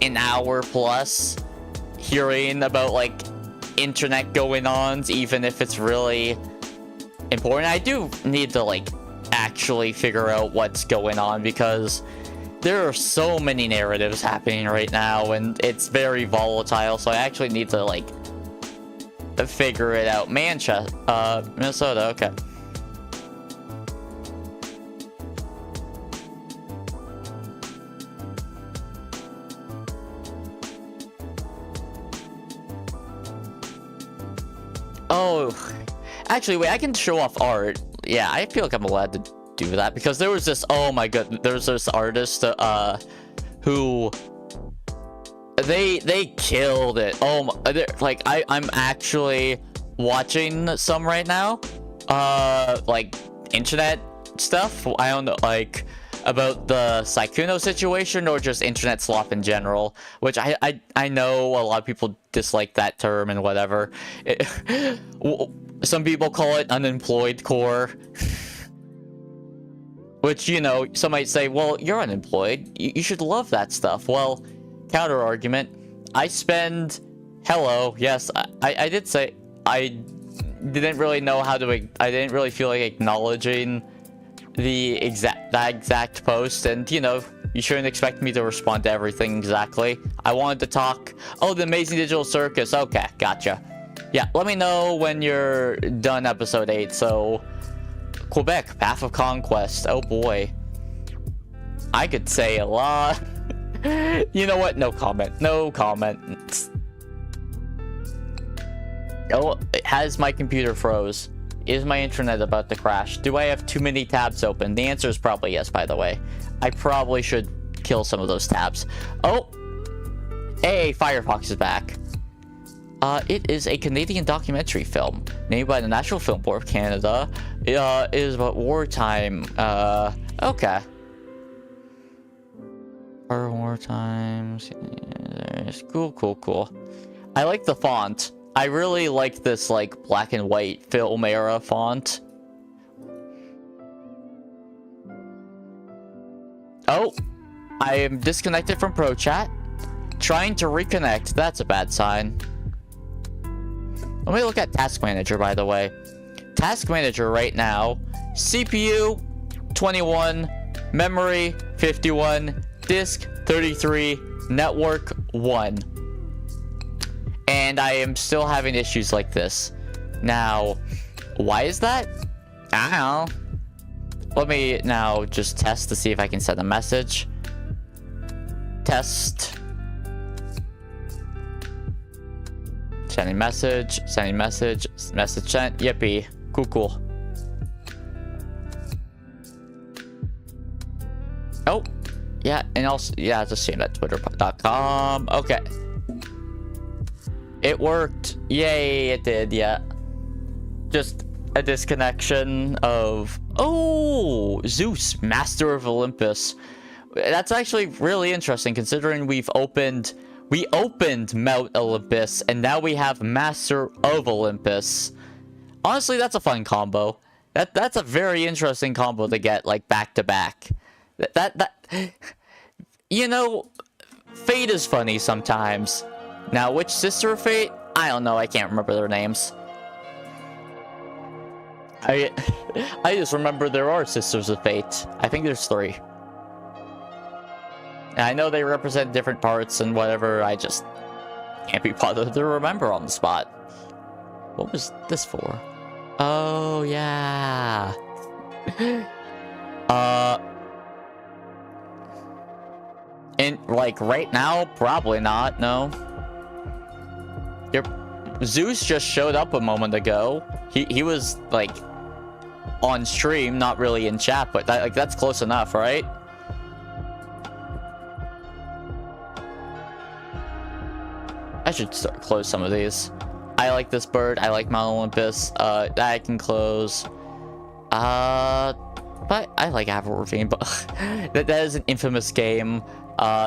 an hour plus hearing about, like, internet going-ons, even if it's really important. I do need to, like, actually figure out what's going on, because there are so many narratives happening right now, and it's very volatile, so I actually need to, like, figure it out. Minnesota, okay. Oh, actually, wait, I can show off art. Yeah, I feel like I'm allowed to do that, because there was this, oh my god, there's this artist, who, they killed it. Oh my, like, I'm actually watching some right now, like, internet stuff. I don't know, like, about the Saikuno situation, or just internet slop in general, which I know a lot of people dislike that term and whatever. Some people call it unemployed core. Which, you know, some might say, well, you're unemployed. You should love that stuff. Well, counter argument. I spend... Hello. Yes, I did say... I didn't really know how to... I didn't really feel like acknowledging that exact post. And, you know, you shouldn't expect me to respond to everything exactly. I wanted to talk... Oh, the Amazing Digital Circus. Okay, gotcha. Yeah, let me know when you're done episode 8, so... Quebec, Path of Conquest. Oh boy. I could say a lot. You know what? No comment. No comment. Oh, has my computer froze? Is my internet about to crash? Do I have too many tabs open? The answer is probably yes, by the way. I probably should kill some of those tabs. Oh! Hey, Firefox is back. It is a Canadian documentary film named by the National Film Board of Canada. It is about wartime. Okay. Or more times. Cool. I like the font. I really like this like black and white film era font. Oh, I am disconnected from Pro Chat. Trying to reconnect. That's a bad sign. Let me look at Task Manager, by the way. Task Manager right now. CPU 21, memory 51, disk 33, network 1. And I am still having issues like this. Now, why is that? I don't know. Let me now just test to see if I can send a message. Test. Sending message, message sent. Yippee. Cool. Oh, yeah, and also, yeah, just seeing at twitter.com. Okay. It worked. Yay, it did, yeah. Just a disconnection of... Oh, Zeus, Master of Olympus. That's actually really interesting, considering we opened Mount Olympus, and now we have Master of Olympus. Honestly, that's a fun combo. That's a very interesting combo to get, like, back to back. You know, Fate is funny sometimes. Now, which sister of Fate? I don't know. I can't remember their names. I just remember there are sisters of Fate. I think there's 3. And I know they represent different parts and whatever. I just can't be bothered to remember on the spot. What was this for? Oh, yeah. And, like, right now, probably not, no. Zeus just showed up a moment ago. He was, like, on stream, not really in chat, but that's close enough, right? I should close some of these. I like this bird. I like Mount Olympus. That I can close. But I like Aberravine, but that is an infamous game.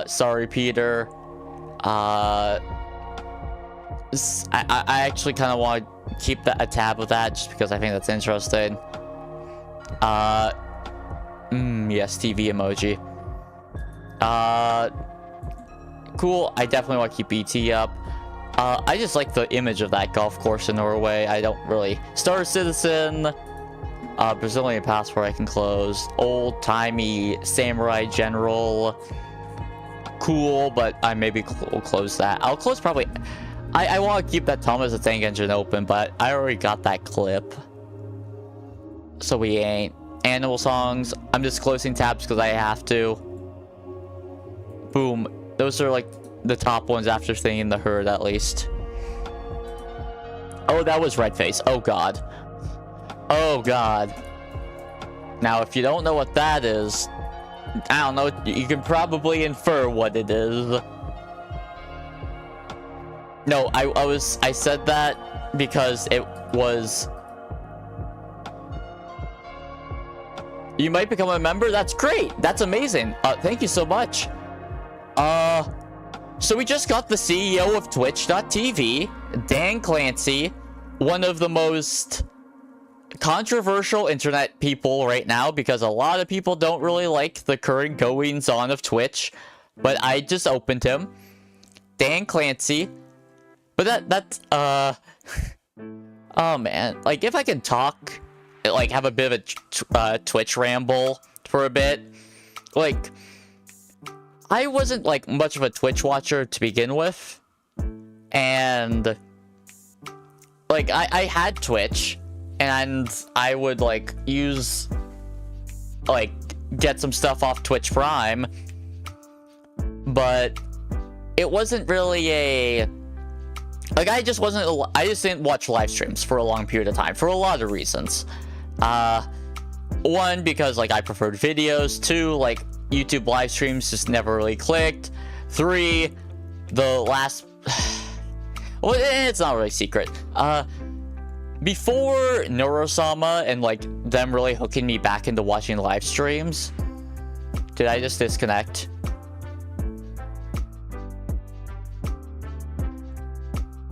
Sorry, Peter. I actually kind of want to keep a tab of that just because I think that's interesting. Yes, TV emoji. Cool. I definitely want to keep BT up. I just like the image of that golf course in Norway. I don't really... Star Citizen. Brazilian passport I can close. Old-timey samurai general. Cool, but I maybe will close that. I'll close probably... I want to keep that Thomas the Tank Engine open, but I already got that clip. So we ain't. Animal songs. I'm just closing tabs because I have to. Boom. Those are like the top ones after Singing the Herd, at least. Oh, that was Red Face. Oh, God. Oh, God. Now, if you don't know what that is, I don't know. You can probably infer what it is. No, I said that because it was... You might become a member? That's great. That's amazing. Thank you so much. So we just got the CEO of Twitch.tv, Dan Clancy, one of the most controversial internet people right now because a lot of people don't really like the current goings on of Twitch, but I just opened him. Dan Clancy. But that's, oh man, like if I can talk, like have a bit of a Twitch ramble for a bit, like I wasn't like much of a Twitch watcher to begin with, and like I had Twitch and I would like get some stuff off Twitch Prime, but it wasn't really a... Like, I just didn't watch live streams for a long period of time, for a lot of reasons. One, because, like, I preferred videos. 2, like, YouTube live streams just never really clicked. 3, the last... well, it's not really secret. Before Neurosama and, like, them really hooking me back into watching live streams... Did I just disconnect?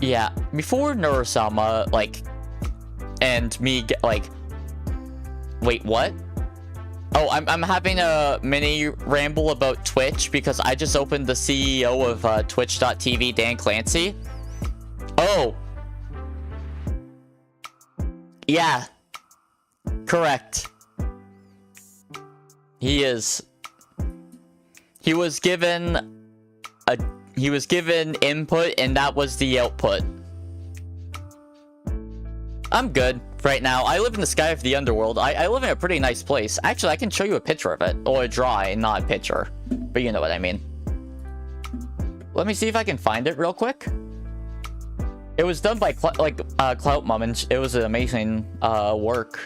yeah, before Nurasama, like, and me get, like, wait, what? Oh, I'm having a mini ramble about Twitch because I just opened the CEO of Twitch.tv, Dan Clancy. Oh. Yeah. Correct. He is. He was given input and that was the output. I'm good right now. I live in the sky of the underworld. I live in a pretty nice place. Actually, I can show you a picture of it. Or a drawing, not a picture. But you know what I mean. Let me see if I can find it real quick. It was done by Clout Mom, and it was an amazing work.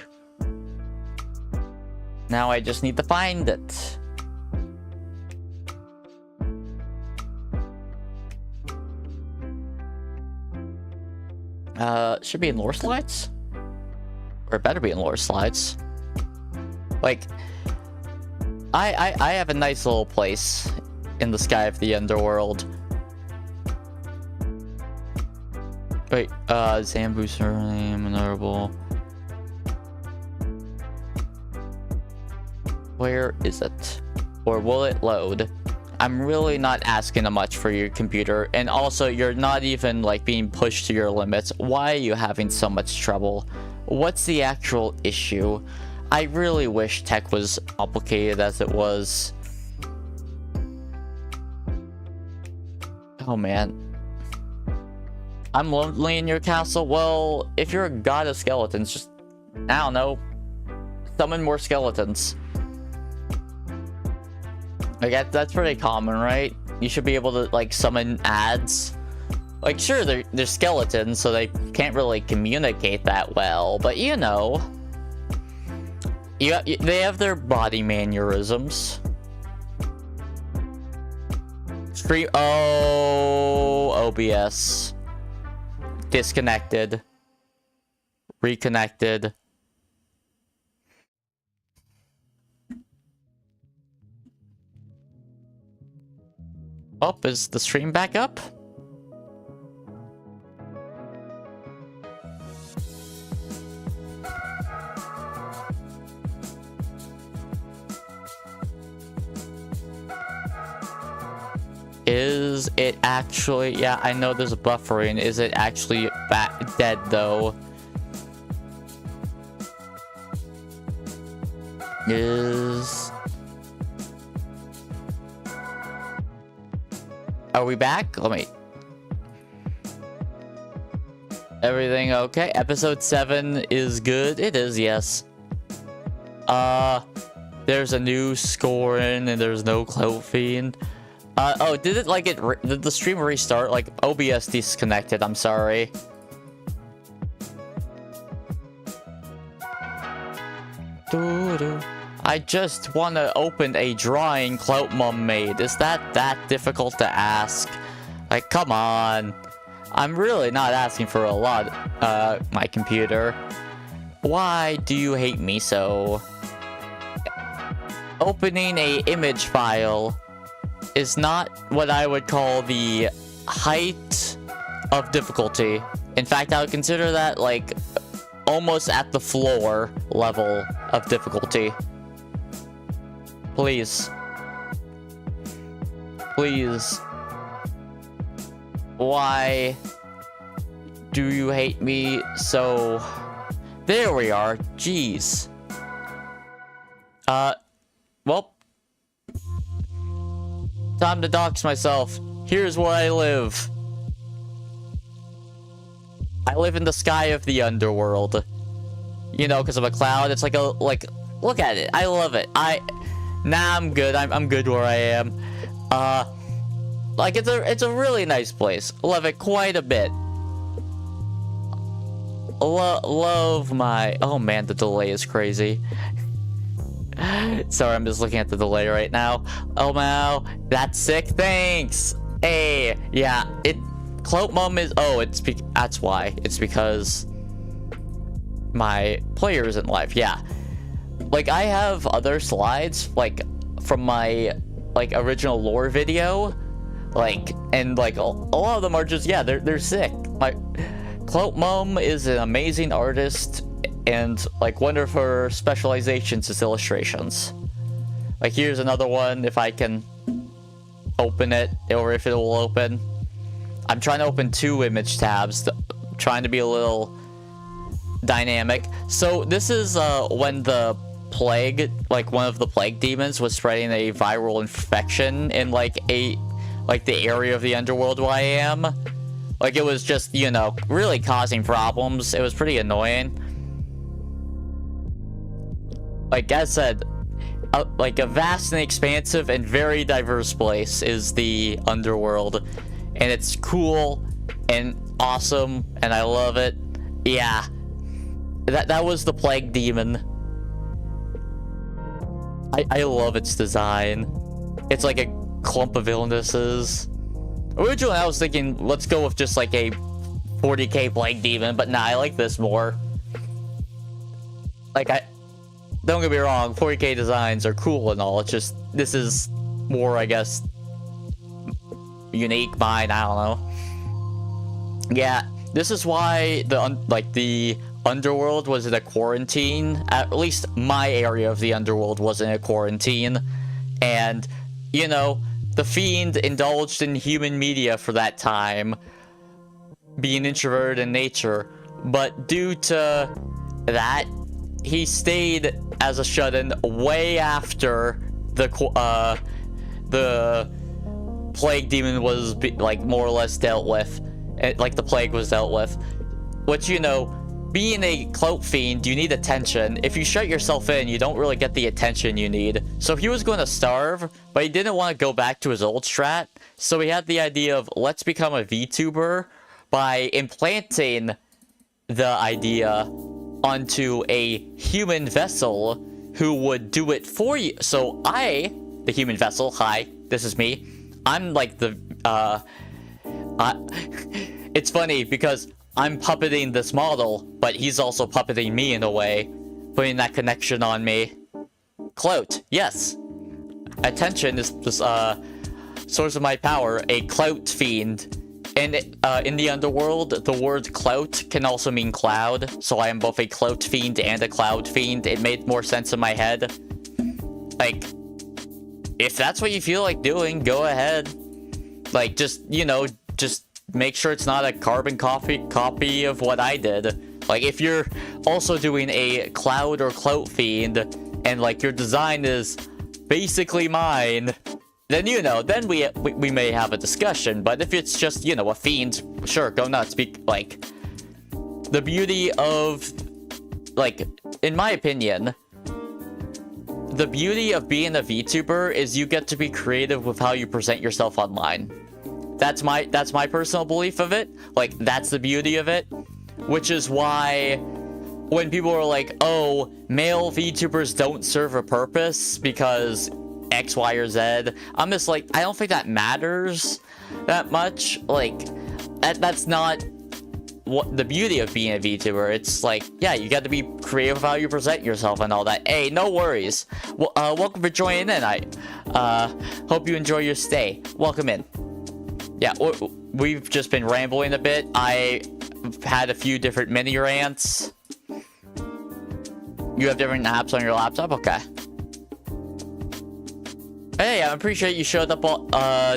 Now I just need to find it. Should be in lore slides? Or it better be in lore slides. Like, I have a nice little place in the sky of the underworld. Wait, Zambu surname, notable. Where is it? Or will it load? I'm really not asking much for your computer, and also you're not even like being pushed to your limits. Why are you having so much trouble? What's the actual issue? I really wish tech was complicated as it was. Oh man. I'm lonely in your castle? Well, if you're a god of skeletons, just, I don't know, summon more skeletons. Like, that's pretty common, right? You should be able to, like, summon ads. Like, sure, they're skeletons, so they can't really communicate that well, but you know. They have their body mannerisms. Oh, OBS. Disconnected. Reconnected. Oh, is the stream back up? Is it actually... Yeah, I know there's a buffering. Is it actually dead, though? Is... Are we back? Let me... Everything okay? Episode 7 is good? It is, yes. There's a new scoring and there's no Clout Fiend. Oh, did it like did the stream restart? Like, OBS disconnected, I'm sorry. I just want to open a drawing Clout Mom made. Is that difficult to ask? Like, come on. I'm really not asking for a lot, my computer. Why do you hate me so? Opening a image file is not what I would call the height of difficulty. In fact, I would consider that like almost at the floor level of difficulty. Please. Please. Why do you hate me so? There we are. Jeez. Well. Time to dox myself. Here's where I live. I live in the sky of the underworld. You know, because of a cloud. It's like a, look at it. I love it. Nah, I'm good. I'm good where I am. Like, it's a really nice place. Love it quite a bit. Love my... Oh man, the delay is crazy. Sorry, I'm just looking at the delay right now. Oh wow, that's sick. Thanks. Hey, yeah, Clout Mom is... Oh, that's why. It's because my player isn't live. Yeah. Like, I have other slides, like, from my, like, original lore video. Like, and, like, a lot of them are just, yeah, they're sick. My Clout Mom is an amazing artist, and like one of her specializations is illustrations. Like here's another one, if I can open it, or if it will open. I'm trying to open 2 image tabs, trying to be a little dynamic. So this is when the plague, like one of the plague demons was spreading a viral infection in like the area of the underworld where I am. Like it was just, you know, really causing problems. It was pretty annoying. Like I said, like a vast and expansive and very diverse place is the underworld, and it's cool and awesome, and I love it. Yeah, that was the plague demon. I love its design. It's like a clump of illnesses. Originally I was thinking let's go with just like a 40k plague demon, but nah, I like this more. Like don't get me wrong, 40k designs are cool and all, it's just this is more, I guess, unique, mine, I don't know. Yeah, this is why the underworld was in a quarantine. At least my area of the underworld was in a quarantine, and you know, the Fiend indulged in human media for that time, being introverted in nature, but due to that, he stayed as a shut-in way after the plague demon was like more or less dealt with, like the plague was dealt with. Which, you know, being a clout fiend, you need attention. If you shut yourself in, you don't really get the attention you need. So he was going to starve, but he didn't want to go back to his old strat. So he had the idea of, let's become a VTuber by implanting the idea onto a human vessel who would do it for you. So I, the human vessel, hi, this is me. I'm like the, it's funny because I'm puppeting this model, but he's also puppeting me in a way, putting that connection on me. Clout, yes. Attention is the source of my power, a clout fiend. And in the underworld, the word clout can also mean cloud, so I am both a clout fiend and a cloud fiend. It made more sense in my head. Like, if that's what you feel like doing, go ahead. Like, just, you know, just make sure it's not a carbon copy of what I did. Like, if you're also doing a cloud or clout fiend, and like your design is basically mine, then, you know, then we may have a discussion. But if it's just, you know, a fiend, sure, go nuts. Like, the beauty of, like, in my opinion, the beauty of being a VTuber is you get to be creative with how you present yourself online. That's my personal belief of it. Like, that's the beauty of it. Which is why when people are like, oh, male VTubers don't serve a purpose because X, Y, or Z, I'm just like, I don't think that matters that much. Like, that's not what the beauty of being a VTuber. It's like, yeah, you got to be creative with how you present yourself and all that. Hey, no worries. Well, welcome for joining in. I hope you enjoy your stay. Welcome in. Yeah, we've just been rambling a bit. I had a few different mini rants. You have different apps on your laptop? Okay. Hey, I appreciate you showed up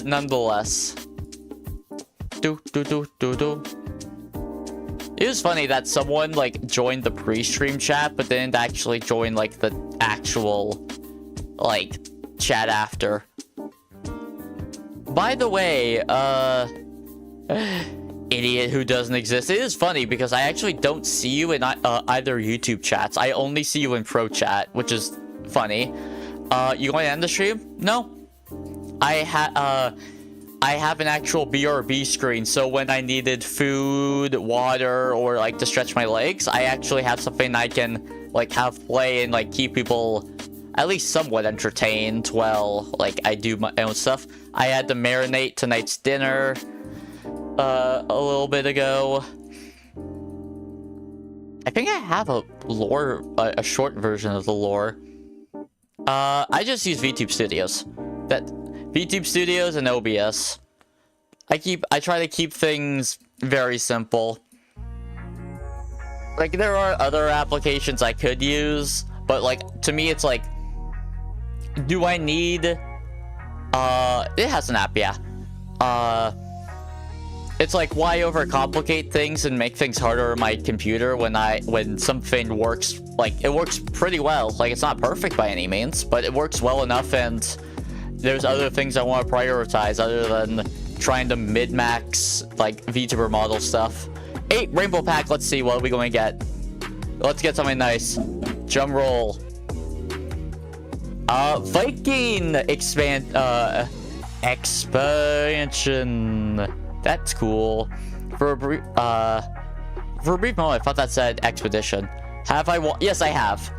nonetheless. It was funny that someone like joined the pre-stream chat but didn't actually join like the actual like chat after. By the way, idiot who doesn't exist. It is funny because I actually don't see you in either YouTube chats. I only see you in pro chat, which is funny. You going to end the stream? No. I have an actual BRB screen, so when I needed food, water, or like to stretch my legs, I actually have something I can like have play and like keep people at least somewhat entertained while like I do my own stuff. I had to marinate tonight's dinner a little bit ago. I think I have a lore, a short version of the lore. I just use VTube Studios. VTube Studios and OBS. I try to keep things very simple. Like, there are other applications I could use, but like, to me it's like, do I need it has an app, yeah. It's like, why overcomplicate things and make things harder on my computer when something works, like, it works pretty well. Like, it's not perfect by any means, but it works well enough, and there's other things I want to prioritize other than trying to min-max, like, VTuber model stuff. 8 Rainbow Pack, let's see, what are we going to get? Let's get something nice. Drum roll. Viking expansion. That's cool. For a brief moment, I thought that said expedition. Have I yes, I have.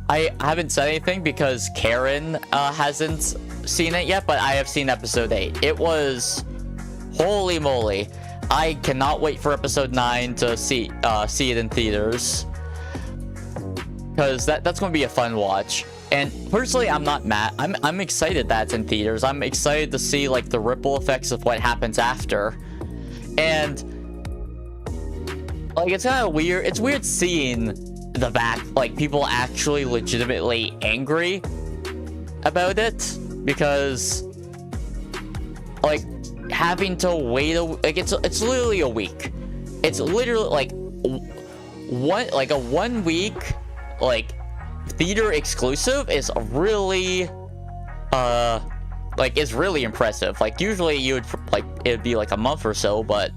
I haven't said anything because Karen hasn't seen it yet, but I have seen episode 8. It was, holy moly. I cannot wait for episode 9 to see it in theaters, because that's going to be a fun watch. And personally, I'm not mad. I'm excited that it's in theaters. I'm excited to see like the ripple effects of what happens after. And like, it's kind of weird. It's weird seeing the like people actually legitimately angry about it, because like having to wait like it's literally a week. It's literally like a 1 week like theater exclusive is really like, is really impressive. Like, usually you would like it'd be like a month or so, but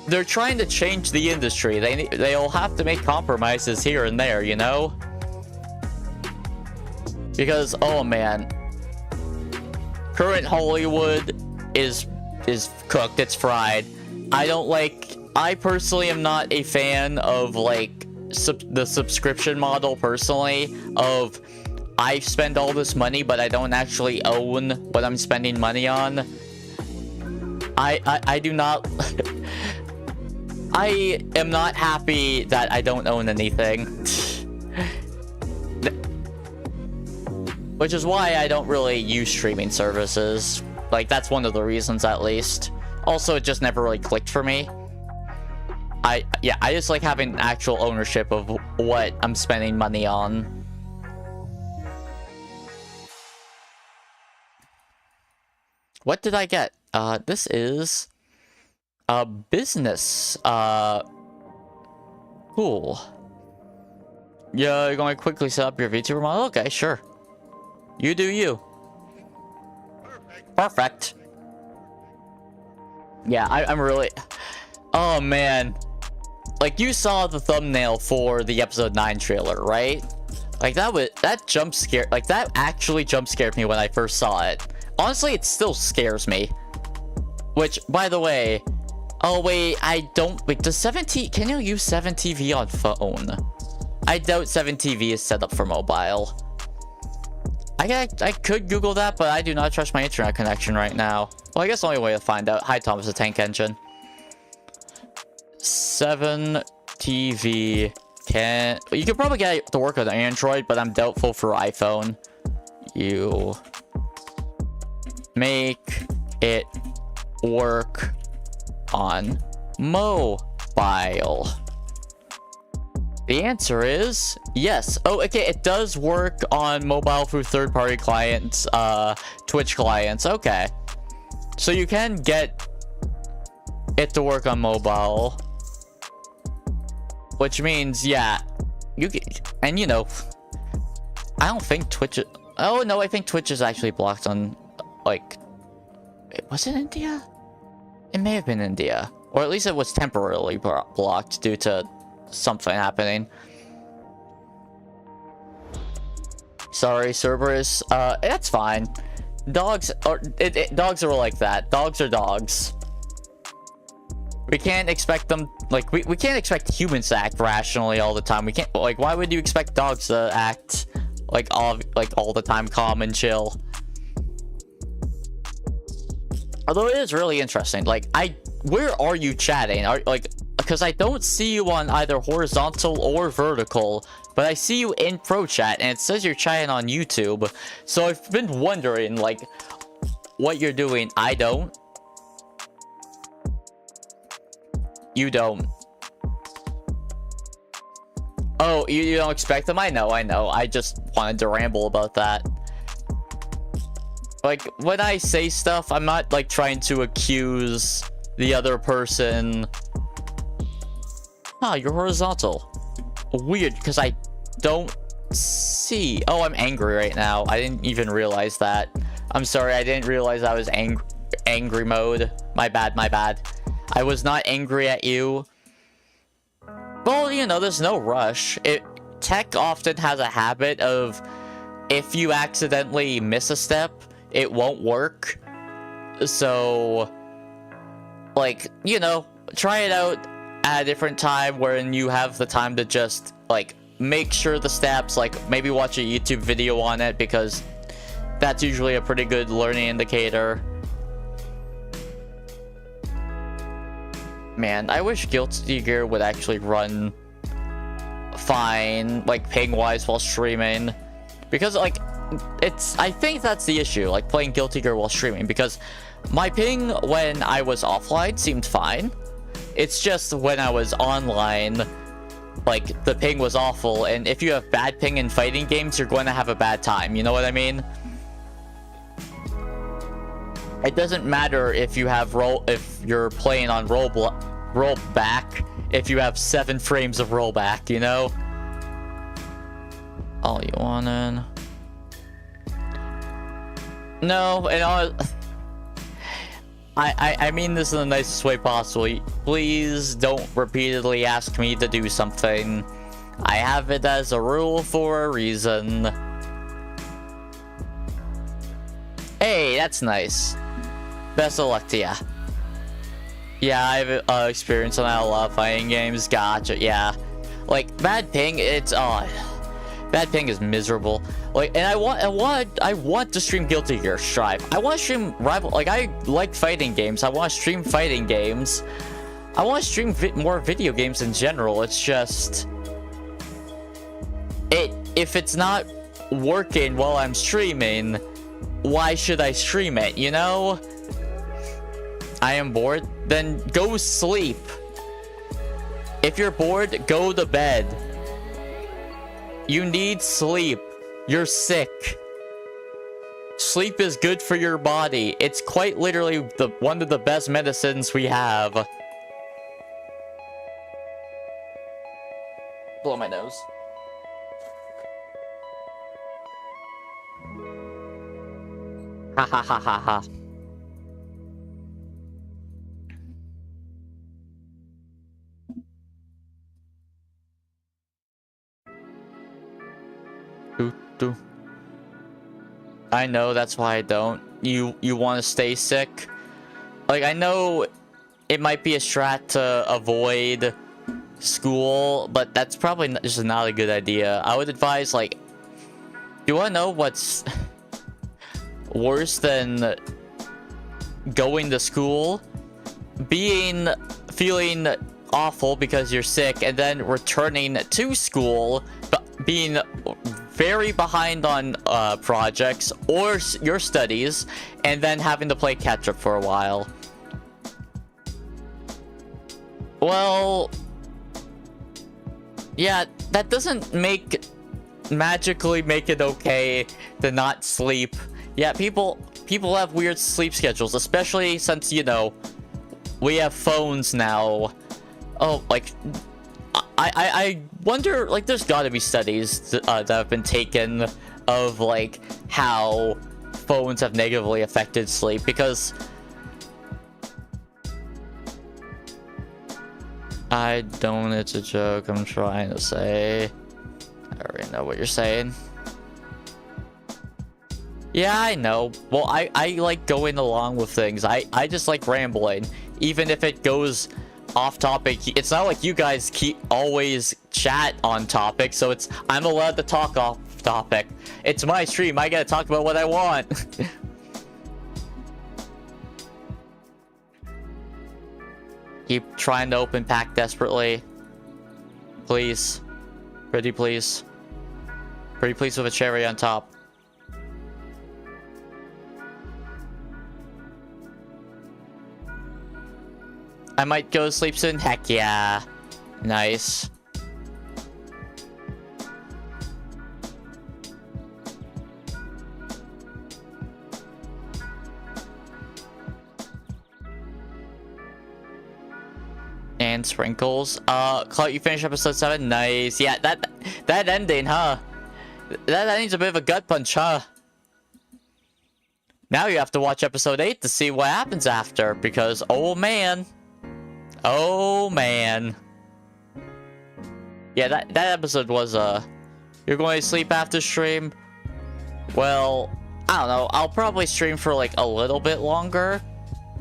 they're trying to change the industry. They'll have to make compromises here and there, you know, because oh man, current Hollywood is cooked. It's fried. I personally am not a fan of like the subscription model personally, of I spend all this money but I don't actually own what I'm spending money on. I do not I am not happy that I don't own anything. Which is why I don't really use streaming services. Like, that's one of the reasons, at least. Also, it just never really clicked for me. I just like having actual ownership of what I'm spending money on. What did I get? This is a business. Cool. Yeah, you're going to quickly set up your VTuber model? Okay, sure. You do you. Perfect. Yeah, I'm really... Oh, man. Like, you saw the thumbnail for the episode 9 trailer, right? Like, that jump scare... Like, that actually jump scared me when I first saw it. Honestly, it still scares me. Which, by the way... Oh, wait, I don't... Wait, does 7T... Can you use 7TV on phone? I doubt 7TV is set up for mobile. I could Google that, but I do not trust my internet connection right now. Well, I guess the only way to find out... Hi, Thomas the Tank Engine. 7TV can... You could probably get it to work with Android, but I'm doubtful for iPhone. You... make it work on mobile. The answer is yes. Oh, okay, it does work on mobile through third-party clients, Twitch clients. Okay, so you can get it to work on mobile, which means, yeah, you can, and you know, I don't think Twitch... Oh no, I think Twitch is actually blocked on, like, was it India? It may have been India, or at least it was temporarily blocked due to something happening. Sorry, Cerberus. That's fine. Dogs are dogs are like that. Dogs are dogs. We can't expect them, like, we can't expect humans to act rationally all the time. We can't, like, why would you expect dogs to act like all the time calm and chill? Although it is really interesting. Like, where are you chatting? Because I don't see you on either horizontal or vertical, but I see you in Pro Chat, and it says you're chatting on YouTube. So I've been wondering, like, what you're doing. I don't. You don't. Oh, you don't expect them? I know. I just wanted to ramble about that. Like, when I say stuff, I'm not, like, trying to accuse the other person. Ah, you're horizontal. Weird, because I don't see. Oh, I'm angry right now. I didn't even realize that. I'm sorry, I didn't realize I was angry mode. My bad, my bad. I was not angry at you. Well, you know, there's no rush. Tech often has a habit of, if you accidentally miss a step, it won't work. So, like, you know, try it out at a different time wherein you have the time to just, like, make sure the steps, like, maybe watch a YouTube video on it, because that's usually a pretty good learning indicator. Man, I wish Guilty Gear would actually run fine, like, ping-wise while streaming. Because, like, I think that's the issue, like, playing Guilty Gear while streaming, because my ping when I was offline seemed fine. It's just when I was online, like, the ping was awful, and if you have bad ping in fighting games, you're going to have a bad time, you know what I mean? It doesn't matter if you have if you're playing on rollback, if you have 7 frames of rollback, you know? All you wanted. No, and I mean this in the nicest way possible. Please don't repeatedly ask me to do something. I have it as a rule for a reason. Hey, that's nice. Best of luck to ya. Yeah, I have experience on that a lot of fighting games. Gotcha, yeah. Like, bad ping, bad ping is miserable. Like, and I want to stream Guilty Gear Strive. I want to stream rival. Like, I like fighting games. I want to stream fighting games. I want to stream more video games in general. It's just if it's not working while I'm streaming, why should I stream it? You know? I am bored. Then go sleep. If you're bored, go to bed. You need sleep. You're sick. Sleep is good for your body. It's quite literally one of the best medicines we have. Blow my nose. Ha ha ha ha ha. I know, that's why I don't. You want to stay sick? Like, I know it might be a strat to avoid school, but that's probably just not a good idea. I would advise, like, you want to know what's worse than going to school? Feeling awful because you're sick, and then returning to school, but being very behind on projects or your studies, and then having to play catch up for a while. Well, yeah, that doesn't magically make it okay to not sleep. Yeah, people have weird sleep schedules, especially since, you know, we have phones now. Oh, like, I wonder, like, there's gotta be studies that have been taken of, like, how phones have negatively affected sleep, because it's a joke, I'm trying to say. I already know what you're saying. Yeah, I know. Well, I like going along with things. I just like rambling, even if it goes off topic. It's not like you guys always chat on topic, so I'm allowed to talk off topic. It's my stream, I gotta talk about what I want. Keep trying to open pack desperately. Please. Pretty please. Pretty please with a cherry on top. I might go to sleep soon. Heck yeah. Nice. And sprinkles. Clout, you finished episode 7? Nice. Yeah, that ending, huh? That ending's a bit of a gut punch, huh? Now you have to watch episode 8 to see what happens after, because, oh man. Oh man. Yeah, that episode was, you're going to sleep after stream? Well, I don't know. I'll probably stream for, like, a little bit longer.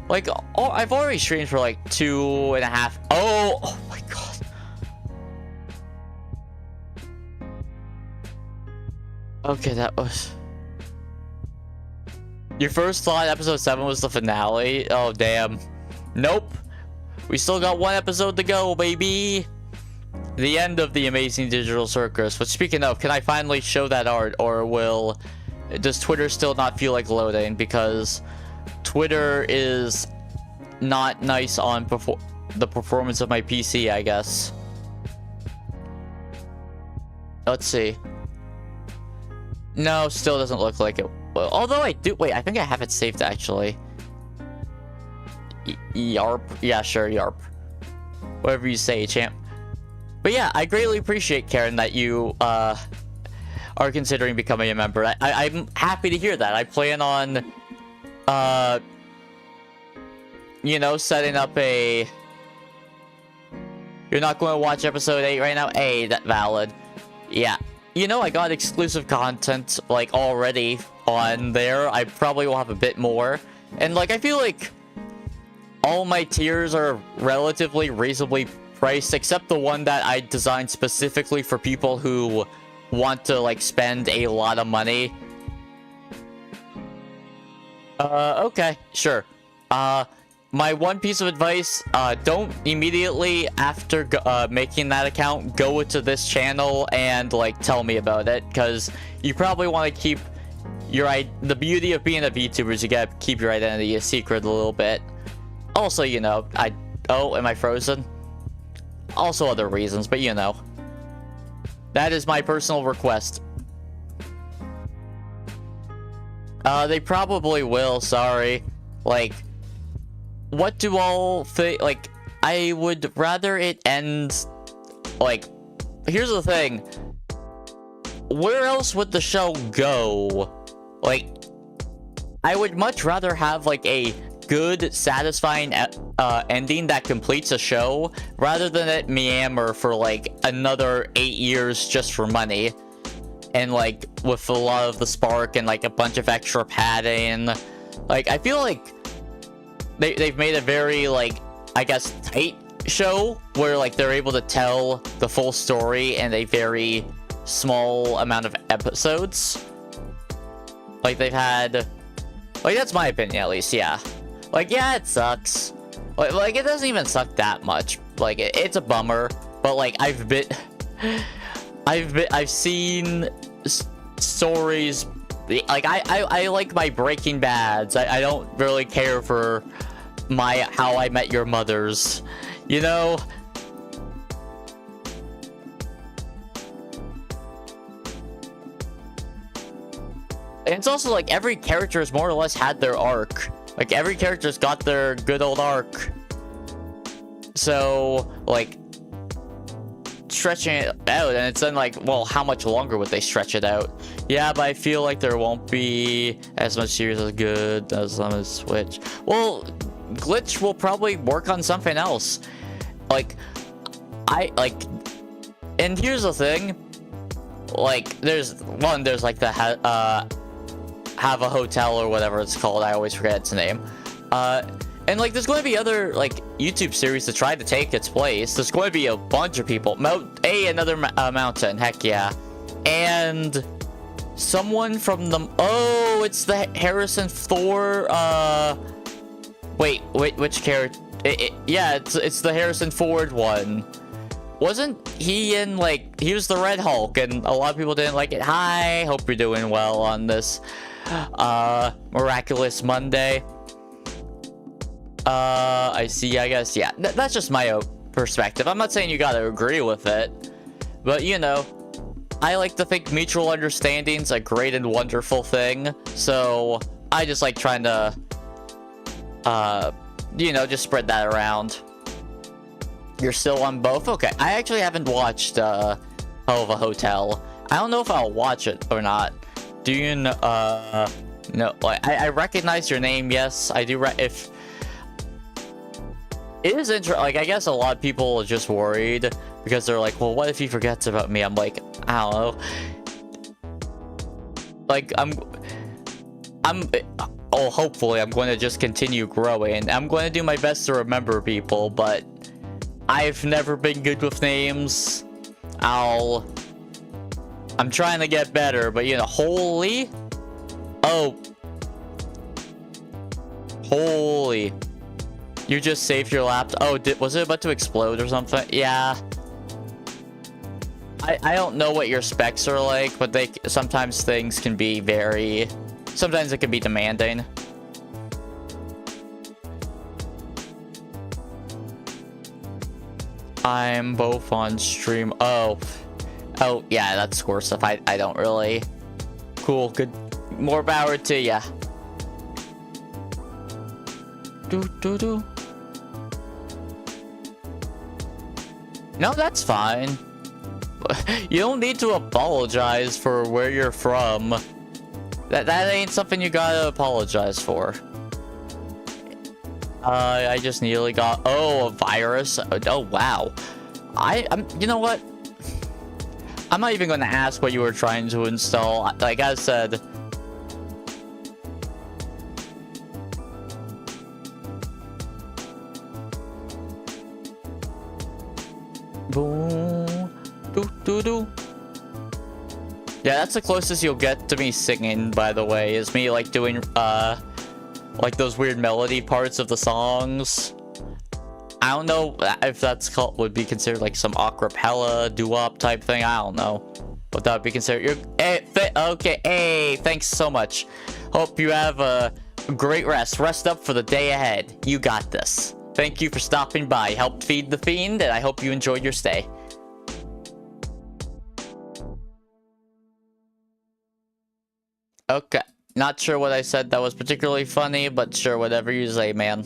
Like, oh, I've already streamed for, like, 2.5... Oh my god. Okay, that was... Your first thought episode 7 was the finale? Oh, damn. Nope. We still got 1 episode to go, baby. The end of the Amazing Digital Circus. But speaking of, can I finally show that art? Or does Twitter still not feel like loading? Because Twitter is not nice on the performance of my PC, I guess. Let's see. No, still doesn't look like it. Well, although I do... Wait, I think I have it saved, actually. Yarp? Yeah, sure, Yarp. Whatever you say, champ. But yeah, I greatly appreciate, Karen, that you are considering becoming a member. I'm happy to hear that. I plan on, you know, setting up a... You're not going to watch episode 8 right now? Hey, that valid. Yeah. You know, I got exclusive content, like, already on there. I probably will have a bit more. And, like, I feel like all my tiers are relatively reasonably priced, except the one that I designed specifically for people who want to, like, spend a lot of money. Okay, sure. My one piece of advice, don't immediately after making that account go to this channel and, like, tell me about it, because you probably want to keep your the beauty of being a VTuber is you gotta keep your identity a secret a little bit. Also, you know, oh, am I frozen? Also other reasons, but you know. That is my personal request. They probably will, sorry. Like, what do all think? Like, I would rather it end... Like, here's the thing. Where else would the show go? Like, I would much rather have, like, a good, satisfying ending that completes a show, rather than it meander for, like, another 8 years just for money. And, like, with a lot of the spark and, like, a bunch of extra padding. Like, I feel like they've made a very, like, I guess, tight show, where, like, they're able to tell the full story in a very small amount of episodes. Like, they've had... Like, that's my opinion, at least, yeah. Like, yeah, it sucks. Like, it doesn't even suck that much. Like, it's a bummer. But, like, I've seen stories... Like, I like my Breaking Bads. I don't really care for my How I Met Your Mothers. You know? And it's also like every character's more or less had their arc. Like, every character's got their good old arc. So, like, stretching it out, and it's then like, well, how much longer would they stretch it out? Yeah, but I feel like there won't be as much series as good as on a Switch. Well, Glitch will probably work on something else. Like, and here's the thing. Like, there's like the Have a Hotel or whatever it's called. I always forget its name. And, like, there's going to be other, like, YouTube series to try to take its place. There's going to be a bunch of people. Another mountain. Heck yeah. And someone from the... Oh, it's the Harrison Ford... Wait, which character? Yeah, it's the Harrison Ford one. Wasn't he in, like... He was the Red Hulk, and a lot of people didn't like it. Hi, hope you're doing well on this... Miraculous Monday. I see, I guess, yeah. That's just my perspective. I'm not saying you gotta agree with it. But, you know, I like to think mutual understanding's a great and wonderful thing. So, I just like trying to, you know, just spread that around. You're still on both? Okay, I actually haven't watched, Hell of a Hotel. I don't know if I'll watch it or not. Do you know, no, like, I recognize your name, yes. I do, if... It is interesting, like, I guess a lot of people are just worried because they're like, well, what if he forgets about me? I'm like, I don't know. Like, oh, hopefully I'm going to just continue growing. I'm going to do my best to remember people, but I've never been good with names. I'm trying to get better, but, you know, holy... Oh. Holy... You just saved your laptop. Oh, was it about to explode or something? Yeah. I don't know what your specs are like, but sometimes things can be very... Sometimes it can be demanding. I'm both on stream. Oh, yeah, that's score stuff. I don't really... Cool, good. More power to ya. Do. No, that's fine. You don't need to apologize for where you're from. That ain't something you gotta apologize for. I just nearly got... Oh, a virus. Oh, wow. You know what? I'm not even gonna ask what you were trying to install. Like I said... Boom. Do. Yeah, that's the closest you'll get to me singing, by the way, is me, like, doing, like, those weird melody parts of the songs. I don't know if that's would be considered, like, some acapella, doo-wop type thing. I don't know what that would be considered. Okay, hey, thanks so much. Hope you have a great rest. Rest up for the day ahead. You got this. Thank you for stopping by. Helped feed the fiend, and I hope you enjoyed your stay. Okay. Not sure what I said that was particularly funny, but sure, whatever you say, man.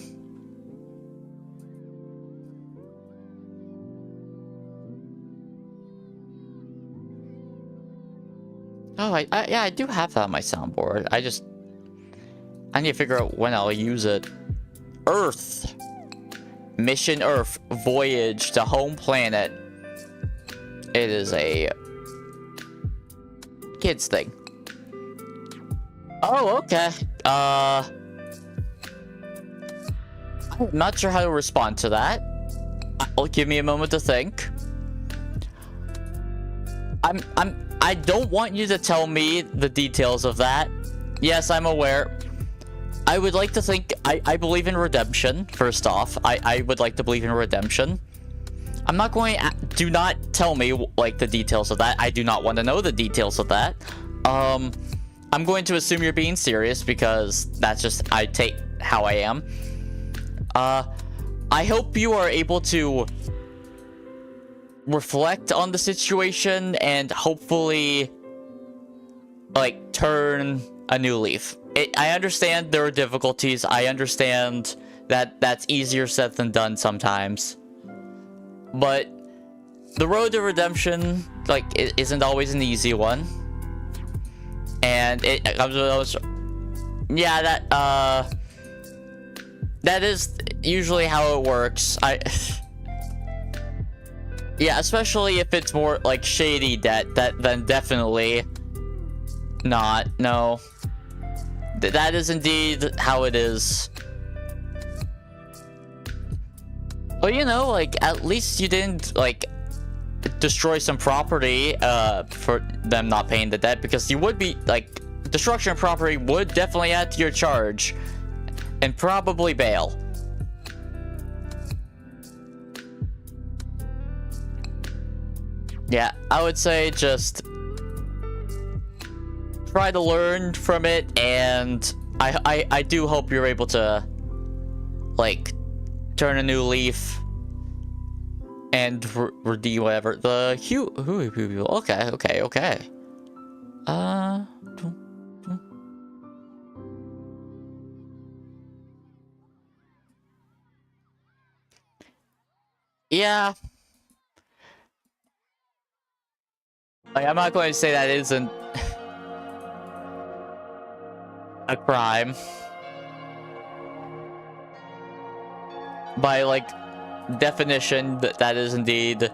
Oh, yeah, I do have that on my soundboard. I need to figure out when I'll use it. Earth. Mission Earth. Voyage to home planet. It is a kids thing. Oh, okay. I'm not sure how to respond to that. Give me a moment to think. I don't want you to tell me the details of that. Yes, I'm aware. I would like to think... I believe in redemption, first off. I would like to believe in redemption. I'm not going... Do not tell me, like, the details of that. I do not want to know the details of that. I'm going to assume you're being serious because that's just... I take how I am. I hope you are able to reflect on the situation and hopefully, like, turn a new leaf. I understand there are difficulties. I understand that that's easier said than done sometimes. But the road to redemption, like, it isn't always an easy one. And it comes with those... Yeah, that is usually how it works. Yeah, especially if it's more, like, shady debt, then definitely not. No. That is indeed how it is. But, you know, like, at least you didn't, like, destroy some property, for them not paying the debt, because you would be, like, destruction of property would definitely add to your charge. And probably bail. Yeah, I would say just try to learn from it, and I do hope you're able to like, turn a new leaf and redeem whatever. The okay. Yeah. Like, I'm not going to say that isn't a crime. By, like, definition, that is indeed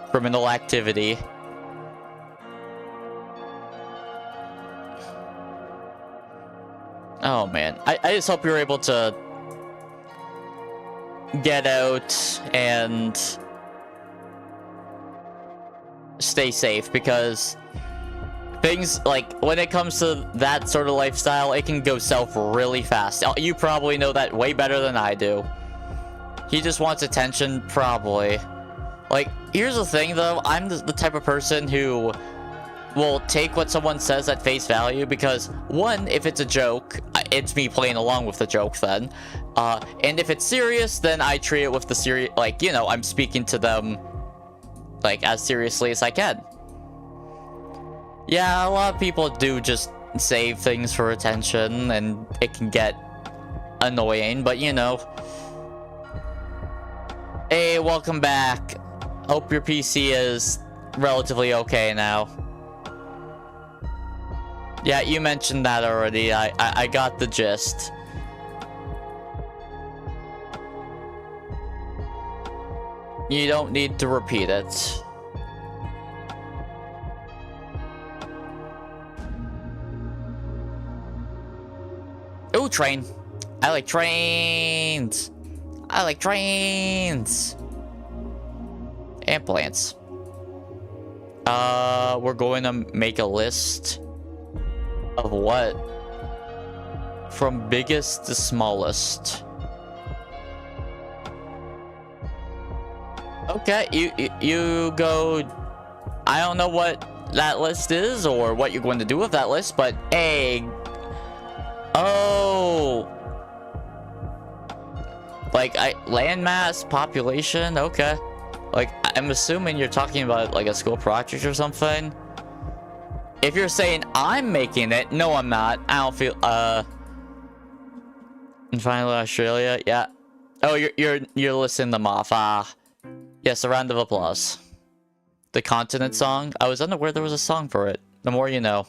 criminal activity. Oh, man. I just hope you're able to get out and stay safe, because things, like, when it comes to that sort of lifestyle, it can go south really fast. You probably know that way better than I do. He just wants attention, probably. Like, here's the thing, though. I'm the type of person who will take what someone says at face value, because, one, if it's a joke, it's me playing along with the joke then. And if it's serious, then I treat it with the serious, like, you know, I'm speaking to them, like, as seriously as I can. Yeah, a lot of people do just say things for attention, and it can get annoying, but, you know. Hey, welcome back. Hope your PC is relatively okay now. Yeah, you mentioned that already. I got the gist. You don't need to repeat it. Ooh, train. I like trains. I like trains. And plants. We're going to make a list of what? From biggest to smallest. Okay, you go. I don't know what that list is or what you're going to do with that list, but hey. Oh. Like, landmass, population, okay. Like, I'm assuming you're talking about, like, a school project or something. If you're saying I'm making it, no, I'm not. I don't feel, and finally, Australia, yeah. Oh, you're listing them off. Yes, a round of applause. The continent song? I was unaware there was a song for it. The more you know.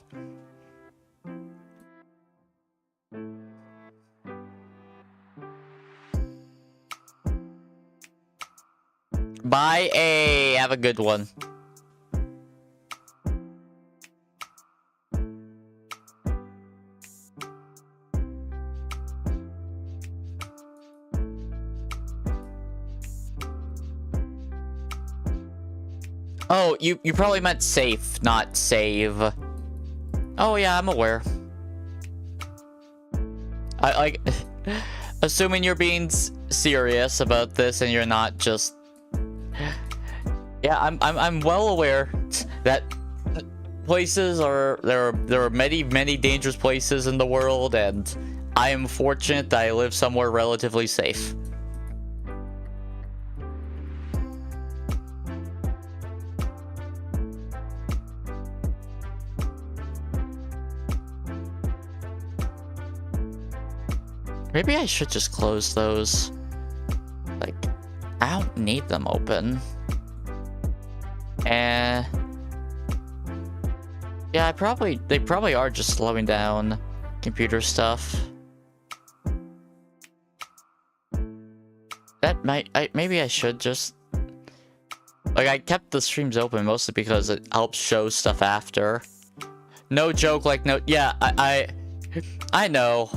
Bye, A. Have a good one. Oh, you probably meant safe, not save. Oh yeah, I'm aware. I like assuming you're being serious about this and you're not just. Yeah, I'm well aware that places are there are many dangerous places in the world, and I am fortunate that I live somewhere relatively safe. Maybe I should just close those. Like, I don't need them open. Yeah, they probably are just slowing down computer stuff. That maybe I should just, like, I kept the streams open mostly because it helps show stuff after. No joke, like, no, yeah, I know.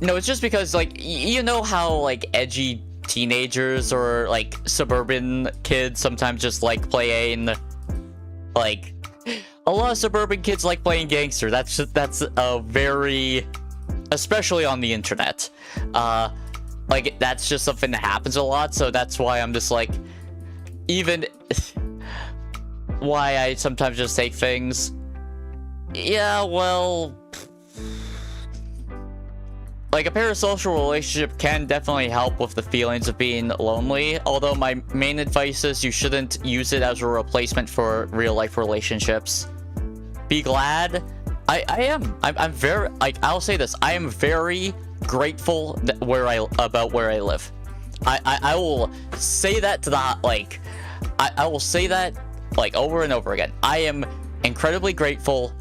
No, it's just because, like, you know how, like, edgy teenagers or, like, suburban kids sometimes just like playing, like, a lot of suburban kids like playing gangster. That's a very, especially on the internet. Like, that's just something that happens a lot, so that's why I'm just, like, even why I sometimes just take things. Yeah, well, like a parasocial relationship can definitely help with the feelings of being lonely, although my main advice is you shouldn't use it as a replacement for real life relationships. Be glad. I'm very, like, I'll say this, I am very grateful that about where I live. I will say that to the, like, I will say that, like, over and over again. I am incredibly grateful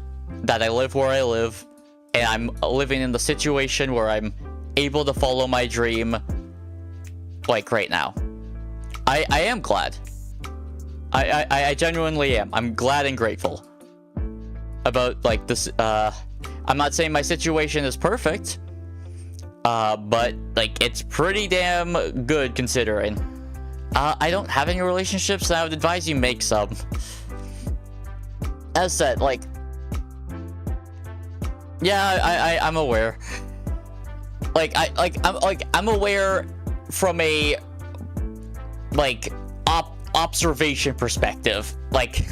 that I live where I live, and I'm living in the situation where I'm able to follow my dream, like, right now. I am glad. I genuinely am. I'm glad and grateful about, like, this. I'm not saying my situation is perfect, but, like, it's pretty damn good considering. I don't have any relationships, and I would advise you make some. As said, like, yeah, I'm aware. I'm aware from a, like, observation perspective. Like,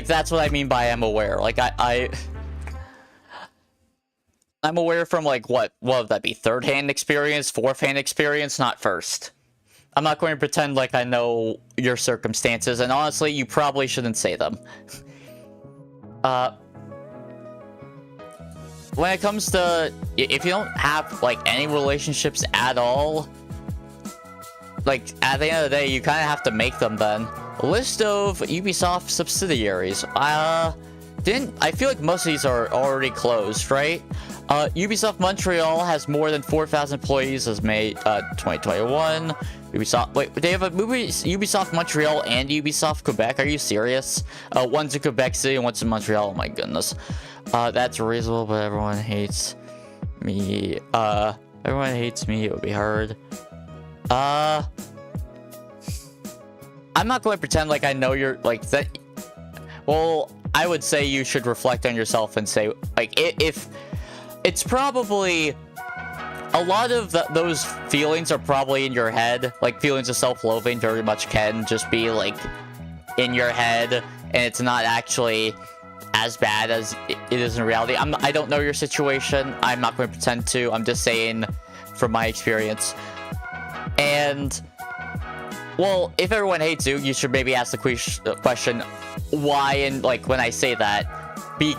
that's what I mean by I'm aware. Like, I'm aware from, like, what would that be? Third-hand experience, fourth-hand experience, not first. I'm not going to pretend like I know your circumstances, and honestly, you probably shouldn't say them. When it comes to, if you don't have, like, any relationships at all, like, at the end of the day, you kind of have to make them then. List of Ubisoft subsidiaries. I feel like most of these are already closed, right? Ubisoft Montreal has more than 4,000 employees as May 2021. Ubisoft, wait, they have a movie, Ubisoft Montreal and Ubisoft Quebec. Are you serious? One's in Quebec City and one's in Montreal. Oh my goodness. That's reasonable, but everyone hates me. Everyone hates me. It would be hard. I'm not going to pretend like I know you're, like, that. Well, I would say you should reflect on yourself and say, like, if it's probably a lot of those feelings are probably in your head. Like, feelings of self-loathing very much can just be, like, in your head, and it's not actually as bad as it is in reality. I don't know your situation. I'm not going to pretend to. I'm just saying from my experience. And, well, if everyone hates you, you should maybe ask the question why, and, like, when I say that, be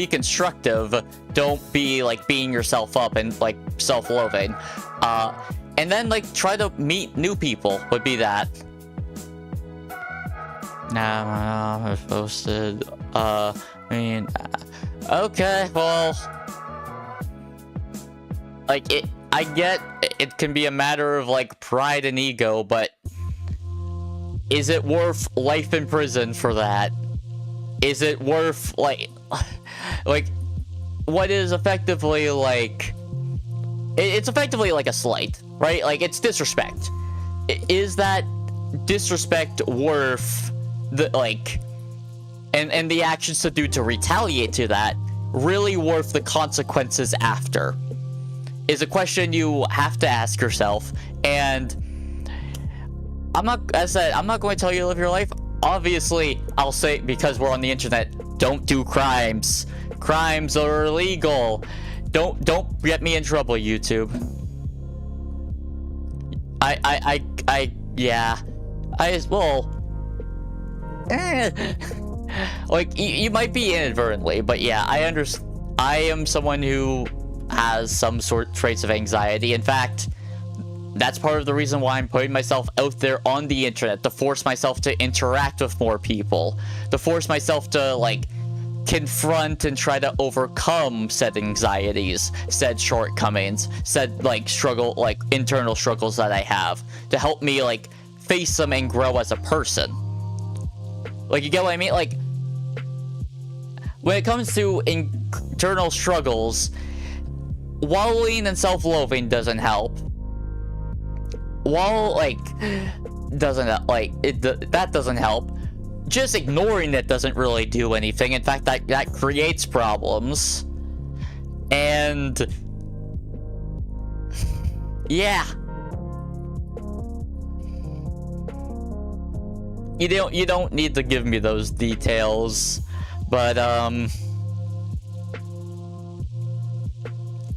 constructive. Don't be, like, beating yourself up and, like, self-loathing. And then, like, try to meet new people would be that. Nah, my mom has posted, okay, well, like, I get it can be a matter of, like, pride and ego, but is it worth life in prison for that? Is it worth, like, what is effectively, like, it's effectively like a slight, right? Like, it's disrespect. Is that disrespect worth the, like, and the actions to do to retaliate to that really worth the consequences after? Is a question you have to ask yourself. And as I said, I'm not going to tell you to live your life. Obviously, I'll say, because we're on the internet, don't do crimes. Crimes are illegal. Don't get me in trouble, YouTube. Yeah. Like, you might be inadvertently, but yeah, I am someone who has some sort of traits of anxiety. In fact, that's part of the reason why I'm putting myself out there on the internet, to force myself to interact with more people, to force myself to, like, confront and try to overcome said anxieties, said shortcomings, said, like, internal struggles that I have, to help me, like, face them and grow as a person. Like, you get what I mean? Like, when it comes to internal struggles, wallowing in self-loathing doesn't help. That doesn't help. Just ignoring it doesn't really do anything. In fact, that creates problems. And yeah, you don't need to give me those details, but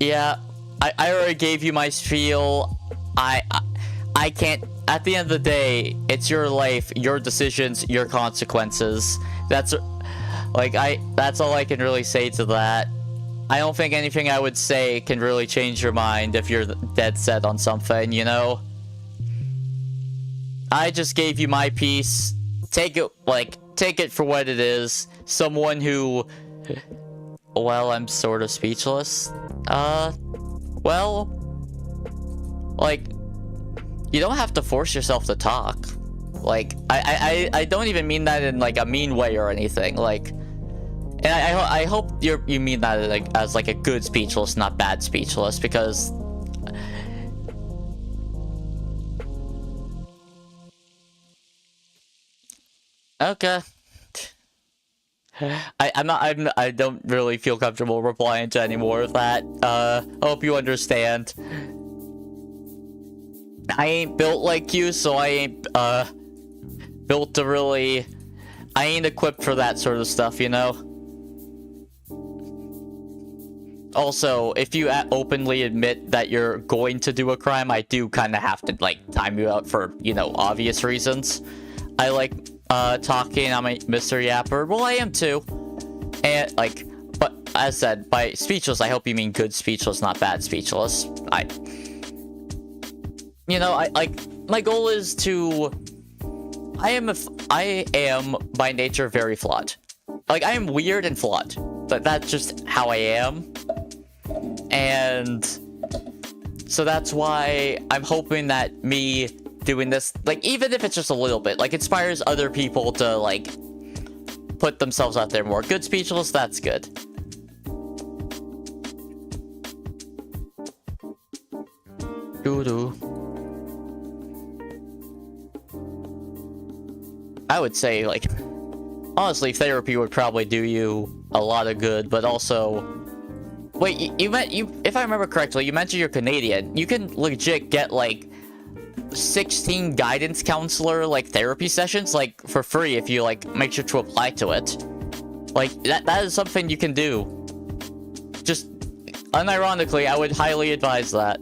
Yeah, I already gave you my spiel. I can't. At the end of the day, it's your life, your decisions, your consequences. That's like that's all I can really say to that. I don't think anything I would say can really change your mind if you're dead set on something, you know? I just gave you my piece. Take it for what it is. Someone who, well, I'm sort of speechless. Well, like, you don't have to force yourself to talk. Like, I don't even mean that in like a mean way or anything. Like, and I hope you mean that like as like a good speechless, not bad speechless, because okay. I don't really feel comfortable replying to any more of that. I hope you understand. I ain't built like you, so I ain't built to really. I ain't equipped for that sort of stuff, you know. Also, if you openly admit that you're going to do a crime, I do kind of have to like time you out for, you know, obvious reasons. I like talking. I'm a Mr. Yapper. Well, I am too. And like, but as said, by speechless, I hope you mean good speechless, not bad speechless. You know, I like, my goal is to. I am by nature very flawed. Like, I am weird and flawed, but that's just how I am. And so that's why I'm hoping that me doing this, like, even if it's just a little bit, like, inspires other people to, like, put themselves out there more. Good speechless, that's good. Doo-doo. I would say, like, honestly, therapy would probably do you a lot of good, but also... Wait, if I remember correctly, you mentioned you're Canadian. You can legit get, like, 16 guidance counselor, like, therapy sessions, like, for free if you, like, make sure to apply to it. Like, that is something you can do. Just, unironically, I would highly advise that.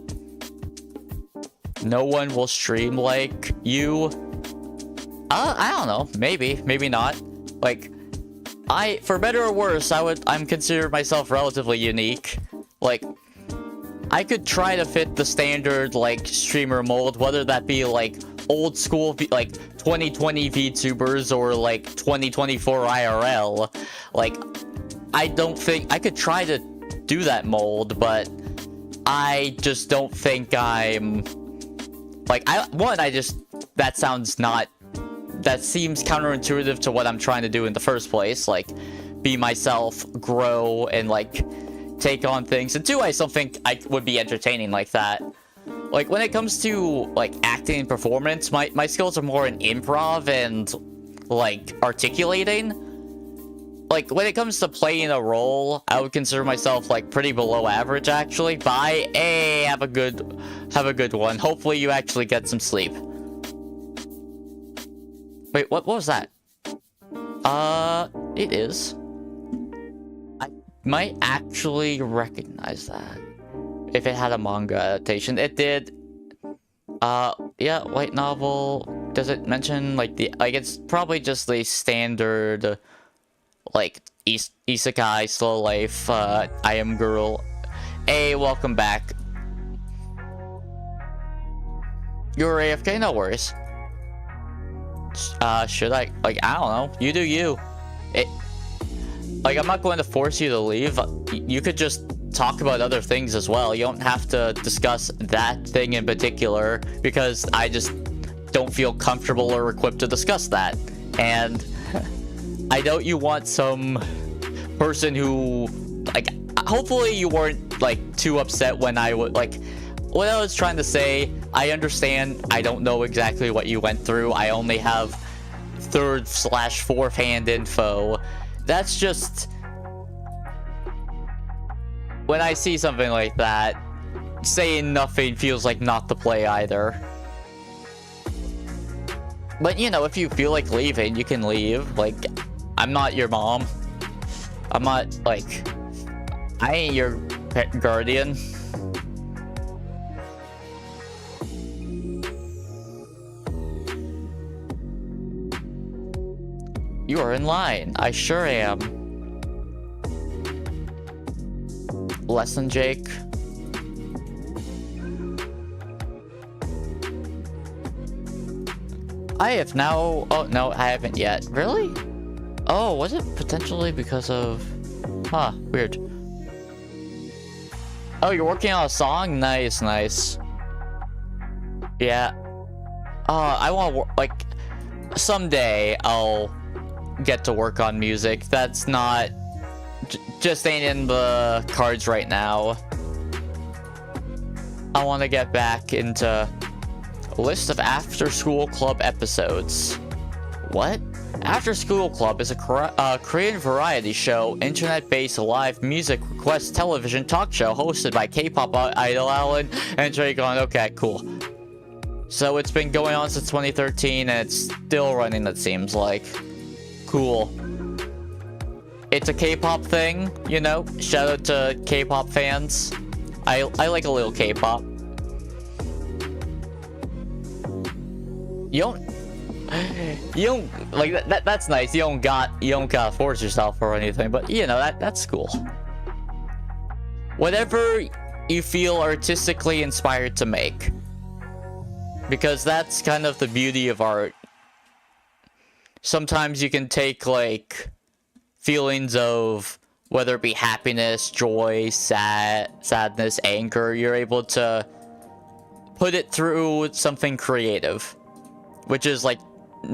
No one will stream like you. I don't know. Maybe not. Like, for better or worse, I'm considered myself relatively unique. Like, I could try to fit the standard, like, streamer mold, whether that be, like, old school, like, 2020 VTubers or, like, 2024 IRL. Like, I don't think, I could try to do that mold, but I just don't think I'm, like, that seems counterintuitive to what I'm trying to do in the first place, like, be myself, grow, and, like, take on things. And two, I don't think I would be entertaining like that. Like, when it comes to, like, acting and performance, my skills are more in improv and, like, articulating. Like, when it comes to playing a role, I would consider myself, like, pretty below average, actually. Bye. Hey, have a good one. Hopefully you actually get some sleep. Wait, what was that? It is. I might actually recognize that. If it had a manga adaptation. It did. Yeah, light novel. Does it mention, like, it's probably just the standard, like, isekai, slow life, I am girl. Hey, welcome back. You're AFK? No worries. Should I? Like, I don't know. You do you. Like, I'm not going to force you to leave. You could just talk about other things as well. You don't have to discuss that thing in particular, because I just don't feel comfortable or equipped to discuss that. And I know you want some person who, like, hopefully you weren't, like, too upset when I would, like, what I was trying to say, I understand I don't know exactly what you went through. I only have third/fourth hand info. That's just... When I see something like that, saying nothing feels like not the play either. But, you know, if you feel like leaving, you can leave. Like, I'm not your mom. I'm not, like... I ain't your guardian. You are in line. I sure am. Lesson, Jake. I have now... Oh, no, I haven't yet. Really? Oh, was it potentially because of... Huh, weird. Oh, you're working on a song? Nice, nice. Yeah. I want to... Like, someday I'll get to work on music. That's not... Just ain't in the cards right now. I want to get back into... List of after-school club episodes. What? After School Club is a Korean variety show, internet-based live music request television talk show hosted by K-pop idol Alan and Drake on. Okay, cool. So it's been going on since 2013 and it's still running, it seems like. Cool. It's a K-pop thing, you know? Shout out to K-pop fans. I like a little K-pop. You don't like that. That's nice. You don't gotta force yourself or anything, but you know that's cool. Whatever you feel artistically inspired to make, because that's kind of the beauty of art. Sometimes you can take like feelings of whether it be happiness, joy, sadness, anger. You're able to put it through something creative. Which is like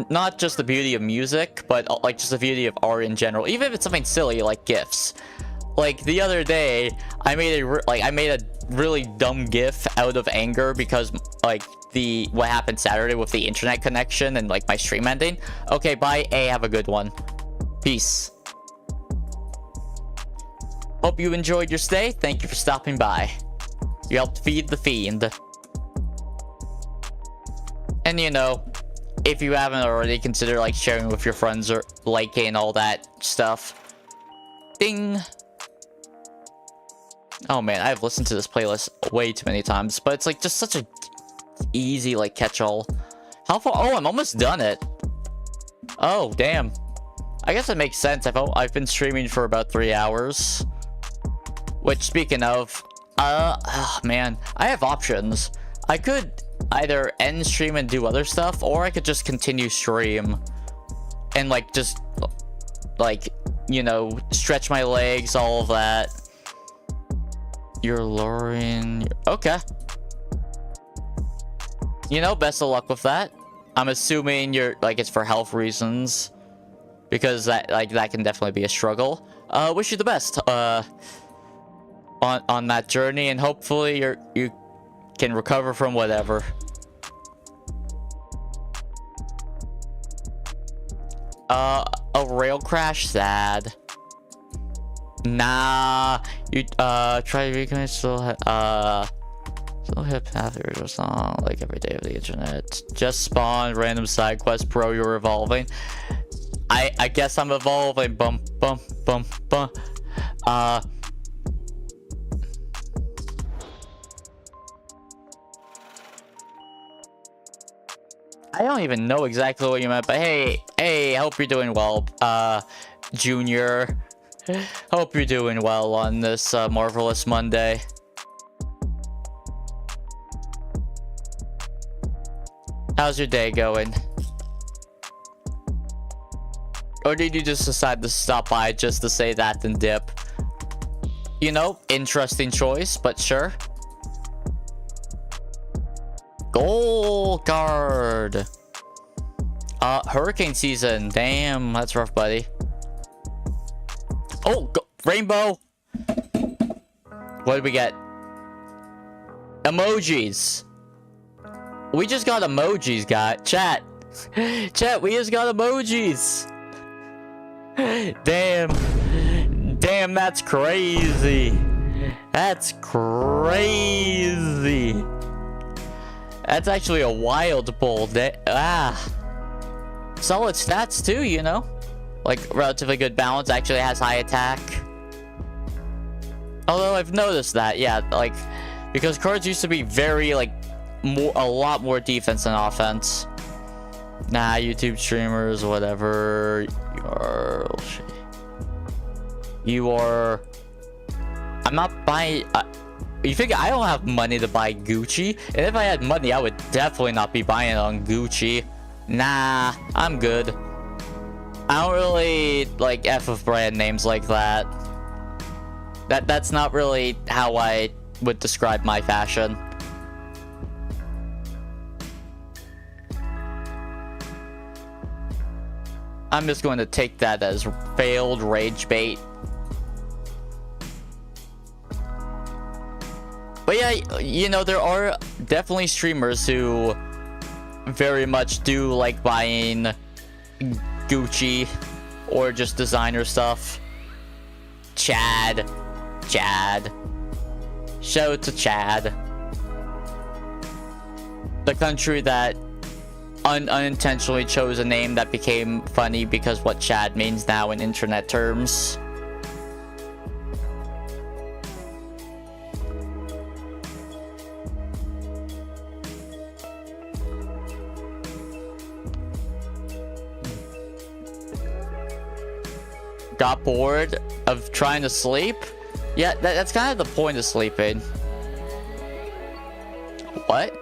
not just the beauty of music, but like just the beauty of art in general. Even if it's something silly like GIFs. Like the other day, I made a really dumb GIF out of anger because like what happened Saturday with the internet connection and like my stream ending. Okay, bye. Have a good one. Peace. Hope you enjoyed your stay. Thank you for stopping by. You helped feed the fiend. And you know, if you haven't already, consider like sharing with your friends or liking all that stuff. Ding. Oh man, I've listened to this playlist way too many times, but it's like just such a easy like catch-all. How far? Oh, I'm almost done it. Oh, damn. I guess it makes sense. I've been streaming for about 3 hours. Which, speaking of, oh, man, I have options. I could either end stream and do other stuff, or I could just continue stream and like just like, you know, stretch my legs, all of that. You're luring. Okay. You know, best of luck with that. I'm assuming you're like it's for health reasons, because that can definitely be a struggle. Wish you the best on that journey, and hopefully you can recover from whatever. A rail crash, sad. Nah, you try to recommit still hit path or song like every day of the internet. Just spawn random side quest, bro. You're evolving. I guess I'm evolving. Bum bum bum bum. I don't even know exactly what you meant, but hey, I hope you're doing well, Junior. Hope you're doing well on this marvelous Monday. How's your day going? Or did you just decide to stop by just to say that and dip? You know, interesting choice, but sure. Goal card. Hurricane season. Damn, that's rough, buddy. Oh, rainbow. What did we get? Emojis. We just got emojis, chat. Chat, we just got emojis. Damn, that's crazy. That's crazy. That's actually a wild pull. Solid stats too, you know? Like, relatively good balance. Actually has high attack. Although I've noticed that, yeah, like, because cards used to be very, like, a lot more defense than offense. Nah, YouTube streamers, whatever. You are... I'm not buying... you think I don't have money to buy Gucci? And if I had money, I would definitely not be buying it on Gucci. Nah, I'm good. I don't really, like, F with brand names like that. That's not really how I would describe my fashion. I'm just going to take that as failed rage bait. But yeah, you know, there are definitely streamers who very much do like buying Gucci or just designer stuff. Chad. Shout out to Chad. The country that unintentionally chose a name that became funny because what Chad means now in internet terms. Got bored of trying to sleep? Yeah, that's kind of the point of sleeping. What?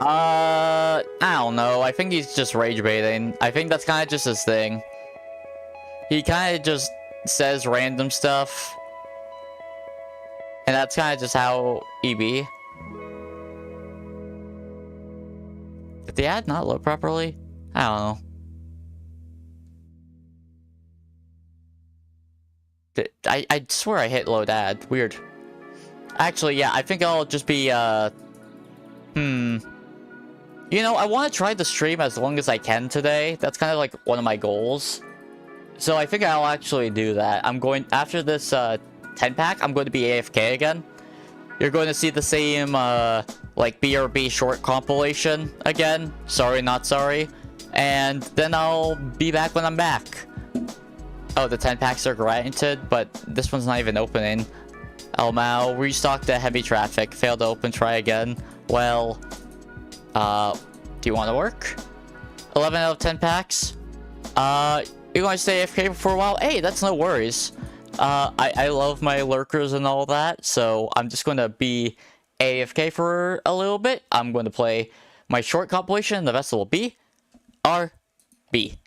I don't know. I think he's just rage baiting. I think that's kind of just his thing. He kind of just says random stuff. And that's kind of just how he be. Did the ad not load properly? I don't know. I swear I hit load ad. Weird. Actually, yeah, I think I'll just be, You know, I want to try the stream as long as I can today. That's kind of like one of my goals. So I think I'll actually do that. I'm going, after this 10-pack, I'm going to be AFK again. You're going to see the same, like, BRB short compilation again. Sorry, not sorry. And then I'll be back when I'm back. Oh, the 10-packs are granted, but this one's not even opening. Elmao, restock the heavy traffic. Failed to open, try again. Well, do you want to work? 11 out of 10 packs? You're going to stay AFK for a while? Hey, that's no worries. I love my lurkers and all that, so I'm just going to be AFK for a little bit. I'm going to play my short compilation. The vessel will be RB.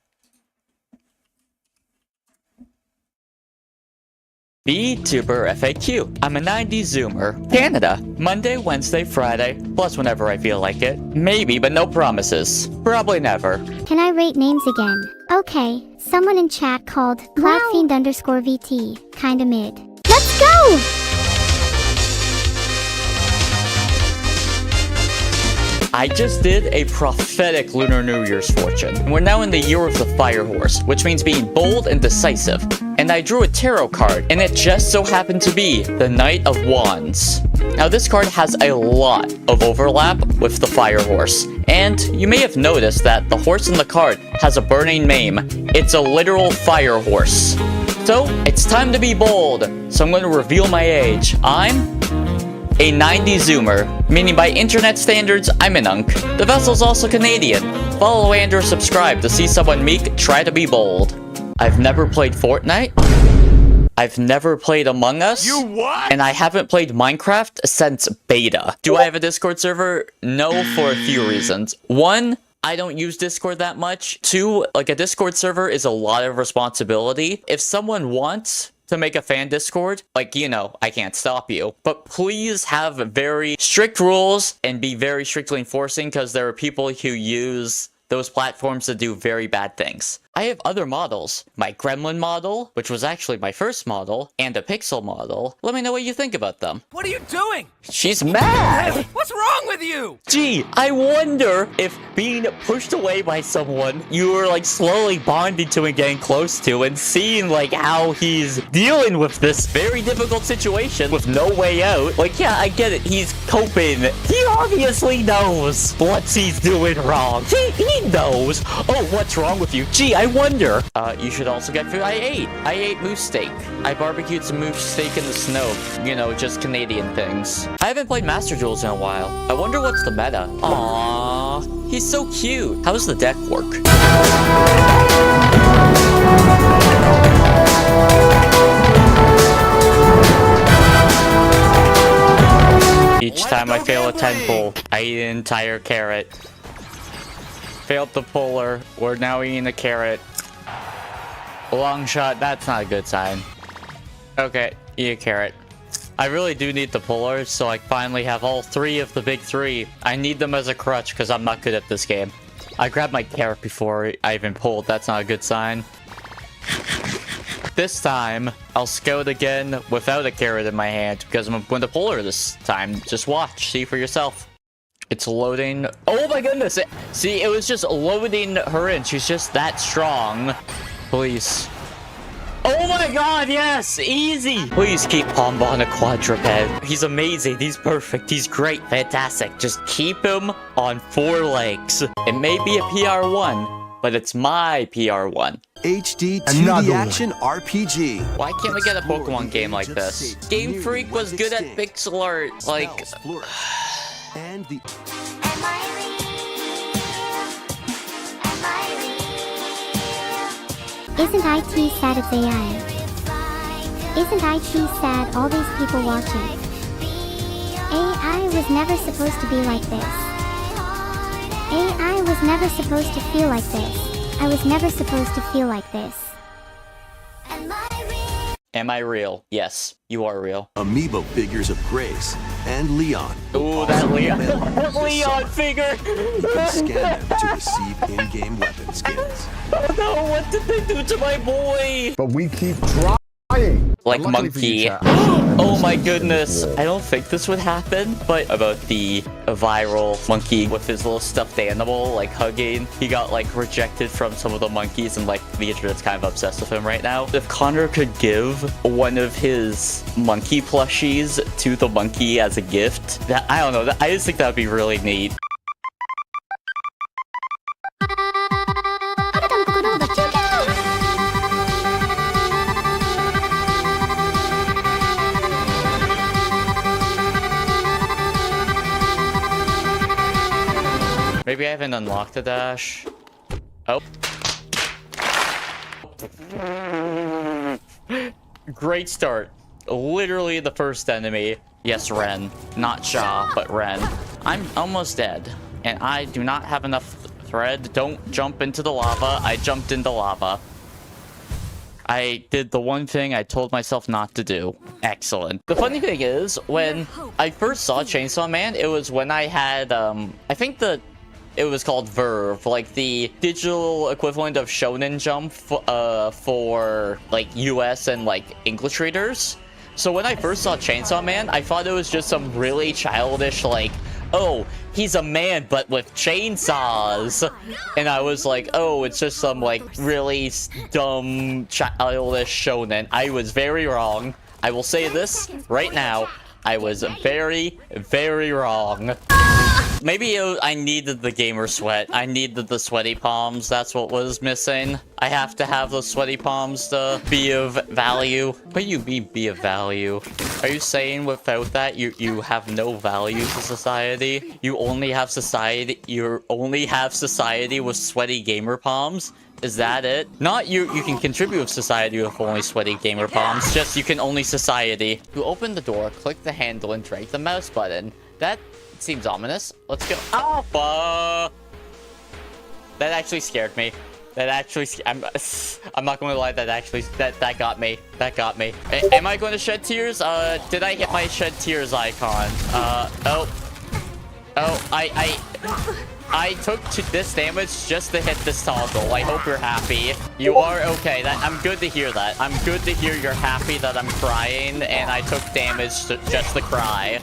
VTuber FAQ. I'm a 90s Zoomer. Canada. Monday, Wednesday, Friday, plus whenever I feel like it. Maybe, but no promises. Probably never. Can I rate names again? Okay, someone in chat called CloudFiend_VT. Kinda mid. Let's go! I just did a prophetic Lunar New Year's fortune. We're now in the year of the Fire Horse, which means being bold and decisive. And I drew a tarot card, and it just so happened to be the Knight of Wands. Now this card has a lot of overlap with the Fire Horse, and you may have noticed that the horse in the card has a burning mane. It's a literal fire horse. So, it's time to be bold, so I'm going to reveal my age. I'm a 90s Zoomer, meaning by internet standards, I'm an unk. The vessel's also Canadian. Follow and or subscribe to see someone meek try to be bold. I've never played Fortnite. I've never played Among Us. You what? And I haven't played Minecraft since beta. Do I have a Discord server? No, for a few reasons. One, I don't use Discord that much. Two, like a Discord server is a lot of responsibility. If someone wants to make a fan Discord, like, you know, I can't stop you. But please have very strict rules and be very strictly enforcing, because there are people who use those platforms to do very bad things. I have other models. My Gremlin model, which was actually my first model, and a Pixel model. Let me know what you think about them. What are you doing? She's mad! What's wrong with you? Gee, I wonder if being pushed away by someone you were like slowly bonding to and getting close to, and seeing like how he's dealing with this very difficult situation with no way out. Like, yeah, I get it. He's coping. He obviously knows what he's doing wrong. He knows. Oh, what's wrong with you? Gee, I wonder. You should also get food. I ate moose steak. I barbecued some moose steak in the snow. You know, just Canadian things. I haven't played Master Duels in a while. I wonder what's the meta. Aww, he's so cute. How does the deck work? Each time I fail a 10 pull, I eat an entire carrot. Failed the puller. We're now eating a carrot. Long shot. That's not a good sign. Okay, eat a carrot. I really do need the pullers, so I finally have all 3 of the big 3. I need them as a crutch because I'm not good at this game. I grabbed my carrot before I even pulled. That's not a good sign. This time, I'll scout again without a carrot in my hand because I'm going to pull her this time. Just watch. See for yourself. It's loading. Oh my goodness. See, it was just loading her in. She's just that strong. Please. Oh my god, yes! Easy! Please keep Pomba on a quadruped. He's amazing. He's perfect. He's great. Fantastic. Just keep him on 4 legs. It may be a PR1, but it's my PR1. HD 2D action RPG. Why can't we get a Pokemon game like this? Game Freak was good at pixel art. Like... And the Isn't IT sad it's AI? Isn't IT sad all these people watching? AI was never supposed to be like this. AI was never supposed to feel like this. I was never supposed to feel like this. Am I real? Yes, you are real. amiibo figures of Grace and Leon. Ooh, that Leon. Leon figure! You can scan them to receive in-game weapon skins. Oh no, what did they do to my boy? But we keep trying. Like Luckily for you, monkey. chat. Oh my goodness. I don't think this would happen, but about the viral monkey with his little stuffed animal, like hugging. He got like rejected from some of the monkeys and like the internet's kind of obsessed with him right now. If Connor could give one of his monkey plushies to the monkey as a gift, that I don't know. I just think that would be really neat. Maybe I haven't unlocked the dash. Oh. Great start. Literally the first enemy. Yes, Ren. Not Sha, but Ren. I'm almost dead. And I do not have enough thread. Don't jump into the lava. I jumped into lava. I did the one thing I told myself not to do. Excellent. The funny thing is, when I first saw Chainsaw Man, it was when I had, I think it was called Verve, like the digital equivalent of Shonen Jump for like US and like English readers. So when I first saw Chainsaw Man, I thought it was just some really childish, like, oh, he's a man but with chainsaws. And I was like, oh, it's just some like really dumb childish shonen. I was very wrong. I will say this right now. I was very, very wrong. Maybe I needed the gamer sweat. I needed the sweaty palms. That's what was missing. I have to have those sweaty palms to be of value. What do you mean be of value? Are you saying without that you have no value to society? You only have society with sweaty gamer palms? Is that it? Not you can contribute with society with only sweaty gamer palms. Just you can only society. You open the door, click the handle, and drag the mouse button. That seems ominous. Let's go. Alpha! That actually scared me. That actually, I'm not going to lie, that got me. That got me. Am I going to shed tears? Did I hit my shed tears icon? I took this damage just to hit this toggle. I hope you're happy. You are okay. I'm good to hear that. I'm good to hear you're happy that I'm crying and I took damage just to cry.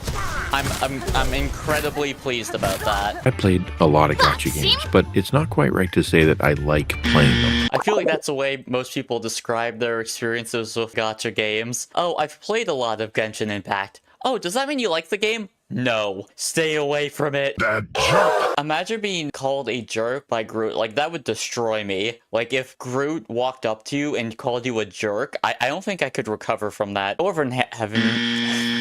I'm incredibly pleased about that. I played a lot of gacha games, but it's not quite right to say that I like playing them. I feel like that's the way most people describe their experiences with gacha games. Oh, I've played a lot of Genshin Impact. Oh, does that mean you like the game? No, stay away from it. That jerk. Imagine being called a jerk by Groot. Like, that would destroy me. Like, if Groot walked up to you and called you a jerk, I don't think I could recover from that. Northern heaven.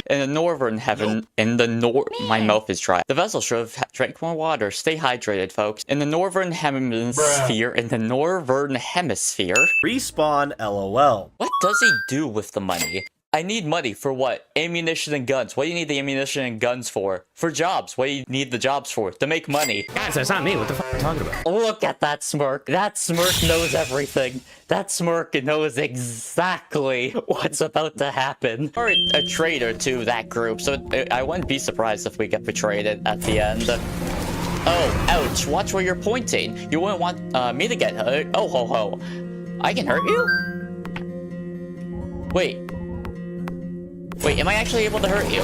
In the northern heaven. My mouth is dry. The vessel should have drank more water. Stay hydrated, folks. In the northern hemisphere. In the northern hemisphere. Respawn LOL. What does he do with the money? I need money for what? Ammunition and guns. What do you need the ammunition and guns for? For jobs. What do you need the jobs for? To make money. Guys, that's not me. What the fuck are you talking about? Look at that smirk. That smirk knows everything. That smirk knows exactly what's about to happen. Or a traitor to that group, so I wouldn't be surprised if we get betrayed at the end. Oh, ouch. Watch where you're pointing. You wouldn't want me to get hurt. Oh, ho, ho. I can hurt you? Wait. Wait, am I actually able to hurt you?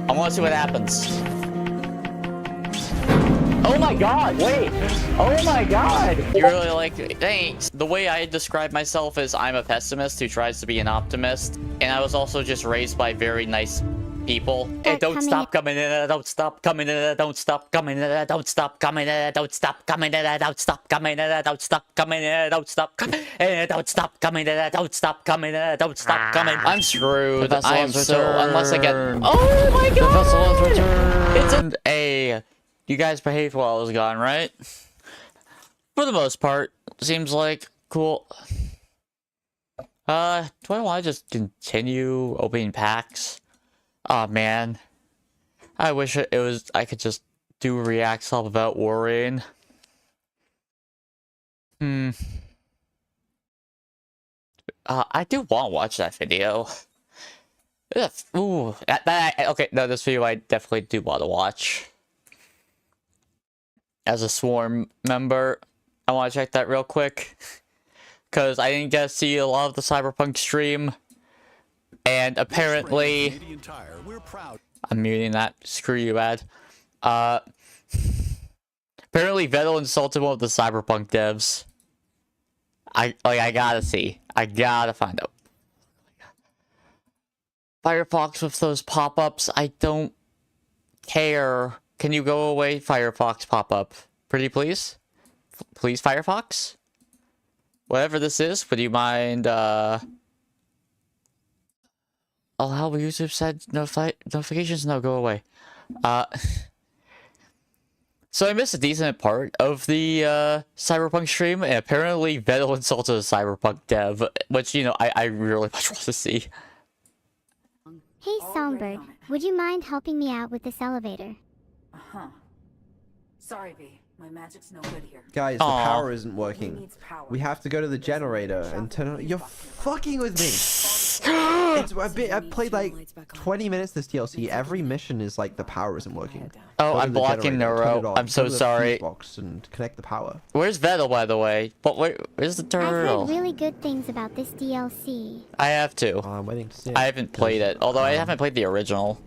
I want to see what happens. Oh my god, wait! Oh my god! You really like, thanks. The way I describe myself is I'm a pessimist who tries to be an optimist. And I was also just raised by very nice people. And don't stop coming in, don't stop coming in, don't stop coming in, don't stop coming in, don't stop coming in, don't stop coming in, don't stop coming in, don't stop coming in, don't stop coming in, don't stop coming in, don't stop coming. I'm screwed. I am so, unless I get. Oh my god! The vessel has returned. It's a. You guys behaved while I was gone, right? For the most part, seems like cool. Do I want to just continue opening packs? Oh man, I wish I could just do reacts all without worrying. I do want to watch that video. Ooh, okay, no, this video I definitely do want to watch. As a Swarm member, I want to check that real quick. Because I didn't get to see a lot of the Cyberpunk stream. And apparently... I'm muting that. Screw you, ad. Apparently Vettel insulted one of the Cyberpunk devs. I gotta see. I gotta find out. Firefox with those pop-ups, I don't care. Can you go away, Firefox pop-up? Pretty please? Please, Firefox? Whatever this is, would you mind, allow YouTube said notifications? No, go away. So I missed a decent part of the Cyberpunk stream, and apparently Vettel insulted a Cyberpunk dev, which, you know, I really much want to see. Hey Songbird, would you mind helping me out with this elevator? Sorry, V. My magic's no good here. Guys, the power isn't working. We have to go to the generator and turn on. You're fucking with me. I played like 20 minutes this DLC. Every mission is like the power isn't working. Oh, I'm blocking Neuro. I'm so sorry. Box and connect the power. Where's Vettel, by the way? But where's the turtle? I've heard really good things about this DLC. I have to. I'm waiting to see it. I haven't played it, although I haven't played the original.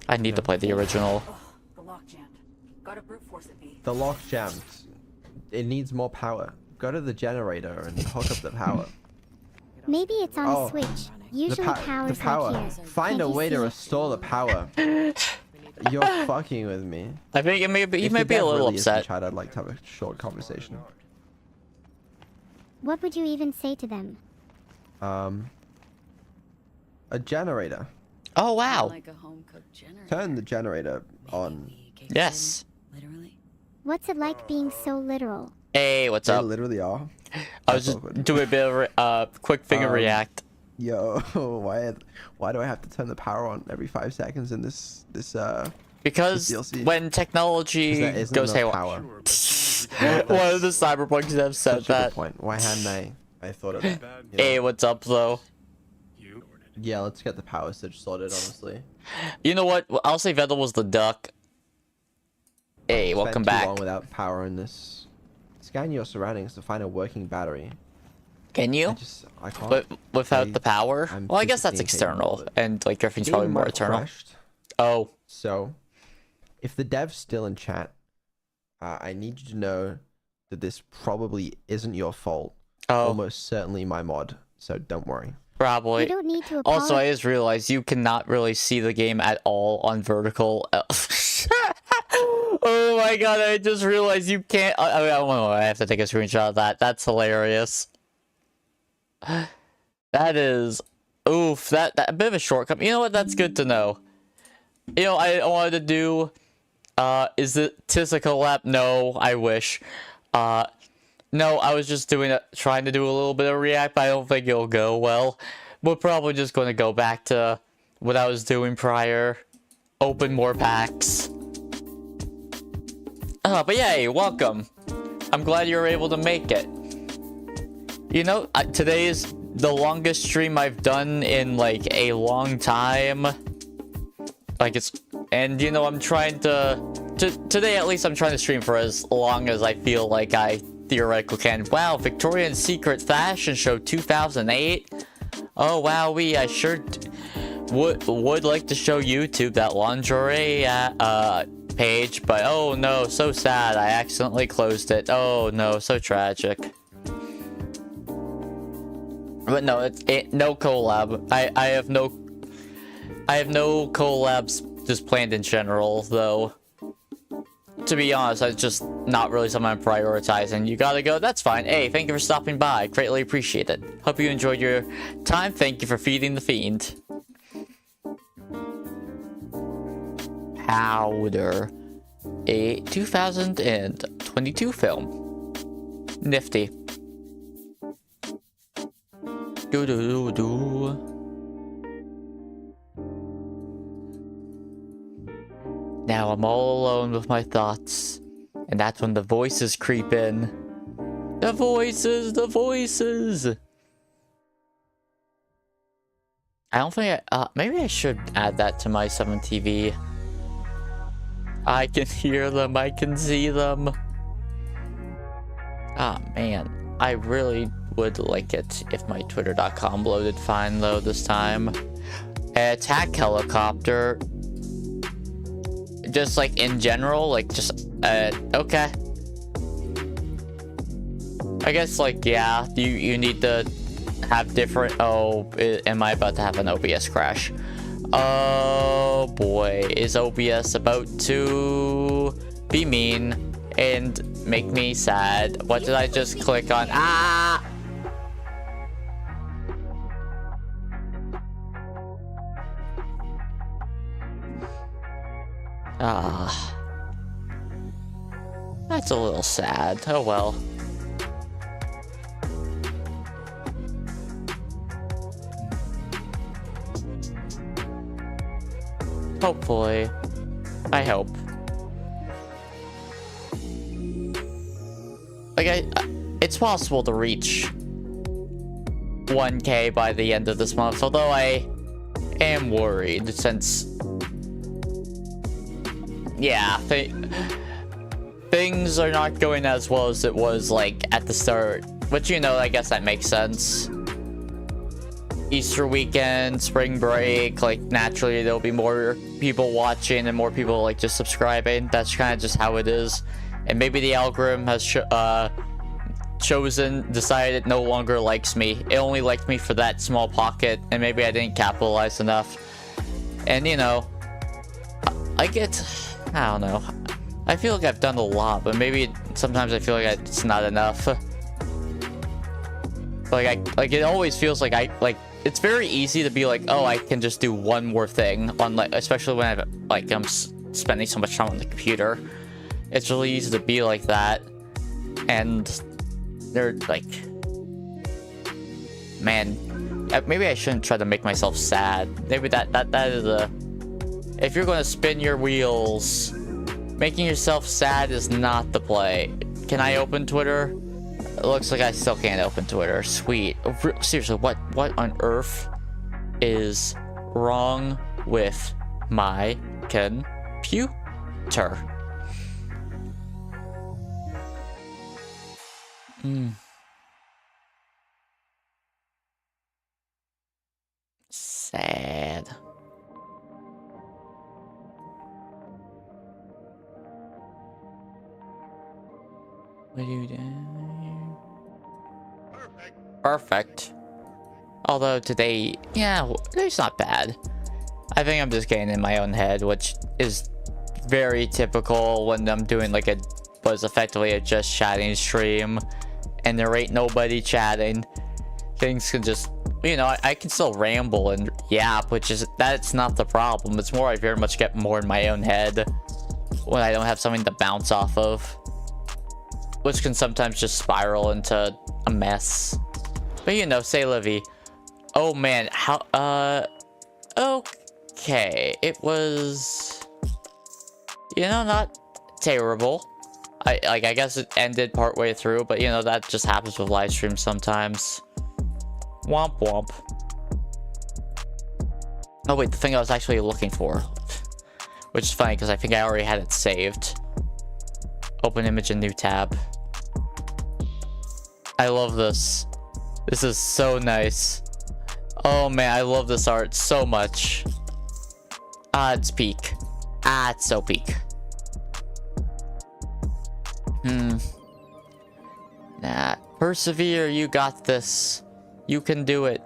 I need to play the original. The lock jammed. Gotta brute force it, V. The lock's jammed. It needs more power. Go to the generator and hook up the power. Maybe it's on a switch. Usually power's the power. up here. Find a way to restore the power. You're fucking with me. I think it may be, you might be a little upset. Chat, I'd like to have a short conversation. What would you even say to them? A generator. Oh wow. Like a home-cooked generator. Turn the generator on. Yes. Literally. What's it like being so literal? Hey, what's They up? literally are. I was just doing a bit of quick finger react. Yo, why do I have to turn the power on every 5 seconds in this Because DLC? when technology goes haywire. Power. One of the Cyberpunk devs said Such a that. good point. Why hadn't I thought of that? Hey, what's up though? Yeah, let's get the power switch sorted, honestly. You know what? I'll say Vettel was the duck. Hey, welcome back. Too long without power in this. Scan your surroundings to find a working battery. Can you? I can't. But without the power? Well, I guess that's physically incapable external, of it. and like everything's probably Game more might eternal. crashed. Oh. So, if the dev's still in chat, I need you to know that this probably isn't your fault. Oh. Almost certainly my mod. So don't worry. Probably. You don't need to Also, I apologize. just realized you cannot really see the game at all on vertical. Oh my god, I just realized you can't. I have to take a screenshot of that. That's hilarious. That is. Oof, that a bit of a shortcut. You know what? That's good to know. You know, I wanted to do. Is it Tissa collab? No, I wish. No, I was just trying to do a little bit of React, but I don't think it'll go well. We're probably just going to go back to what I was doing prior. Open more packs. But yay, welcome. I'm glad you were able to make it. You know, today is the longest stream I've done in, like, a long time. Like, and, you know, I'm trying today at least I'm trying to stream for as long as I feel like I theoretically can. Wow, Victoria's Secret Fashion Show 2008. Oh, wow, I sure would like to show YouTube that lingerie page, but oh no, so sad. I accidentally closed it. Oh no, so tragic. But no, no collab. I have no collabs just planned in general, though. To be honest, it's just not really something I'm prioritizing. You gotta go, that's fine. Hey, thank you for stopping by. Greatly appreciate it. Hope you enjoyed your time. Thank you for feeding the fiend. Powder. A 2022 film. Nifty. Do. Now I'm all alone with my thoughts, and that's when the voices creep in. The voices! I don't think maybe I should add that to my 7TV. I can hear them, I can see them. Ah, man. I really would like it if my twitter.com loaded fine, though, this time. Attack helicopter. Just, like, in general, like, just, okay. I guess, like, yeah, you need to have different... Oh, am I about to have an OBS crash? Oh, boy. Is OBS about to be mean and make me sad? What did I just click on? Ah! Ah. That's a little sad. Oh well. Hopefully. I hope. Like, it's possible to reach 1K by the end of this month, although I am worried since... Yeah, things are not going as well as it was, like, at the start. But, you know, I guess that makes sense. Easter weekend, spring break, like, naturally there'll be more people watching and more people, like, just subscribing. That's kind of just how it is. And maybe the algorithm has decided it no longer likes me. It only liked me for that small pocket, and maybe I didn't capitalize enough. And, you know, I don't know. I feel like I've done a lot, but maybe sometimes I feel like it's not enough. Like it always feels like it's very easy to be like, oh, I can just do one more thing on, like, especially when I'm spending so much time on the computer. It's really easy to be like that, and they're like, man, maybe I shouldn't try to make myself sad. Maybe that is a... If you're going to spin your wheels, making yourself sad is not the play. Can I open Twitter? It looks like I still can't open Twitter. Sweet. Seriously, what on earth is wrong with my computer? Sad. What are you doing? Perfect. Although today, yeah, today's not bad. I think I'm just getting in my own head, which is very typical when I'm doing like was effectively a just chatting stream and there ain't nobody chatting. Things can just, you know, I can still ramble and yap, that's not the problem. It's more I very much get more in my own head when I don't have something to bounce off of, which can sometimes just spiral into a mess. But you know, say Livy. Oh man, okay, it was, you know, not terrible. I guess it ended partway through, but you know, that just happens with live streams sometimes. Womp womp. Oh wait, the thing I was actually looking for, which is funny because I think I already had it saved. Open image in new tab. I love this. This is so nice. Oh man, I love this art so much. Ah, it's peak. Ah, it's so peak. Nah, persevere, you got this. You can do it.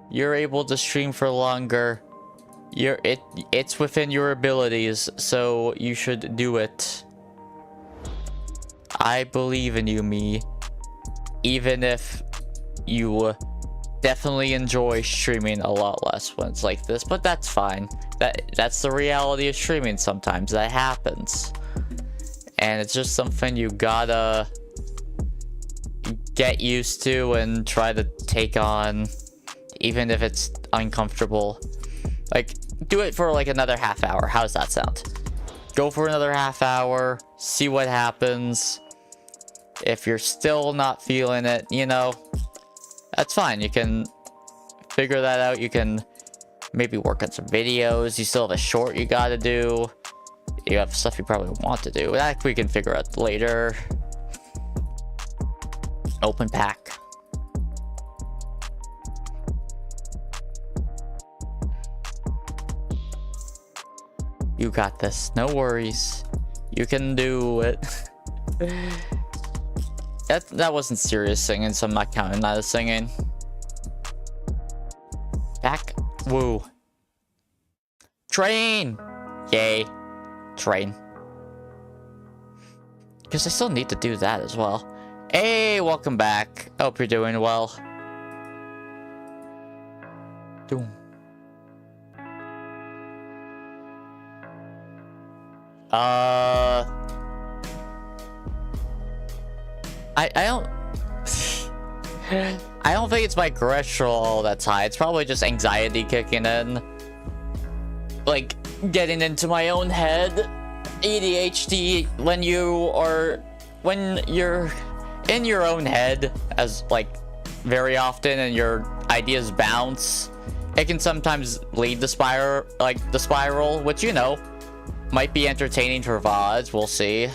You're able to stream for longer. It's within your abilities, so you should do it. I believe in you, me. Even if you definitely enjoy streaming a lot less when it's like this, but that's fine. That's the reality of streaming sometimes. That happens. And it's just something you gotta get used to and try to take on, even if it's uncomfortable. Like, do it for like another half hour. How does that sound? Go for another half hour, see what happens. If you're still not feeling it, you know, that's fine. You can figure that out. You can maybe work on some videos. You still have a short you gotta do. You have stuff you probably want to do. That we can figure out later. Open pack. You got this. No worries. You can do it. That wasn't serious singing, so I'm not counting that as singing. Back. Woo. Train! Yay. Train. Because I still need to do that as well. Hey, welcome back. Hope you're doing well. Doom. I don't I don't think it's my cholesterol that's high. It's probably just anxiety kicking in. Like, getting into my own head. ADHD, when you're in your own head, as like very often, and your ideas bounce, it can sometimes lead to the spiral, which, you know, might be entertaining for VODs. We'll see.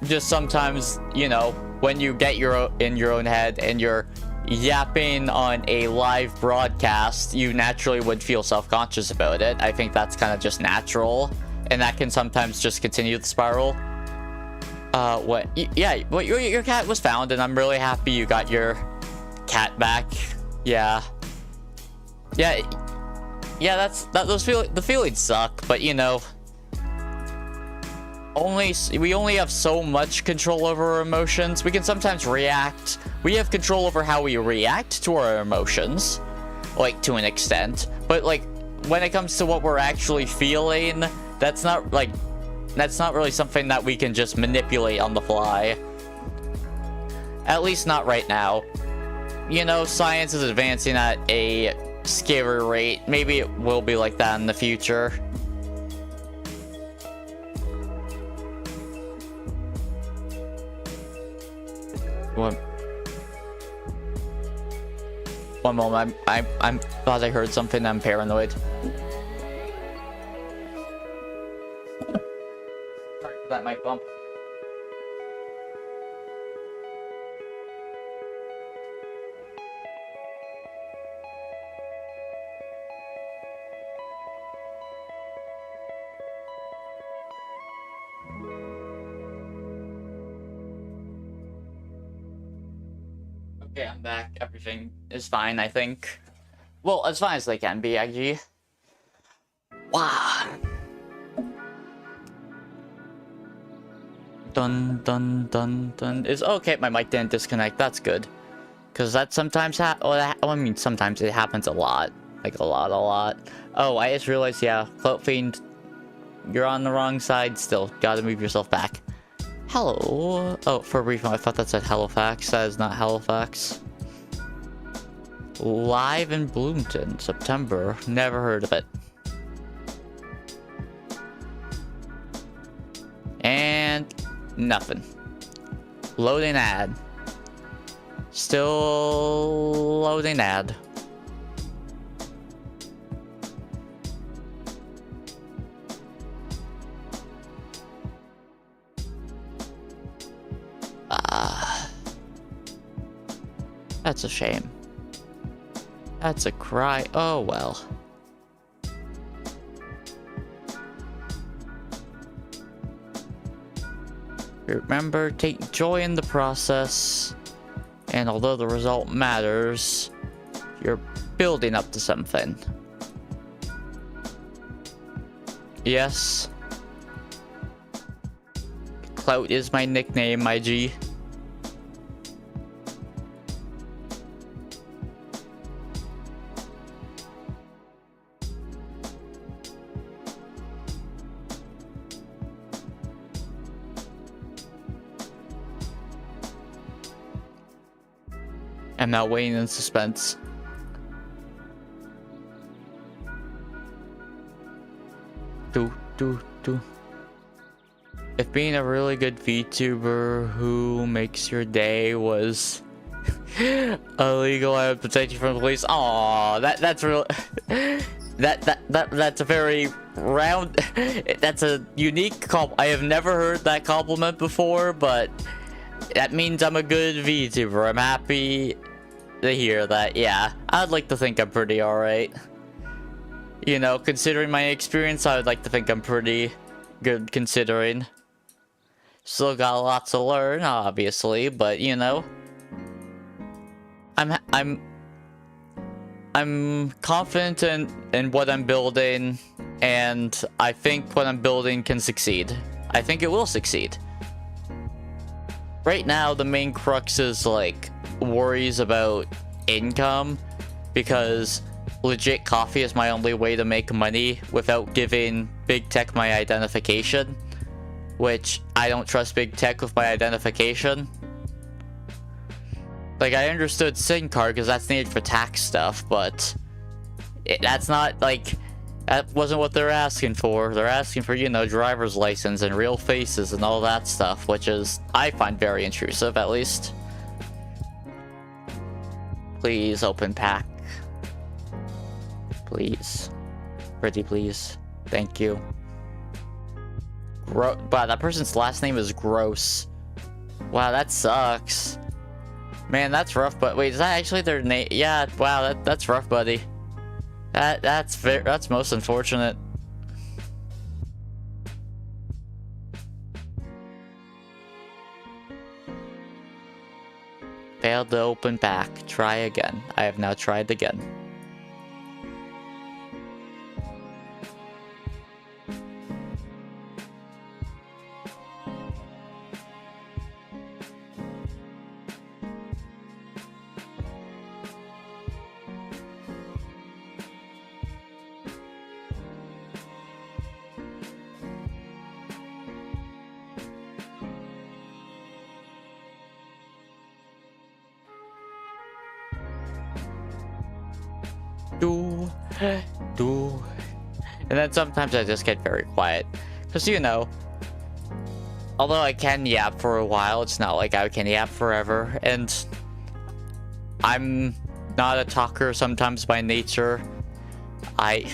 Just sometimes, you know, when you get in your own head and you're yapping on a live broadcast, you naturally would feel self-conscious about it. I think that's kind of just natural, and that can sometimes just continue the spiral. Your cat was found, and I'm really happy you got your cat back. Yeah, the feelings suck, but you know, we only have so much control over our emotions. We can sometimes react. We have control over how we react to our emotions, like, to an extent. But like, when it comes to what we're actually feeling, that's not really something that we can just manipulate on the fly. At least not right now. You know, science is advancing at a scary rate. Maybe it will be like that in the future. One moment, I'm thought I heard something. I'm paranoid. Sorry for that mic bump. Okay, I'm back. Everything is fine, I think. Well, as fine as they can be, actually. Wow. Dun dun dun dun. Is okay. My mic didn't disconnect. That's good. Cause that sometimes I mean, sometimes it happens a lot. Like a lot. Oh, I just realized. Yeah, Clout Fiend, you're on the wrong side. Still, gotta move yourself back. Hello. Oh, for a brief moment, I thought that said Halifax. That is not Halifax. Live in Bloomington, September. Never heard of it. And nothing. Loading ad. Still loading ad. That's a shame. That's a cry. Oh well. Remember, take joy in the process. And although the result matters, you're building up to something. Yes. Clout is my nickname, my G. I'm now waiting in suspense. If being a really good VTuber who makes your day was illegal, I would protect you from the police. Aw, that's real. That's a very round. That's a unique compliment. I have never heard that compliment before, but that means I'm a good VTuber. I'm happy to hear that. Yeah, I'd like to think I'm pretty alright. You know, considering my experience, I would like to think I'm pretty good considering. Still got lots to learn, obviously, but you know, I'm confident in what I'm building, and I think what I'm building can succeed. I think it will succeed. Right now, the main crux is like worries about income, because legit coffee is my only way to make money without giving big tech my identification, which I don't trust big tech with my identification. Like, I understood SIM card because that's needed for tax stuff, but that's not like, that wasn't what they're asking for. They're asking for, you know, driver's license and real faces and all that stuff, which is, I find very intrusive, at least. Please open pack. Please. Pretty please. Thank you. Wow, that person's last name is Gross. Wow, that sucks. Man, that's rough, but wait, is that actually their name? Yeah, wow, that's rough, buddy. That's most unfortunate. Failed to open back. Try again. I have now tried again. And then sometimes I just get very quiet, because you know, although I can yap for a while, it's not like I can yap forever, and I'm not a talker sometimes by nature. I'm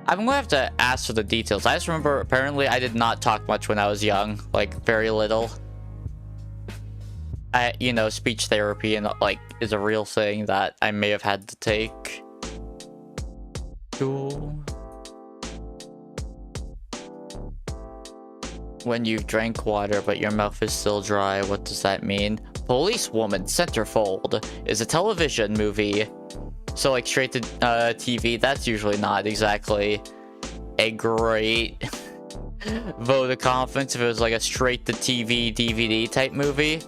gonna have to ask for the details. I just remember apparently I did not talk much when I was young, like very little. You know, speech therapy and like is a real thing that I may have had to take. When you drank water but your mouth is still dry, what does that mean? Policewoman Centerfold is a television movie. So like straight to TV, that's usually not exactly a great vote of confidence if it was like a straight to TV DVD type movie.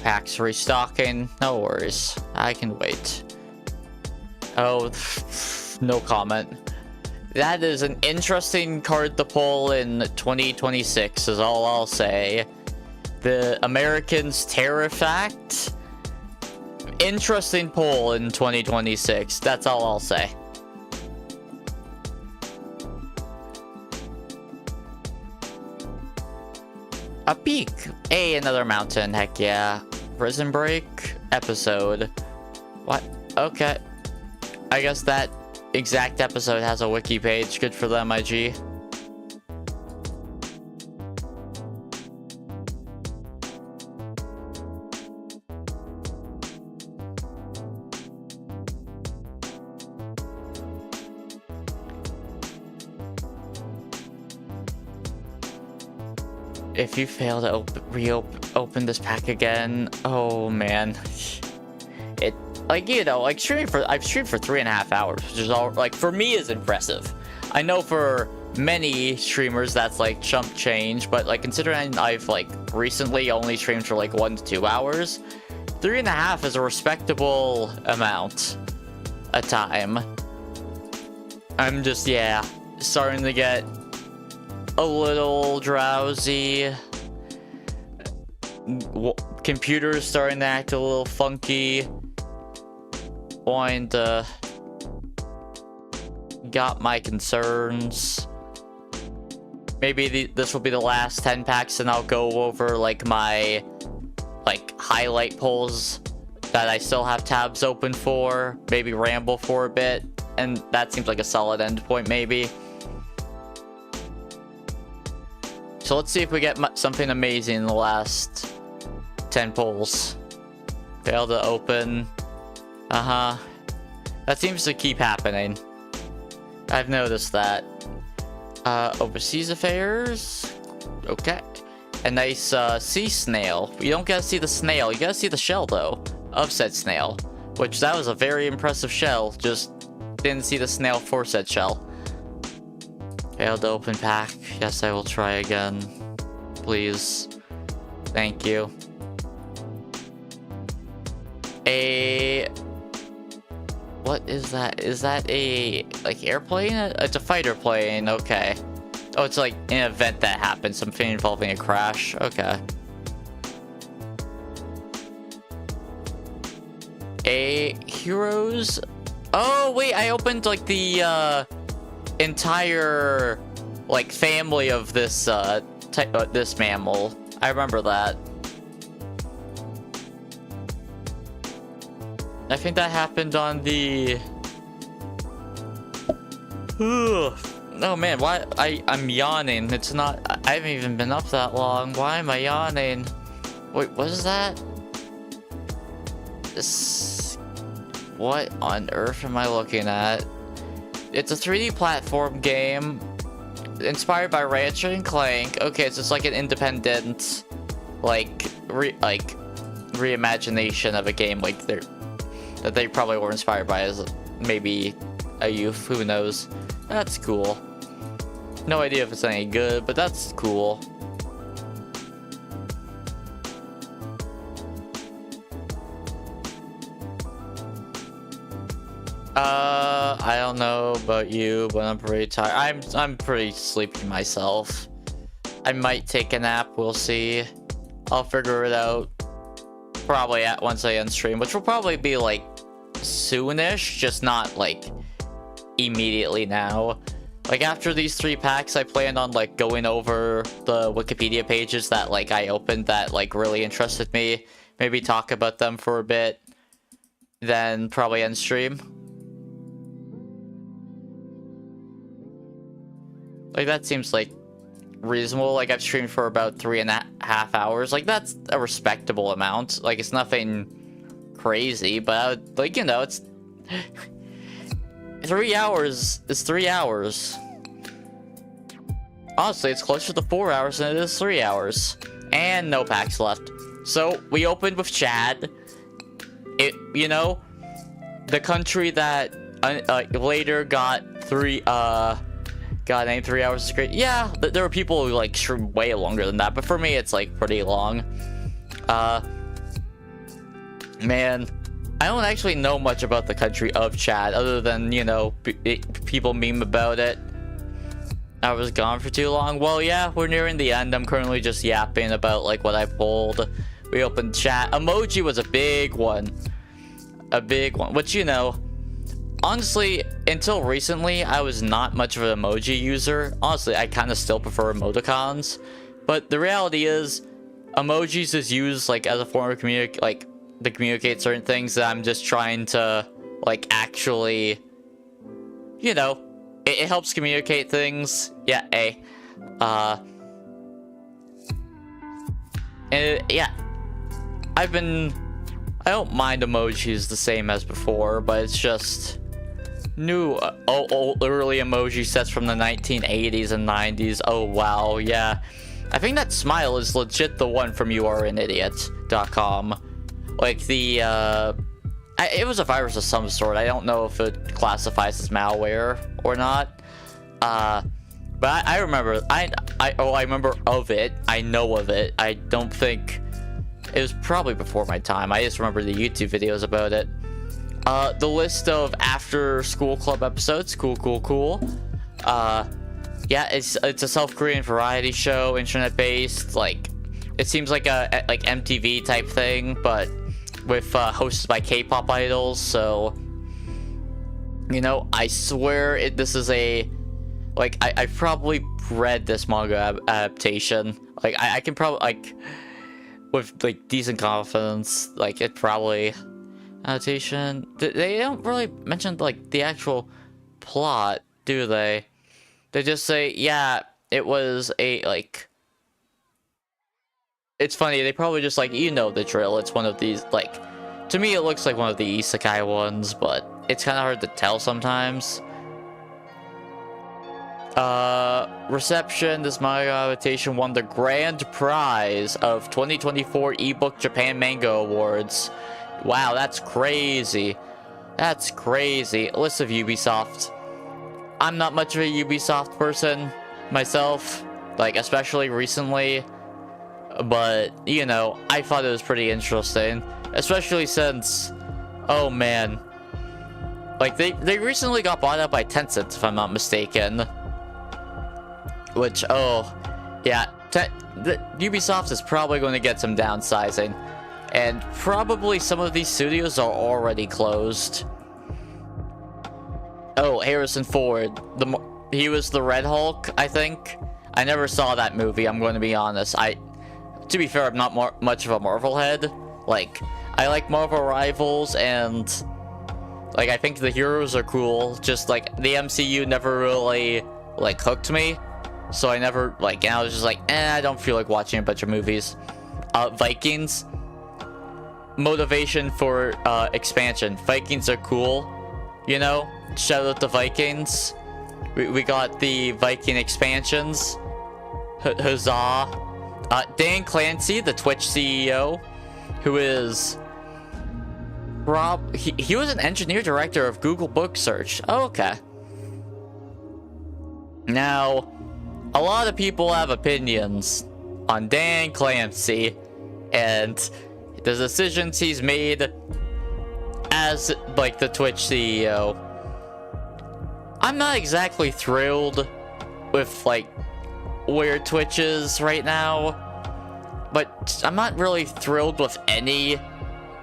Packs restocking, no worries, I can wait. Oh, no comment. That is an interesting card to pull in 2026 is all I'll say. The Americans Tariff Act. Interesting pull in 2026. That's all I'll say. A peak. Another mountain. Heck yeah. Prison Break episode. What? Okay. I guess that exact episode has a wiki page. Good for them, IG. If you fail to reopen this pack again, oh man. It, like, you know, like I've streamed for 3.5 hours, which is all, like, for me is impressive. I know for many streamers that's like chump change, but like considering I've like recently only streamed for like 1 to 2 hours, 3.5 is a respectable amount of time. I'm just, yeah, starting to get a little drowsy. Computer's starting to act a little funky. And got my concerns. Maybe this will be the last 10 packs and I'll go over like my like highlight pulls that I still have tabs open for. Maybe ramble for a bit, and that seems like a solid end point maybe. So let's see if we get something amazing in the last 10 pulls. Failed to open. That seems to keep happening. I've noticed that. Overseas affairs. Okay. A nice sea snail. You don't get to see the snail. You gotta see the shell though of said snail, which that was a very impressive shell. Just didn't see the snail for said shell. Failed to open pack. Yes, I will try again. Please. Thank you. What is that? Is that a, like, airplane? It's a fighter plane. Okay. Oh, it's like an event that happened. Something involving a crash. Okay. Heroes. Oh, wait. I opened, like, the, entire like family of this this mammal. I remember that. I think that happened on the oh man, why I'm yawning. It's not, I haven't even been up that long. Why am I yawning? Wait, what is that? This, what on earth am I looking at? It's a 3D platform game inspired by Ratchet and Clank. Okay, so it's like an independent, like, reimagination of a game like that they probably were inspired by as maybe a youth. Who knows? That's cool. No idea if it's any good, but that's cool. I don't know about you, but I'm pretty tired. I'm pretty sleepy myself. I might take a nap, we'll see. I'll figure it out. Probably once I end stream, which will probably be like soonish, just not like immediately now. Like after these 3 packs, I planned on like going over the Wikipedia pages that like I opened that like really interested me. Maybe talk about them for a bit, then probably end stream. Like, that seems, like, reasonable. Like, I've streamed for about 3.5 hours. Like, that's a respectable amount. Like, it's nothing crazy, but I would, like, you know, it's 3 hours is 3 hours. Honestly, it's closer to 4 hours than it is 3 hours. And no packs left. So, we opened with Chad. You know, the country that later got named 3 hours is great. Yeah, there were people who like way longer than that, but for me it's like pretty long. Man, I don't actually know much about the country of Chad other than, you know, people meme about it. I was gone for too long. Well, yeah, we're nearing the end. I'm currently just yapping about like what I pulled. We opened chat. Emoji was a big one. A big one. Which, you know, honestly, until recently, I was not much of an emoji user. Honestly, I kind of still prefer emoticons. But the reality is, emojis is used like as a form of to communicate certain things that I'm just trying to like actually, you know, it helps communicate things. Yeah, yeah. I don't mind emojis the same as before, but it's just new early emoji sets from the 1980s and 90s. Oh wow, yeah. I think that smile is legit the one from youareanidiot.com. Like the it was a virus of some sort. I don't know if it classifies as malware or not. But I remember I remember of it. I know of it. I don't think it was probably before my time. I just remember the YouTube videos about it. The list of after school club episodes. Cool. Yeah, it's a South Korean variety show, internet based. Like, it seems like a MTV type thing, but with hosted by K-pop idols. So, you know, I swear this is a like I probably read this manga adaptation. Like I can probably like with like decent confidence, like it probably adaptation. They don't really mention like the actual plot, do they? They just say, yeah, it was a like. It's funny, they probably just like, you know the drill. It's one of these like, to me it looks like one of the isekai ones, but it's kind of hard to tell sometimes. Reception, this manga adaptation won the grand prize of 2024 ebook Japan Manga Awards. Wow, that's crazy. That's crazy. List of Ubisoft. I'm not much of a Ubisoft person myself, like especially recently, but you know, I thought it was pretty interesting, especially since, oh man, like they recently got bought up by Tencent, if I'm not mistaken. Which, oh, yeah, Ubisoft is probably going to get some downsizing. And probably some of these studios are already closed. Oh, Harrison Ford. He was the Red Hulk, I think. I never saw that movie, I'm going to be honest. To be fair, I'm not much of a Marvel head. Like, I like Marvel Rivals, and like, I think the heroes are cool. Just like, the MCU never really like hooked me. So I never, like, and I was just like, I don't feel like watching a bunch of movies. Vikings. Motivation for expansion. Vikings are cool, you know? Shout out to Vikings. We got the Viking expansions. Huzzah. Dan Clancy, the Twitch CEO, who is... He was an engineer director of Google Book Search. Oh, okay. Now... a lot of people have opinions on Dan Clancy and the decisions he's made as, like, the Twitch CEO. I'm not exactly thrilled with, like, where Twitch is right now, but I'm not really thrilled with any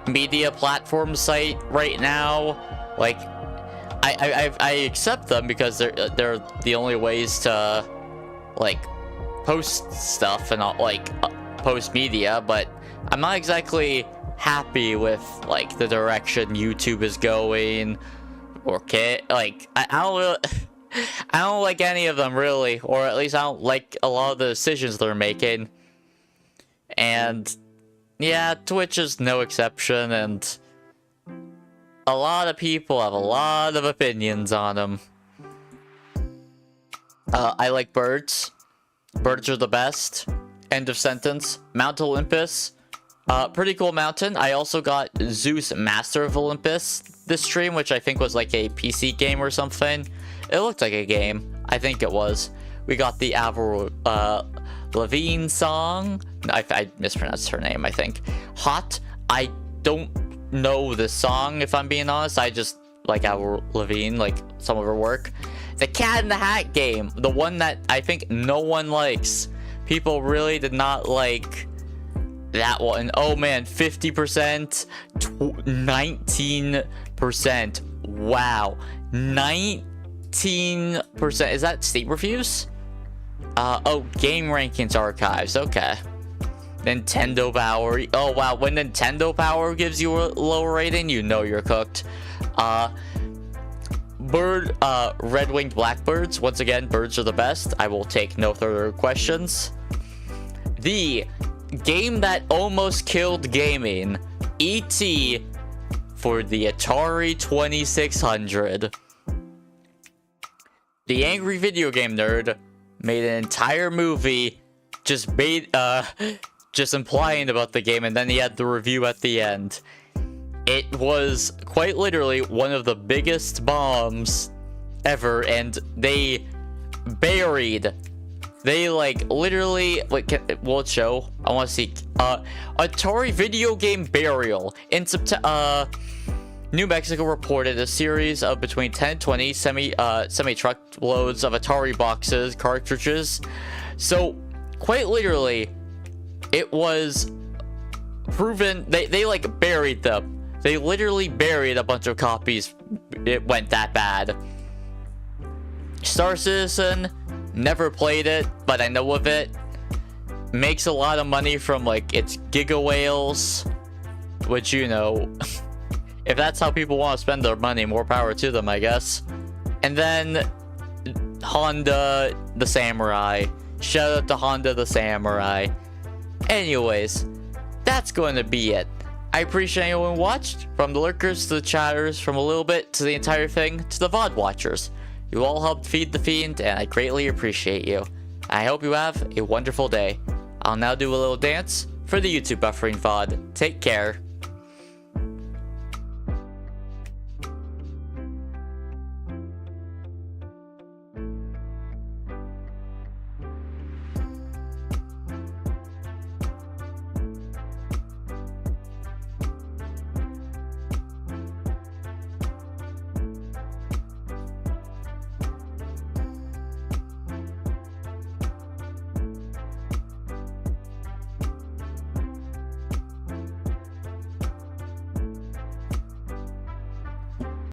media platform site right now. Like, I accept them because they're the only ways to like post stuff and like post media, but I'm not exactly happy with like the direction YouTube is going, or like I don't like any of them really, or at least I don't like a lot of the decisions they're making. And yeah, Twitch is no exception, and a lot of people have a lot of opinions on him. I like birds. Birds are the best. End of sentence. Mount Olympus. Pretty cool mountain. I also got Zeus Master of Olympus this stream, which I think was like a PC game or something. It looked like a game. I think it was. We got the Avril Lavigne song. I mispronounced her name, I think. Hot. I don't know the song, if I'm being honest. I just like Avril Lavigne, like some of her work. The Cat in the Hat game. The one that I think no one likes. People really did not like that one. Oh man, 50%, 19%. Wow, 19%. Is that Steam reviews? Oh, Game Rankings Archives. Okay. Nintendo Power. Oh wow, when Nintendo Power gives you a low rating, you know you're cooked. Red-winged blackbirds. Once again, birds are the best. I will take no further questions. The game that almost killed gaming, E.T. for the Atari 2600. The Angry Video Game Nerd made an entire movie just implying about the game, and then he had the review at the end. It was quite literally one of the biggest bombs ever, and they like literally, like, will it show? I want to see. Atari Video Game Burial. In September, New Mexico reported a series of between 10 and 20 semi-truckloads of Atari boxes, cartridges. So, quite literally, it was proven, they like buried them. They literally buried a bunch of copies. It went that bad. Star Citizen, never played it, but I know of it. Makes a lot of money from like its Giga Whales, which, you know, if that's how people want to spend their money, more power to them, I guess. And then Honda the Samurai. Shout out to Honda the Samurai. Anyways, that's going to be it. I appreciate anyone who watched, from the lurkers to the chatters, from a little bit to the entire thing to the VOD watchers. You all helped feed the fiend, and I greatly appreciate you. I hope you have a wonderful day. I'll now do a little dance for the YouTube buffering VOD. Take care.